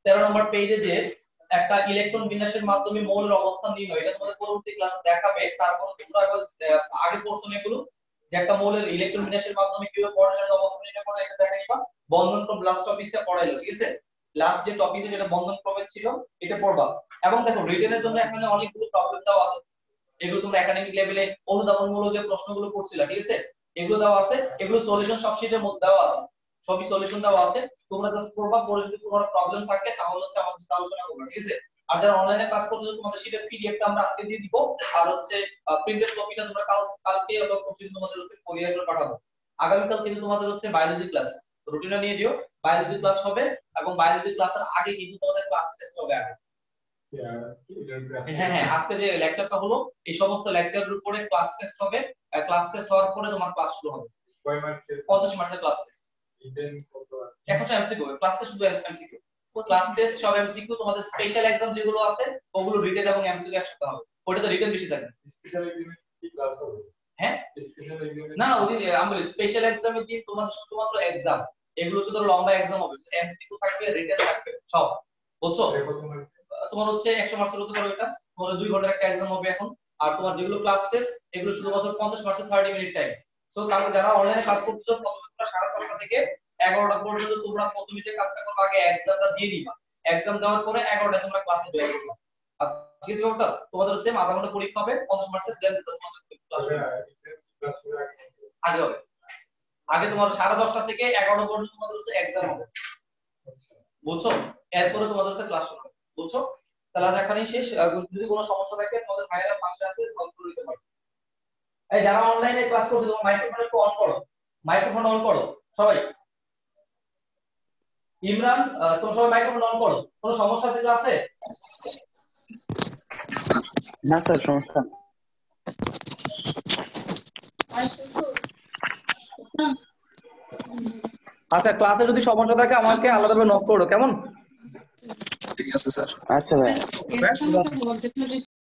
13 নম্বর পেজে যে একটা ইলেকট্রন বিন্যাসের মাধ্যমে মৌলের অবস্থান নির্ণয় এটা তোমাদের পরবর্তী ক্লাসে দেখাবে তারপর তোমরা আগে প্রশ্ন এগুলো যে একটা মৌলের ইলেকট্রন বিন্যাসের মাধ্যমে কিভাবে পরমাণুর অবস্থান নির্ণয় করে এটা দেখে নিবা বন্ধন ক্রম লাস্ট টপিকটা পড়াইলো ঠিক আছে লাস্ট যে টপিকে যেটা বন্ধন ক্রমে ছিল এটা পড়বা এবং দেখো রিটেনের জন্য এখানে অনেকগুলো প্রবলেম দেওয়া আছে এগুলো তোমরা একাডেমিক লেভেলে অনুধাবনমূলক যে প্রশ্নগুলো করছিলা ঠিক আছে এগুলো দেওয়া আছে এগুলো সলিউশন সব শীটের মধ্যে দেওয়া আছে সবই সলিউশন দেওয়া আছে তোমরা জাস্ট পড়বা পড়ে যদি কোনো প্রবলেম থাকে তাহলে হচ্ছে আমাদের সাথে আলোচনা করবে ঠিক আছে আর যারা অনলাইনে ক্লাস করতে তোমাদের শীটের পিডিএফটা আমরা আজকে দিয়ে দিব আর হচ্ছে প্রিন্টেড কপিটা তোমরা কালকে অথবা পরশুদিন তোমাদের হচ্ছে কোরিয়ার করে পাঠাবো আগামীকাল কিন্তু তোমাদের হচ্ছে বায়োলজি ক্লাস রুটিনটা নিয়ে দিও বায়োলজি ক্লাস হবে এবং বায়োলজি ক্লাসের আগে কিন্তু তোমাদের ক্লাস টেস্ট হবে আগে হ্যাঁ আজকে যে লেকচারটা হলো এই সমস্ত লেকচারের উপরে ক্লাস টেস্ট হবে ক্লাস টেস্ট হওয়ার পরে তোমার ক্লাস শুরু হবে 50 মার্কসের ক্লাস টেস্ট এখন এমসিকিউ ক্লাস টেস্ট শুধু এমসিকিউ ক্লাস টেস্ট সব এমসিকিউ তোমাদের স্পেশাল এক্সাম যেগুলো আছে ওগুলো রিটেন এবং এমসিকিউ একসাথে হবে ওটা তো রিটেন বেশি থাকে স্পেশাল এক্সামে কি ক্লাস হবে হ্যাঁ স্পেশাল এক্সামে না ওই আমরা স্পেশাল এক্সামে দিন তোমাদের শুধুমাত্র এক্সাম এগুলো হচ্ছে ধরো লম্বা এক্সাম হবে এমসিকিউ থাকবে রিটেন থাকবে সব বুঝছো তোমার হচ্ছে 100 মার্কসের হতে পারে এটা তোমাদের 2 ঘন্টার একটা এক্সাম হবে এখন আর তোমার যেগুলো ক্লাস টেস্ট এগুলো শুধুমাত্র 50 মার্কসের 30 মিনিট টাইম সো কালকে যারা অনলাইনে ক্লাস করতেছো প্রথমে তোমরা 10:30 থেকে 11টা পর্যন্ত তোমরা প্রথমে যে কাজটা করবে আগে এক্সামটা দিয়ে নিবা এক্সাম দেওয়ার পরে 11টায় তোমরা ক্লাসে জয়েন করবে আর ঠিক আছে ব্যাপারটা তোমাদের সেম আধা ঘন্টা পরীক্ষা হবে 50 মার্কসের দেন তোমাদের ক্লাস আগে হবে আগে তোমার 10:30 থেকে 11টা পর্যন্ত তোমাদের হচ্ছে এক্সাম হবে বুঝছো এরপরে তোমাদের হচ্ছে ক্লাস শুরু হবে বুঝছো তাহলে আজ এখানেই শেষ যদি কোনো সমস্যা থাকে তোমাদের ভাইয়েরা পাশে আছে সলভ করে দিতে পারবে এই যারা অনলাইনে ক্লাস করতে তোমার মাইক্রোফোন একটু অন করো মাইক্রোফোন অন করো সবাই ইমরান তোমরা সবাই মাইক্রোফোন অন করো কোনো সমস্যা আছে ক্লাসে না স্যার সমস্যা আচ্ছা ক্লাসে যদি সমস্যা থাকে আমাকে আলাদাভাবে নক করো কেমন ঠিক আছে স্যার আচ্ছা ভাই